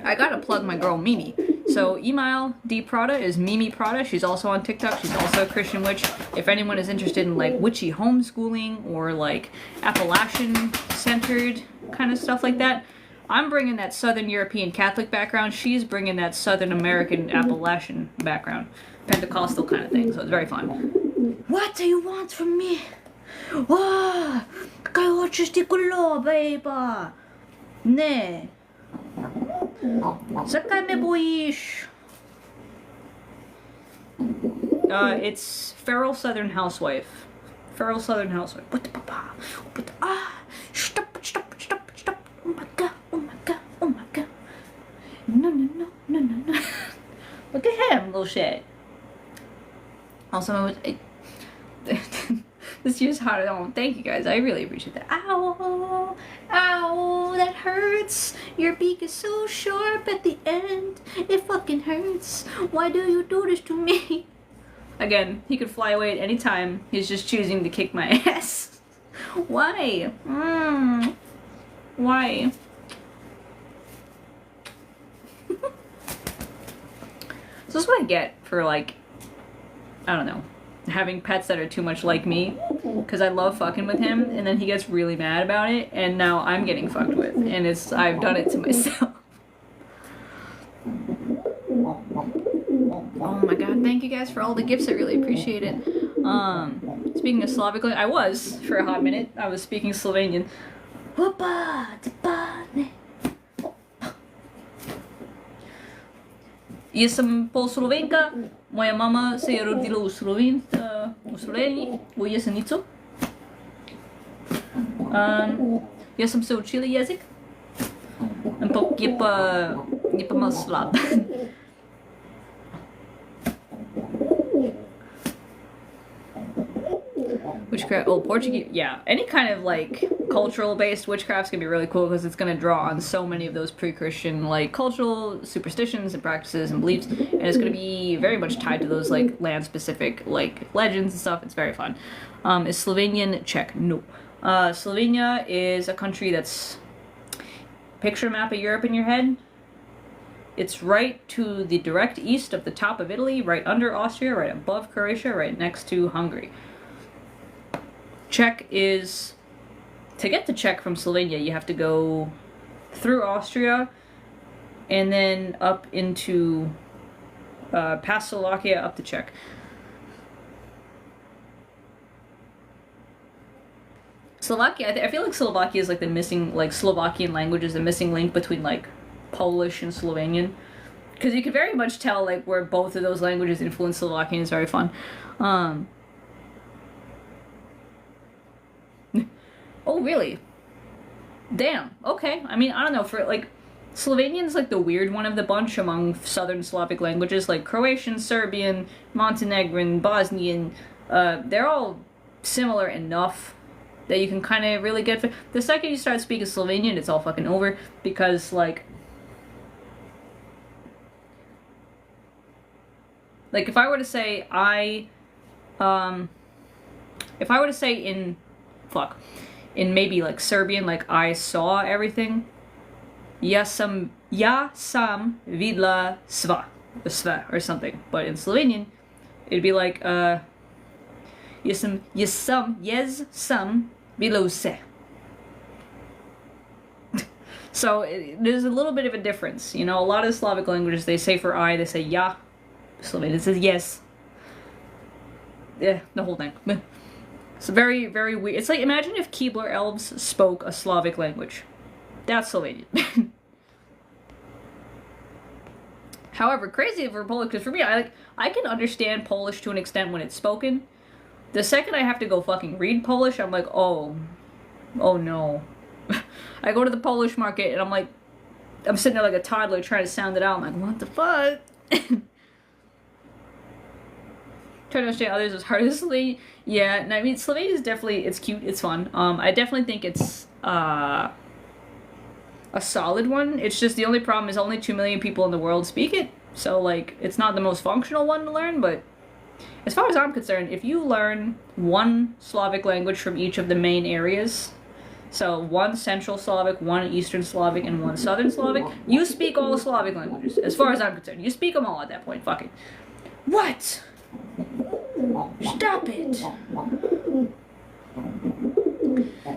I gotta plug my girl Mimi. So Email D Prada is Mimi Prada. She's also on TikTok. She's also a Christian witch. If anyone is interested in like witchy homeschooling or like Appalachian centered kind of stuff like that, I'm bringing that Southern European Catholic background. She's bringing that Southern American Appalachian background. Pentecostal kind of thing. So it's very fun. What do you want from me? Oh, kaj hočeš ti kolo, bejba? Ne. Zakaj me bojiš? It's Feral Southern Housewife. Feral Southern Housewife. Stop. Oh my god. No. Look at him, little shit. Also, this year's hotter. Oh, thank you guys. I really appreciate that. Ow, that hurts. Your beak is so sharp at the end. It fucking hurts. Why do you do this to me? Again, he could fly away at any time. He's just choosing to kick my ass. Why? Why? So this is what I get for, like, I don't know, having pets that are too much like me, because I love fucking with him, and then he gets really mad about it, and now I'm getting fucked with, and I've done it to myself. Oh my god, thank you guys for all the gifts, I really appreciate it. Speaking of Slavic, I was, for a hot minute, I was speaking Slovenian. Jaz sem pol Slovenka, moja mama se je rodila v Sloveniji, v Jesenicu. Jaz sem se učila jezik, ampak je pa malo slab. Witchcraft, Portuguese, yeah. Any kind of like cultural-based witchcraft's gonna be really cool because it's gonna draw on so many of those pre-Christian like cultural superstitions and practices and beliefs, and it's gonna be very much tied to those like land-specific like legends and stuff. It's very fun. Is Slovenian Czech? No. Slovenia is a country that's, picture a map of Europe in your head. It's right to the direct east of the top of Italy, right under Austria, right above Croatia, right next to Hungary. Czech is, to get to Czech from Slovenia, you have to go through Austria and then up into, past Slovakia, up to Czech. Slovakia, I feel like Slovakia is like the missing, like Slovakian language is the missing link between like Polish and Slovenian. Because you can very much tell like where both of those languages influence Slovakian. Is very fun. Oh, really? Damn. Okay. I mean, I don't know. For, like, Slovenian's, like, the weird one of the bunch among Southern Slavic languages. Like, Croatian, Serbian, Montenegrin, Bosnian. They're all similar enough that you can kind of really get... The second you start speaking Slovenian, it's all fucking over. Because, like... Like, if I were to say in maybe, like, Serbian, like, I saw everything, ja sam vidla sva, or something. But in Slovenian, it'd be like, jesam vidla vse. So there's a little bit of a difference. You know, a lot of Slavic languages, they say for I, they say ja. Slovenian says yes. Yeah, the whole thing. It's very, very weird. It's like, imagine if Keebler elves spoke a Slavic language. That's Slovenian. However, crazy for Polish, because for me, I can understand Polish to an extent when it's spoken. The second I have to go fucking read Polish, I'm like, oh no. I go to the Polish market and I'm sitting there like a toddler trying to sound it out. I'm like, what the fuck? Trying to understand others as hard as Slovenian. Yeah, and I mean, Slovenian is definitely, it's cute, it's fun. I definitely think it's a solid one. It's just the only problem is only 2 million people in the world speak it. So, like, it's not the most functional one to learn, but as far as I'm concerned, if you learn one Slavic language from each of the main areas, so one Central Slavic, one Eastern Slavic, and one Southern Slavic, you speak all Slavic languages, as far as I'm concerned. You speak them all at that point, fuck it. What? Stop it!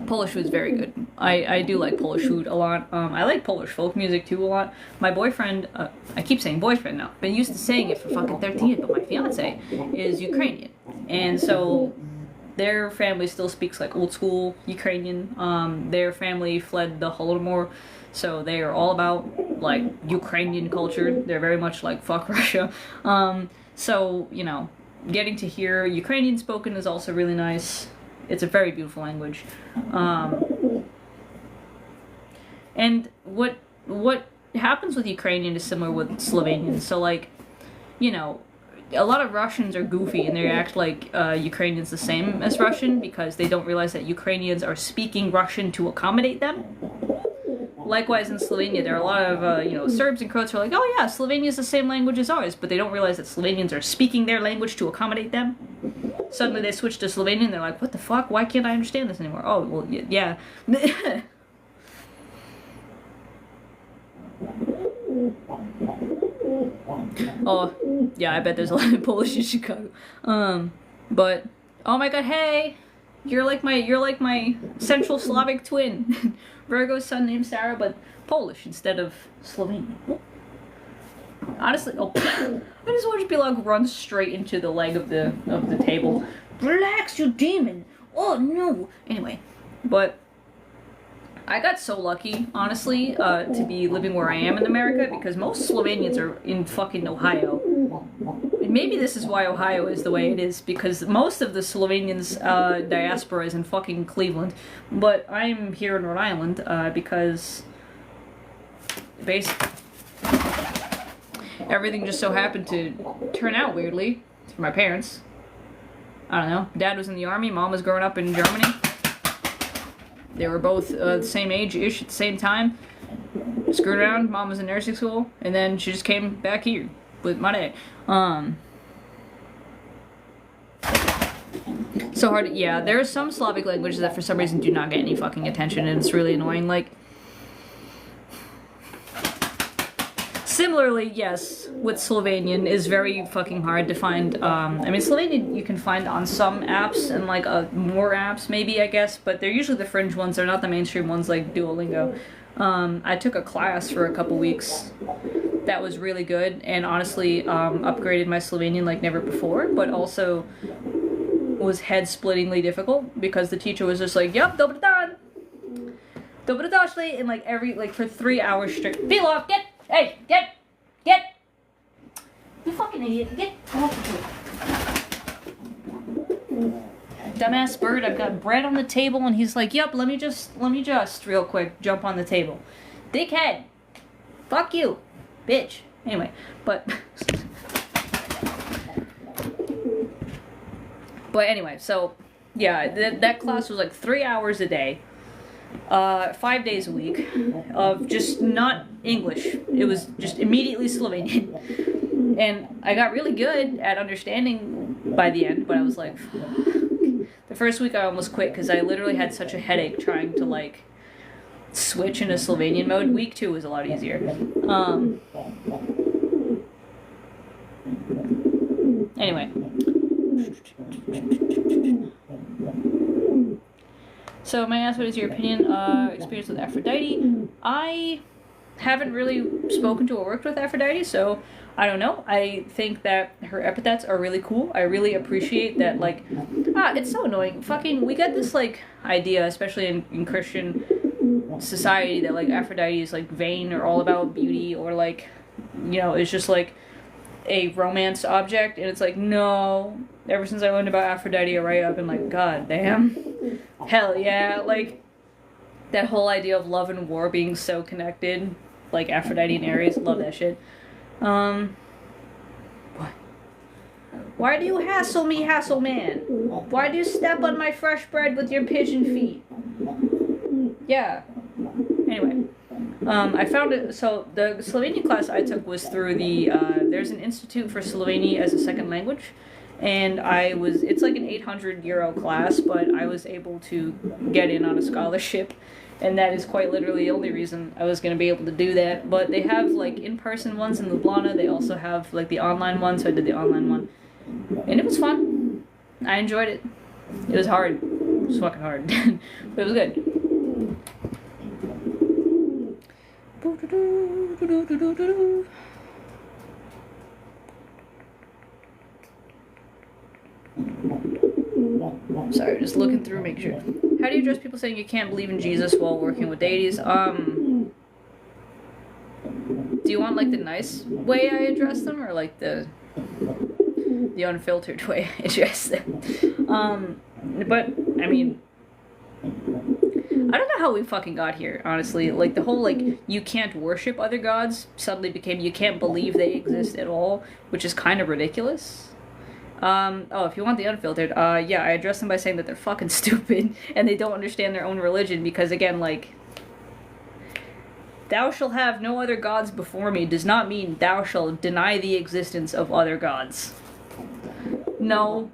Polish food's very good. I do like Polish food a lot. I like Polish folk music too a lot. My boyfriend, I keep saying boyfriend now, been used to saying it for fucking 13 years, but my fiance is Ukrainian. And so their family still speaks like old school Ukrainian. Their family fled the Holodomor, so they are all about like Ukrainian culture. They're very much like fuck Russia. So, you know, getting to hear Ukrainian spoken is also really nice. It's a very beautiful language. And what happens with Ukrainian is similar with Slovenian. So, like, you know, a lot of Russians are goofy and they act like Ukrainians the same as Russian because they don't realize that Ukrainians are speaking Russian to accommodate them. Likewise, in Slovenia, there are a lot of, you know, Serbs and Croats who are like, oh yeah, Slovenia is the same language as ours, but they don't realize that Slovenians are speaking their language to accommodate them. Suddenly they switch to Slovenian and they're like, what the fuck? Why can't I understand this anymore? Oh, well, yeah. Oh, yeah, I bet there's a lot of Polish in Chicago. But, oh my god, hey! You're like my Central Slavic twin. Virgo's son named Sarah, but Polish instead of Slovenian. Honestly, I just watched Bilog run straight into the leg of the table. Relax, you demon! Oh no! Anyway, but I got so lucky, honestly, to be living where I am in America because most Slovenians are in fucking Ohio. Maybe this is why Ohio is the way it is, because most of the Slovenians' diaspora is in fucking Cleveland. But I'm here in Rhode Island because basically everything just so happened to turn out weirdly for my parents. I don't know. Dad was in the army, Mom was growing up in Germany. They were both the same age-ish at the same time. Screwed around, Mom was in nursing school, and then she just came back here with my dad. So hard. Yeah, there are some Slavic languages that for some reason do not get any fucking attention, and it's really annoying. Like, similarly, yes, with Slovenian is very fucking hard to find. I mean, Slovenian you can find on some apps and like more apps maybe, I guess, but they're usually the fringe ones. They're not the mainstream ones like Duolingo. I took a class for a couple weeks that was really good and honestly upgraded my Slovenian like never before, but also was head-splittingly difficult because the teacher was just like, "Yep, dobar dan, dobar došli," and like for 3 hours straight. Bilog, get, you fucking idiot, get off the dumbass bird. I've got bread on the table, and he's like, "Yep, let me just real quick jump on the table." Dickhead, fuck you, bitch. Anyway, but. But anyway, so, yeah, that class was like 3 hours a day, 5 days a week, of just not English. It was just immediately Slovenian. And I got really good at understanding by the end, but I was like, fuck. The first week I almost quit because I literally had such a headache trying to, like, switch into Slovenian mode. Week 2 was a lot easier. Anyway. So, may I ask, what is your opinion, experience with Aphrodite? I haven't really spoken to or worked with Aphrodite, so I don't know. I think that her epithets are really cool. I really appreciate that, like, it's so annoying. Fucking, we get this, like, idea, especially in Christian society, that, like, Aphrodite is, like, vain or all about beauty, or, like, you know, it's just, like, a romance object, and it's like, no. Ever since I learned about Aphrodite, I've been like, god damn. Hell yeah. Like, that whole idea of love and war being so connected, like Aphrodite and Aries, love that shit. What? Why do you hassle me, hassle man? Why do you step on my fresh bread with your pigeon feet? Yeah. Anyway. I found it, so the Slovenian class I took was through the, there's an Institute for Slovenia as a Second Language, and it's like an 800 euro class, but I was able to get in on a scholarship, and that is quite literally the only reason I was going to be able to do that. But they have, like, in-person ones in Ljubljana, they also have, like, the online one, so I did the online one, and it was fun. I enjoyed it. It was hard. It was fucking hard, but it was good. Sorry, just looking through, make sure. How do you address people saying you can't believe in Jesus while working with deities? Do you want, like, the nice way I address them, or, like, the unfiltered way I address them? But, I mean, I don't know how we fucking got here, honestly. Like, the whole, like, you can't worship other gods suddenly became you can't believe they exist at all, which is kind of ridiculous. Oh, if you want the unfiltered, yeah, I address them by saying that they're fucking stupid, and they don't understand their own religion, because, again, like, thou shalt have no other gods before me does not mean thou shalt deny the existence of other gods. No.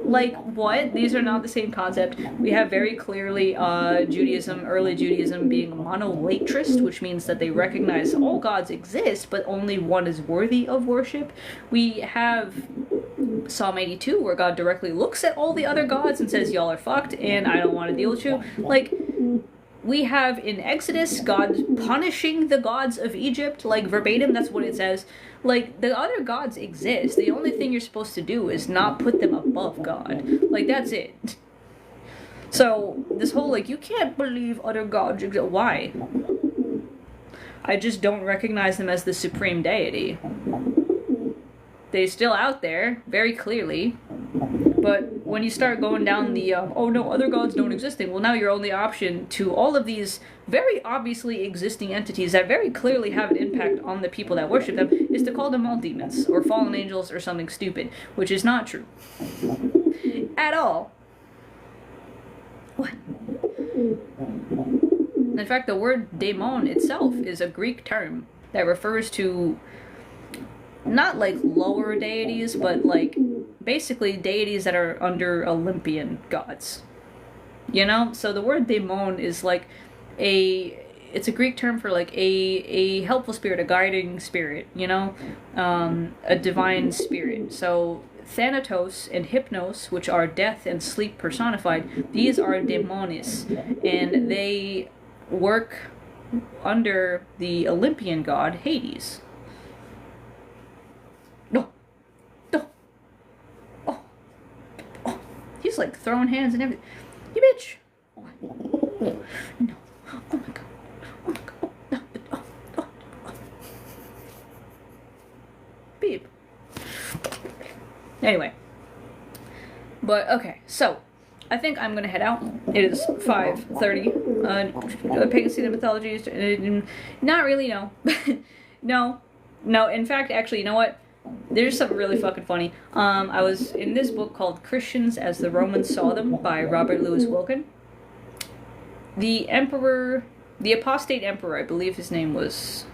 Like, what? These are not the same concept. We have very clearly Judaism, early Judaism, being monolatrist, which means that they recognize all gods exist, but only one is worthy of worship. We have Psalm 82, where God directly looks at all the other gods and says, y'all are fucked, and I don't want to deal with you. Like, we have in Exodus, God punishing the gods of Egypt, like, verbatim, that's what it says. Like, the other gods exist. The only thing you're supposed to do is not put them above God. Like, that's it. So, this whole, like, you can't believe other gods exist. Why? I just don't recognize them as the supreme deity. They're still out there, very clearly. But when you start going down the, oh no, other gods don't exist thing, well, now your only option to all of these very obviously existing entities that very clearly have an impact on the people that worship them is to call them all demons, or fallen angels, or something stupid, which is not true. At all. What? In fact, the word daemon itself is a Greek term that refers to not, like, lower deities, but, like, basically deities that are under Olympian gods. You know? So the word daemon is, like, it's a Greek term for, like, a helpful spirit, a guiding spirit, you know? A divine spirit. So Thanatos and Hypnos, which are death and sleep personified, these are daemonis, and they work under the Olympian god Hades. He's, like, throwing hands and everything. You bitch! Oh, no. Oh my god. Oh my god. No. Oh. Beep. Anyway. But, okay. So, I think I'm gonna head out. It is 5:30. Pagan and mythology. Not really, no. No, in fact, actually, you know what? There's something really fucking funny. I was in this book called Christians as the Romans Saw Them by Robert Louis Wilken. The apostate emperor, I believe his name was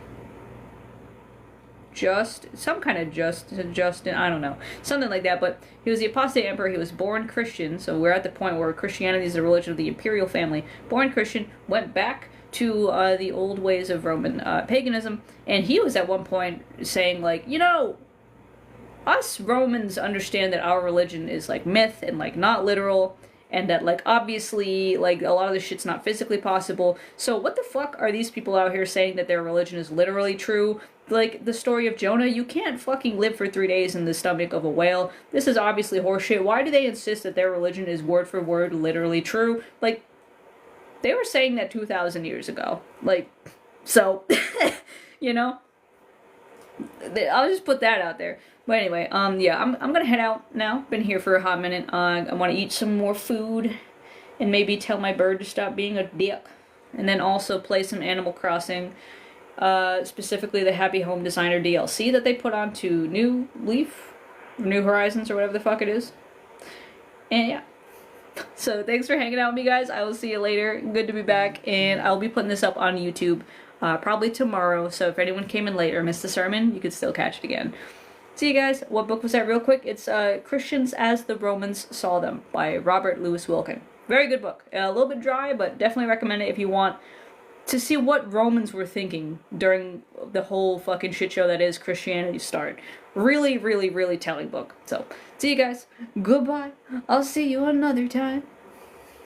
some kind of Justin, I don't know, something like that, but he was the apostate emperor. He was born Christian, so we're at the point where Christianity is the religion of the imperial family. Born Christian, went back to the old ways of Roman paganism, and he was at one point saying, like, you know, us Romans understand that our religion is, like, myth and, like, not literal, and that, like, obviously, like, a lot of this shit's not physically possible, so what the fuck are these people out here saying that their religion is literally true? Like, the story of Jonah, you can't fucking live for 3 days in the stomach of a whale. This is obviously horseshit. Why do they insist that their religion is word for word literally true? Like, they were saying that 2,000 years ago. Like, so, you know? I'll just put that out there. But anyway, yeah, I'm gonna head out now. Been here for a hot minute. I want to eat some more food and maybe tell my bird to stop being a dick. And then also play some Animal Crossing, specifically the Happy Home Designer DLC that they put onto New Leaf, New Horizons, or whatever the fuck it is. And yeah. So thanks for hanging out with me, guys. I will see you later. Good to be back, and I'll be putting this up on YouTube probably tomorrow. So if anyone came in late or missed the sermon, you could still catch it again. See you guys. What book was that real quick? It's Christians as the Romans Saw Them by Robert Louis Wilkin. Very good book. A little bit dry, but definitely recommend it if you want to see what Romans were thinking during the whole fucking shit show that is Christianity's start. Really, really, really telling book. So, see you guys. Goodbye. I'll see you another time.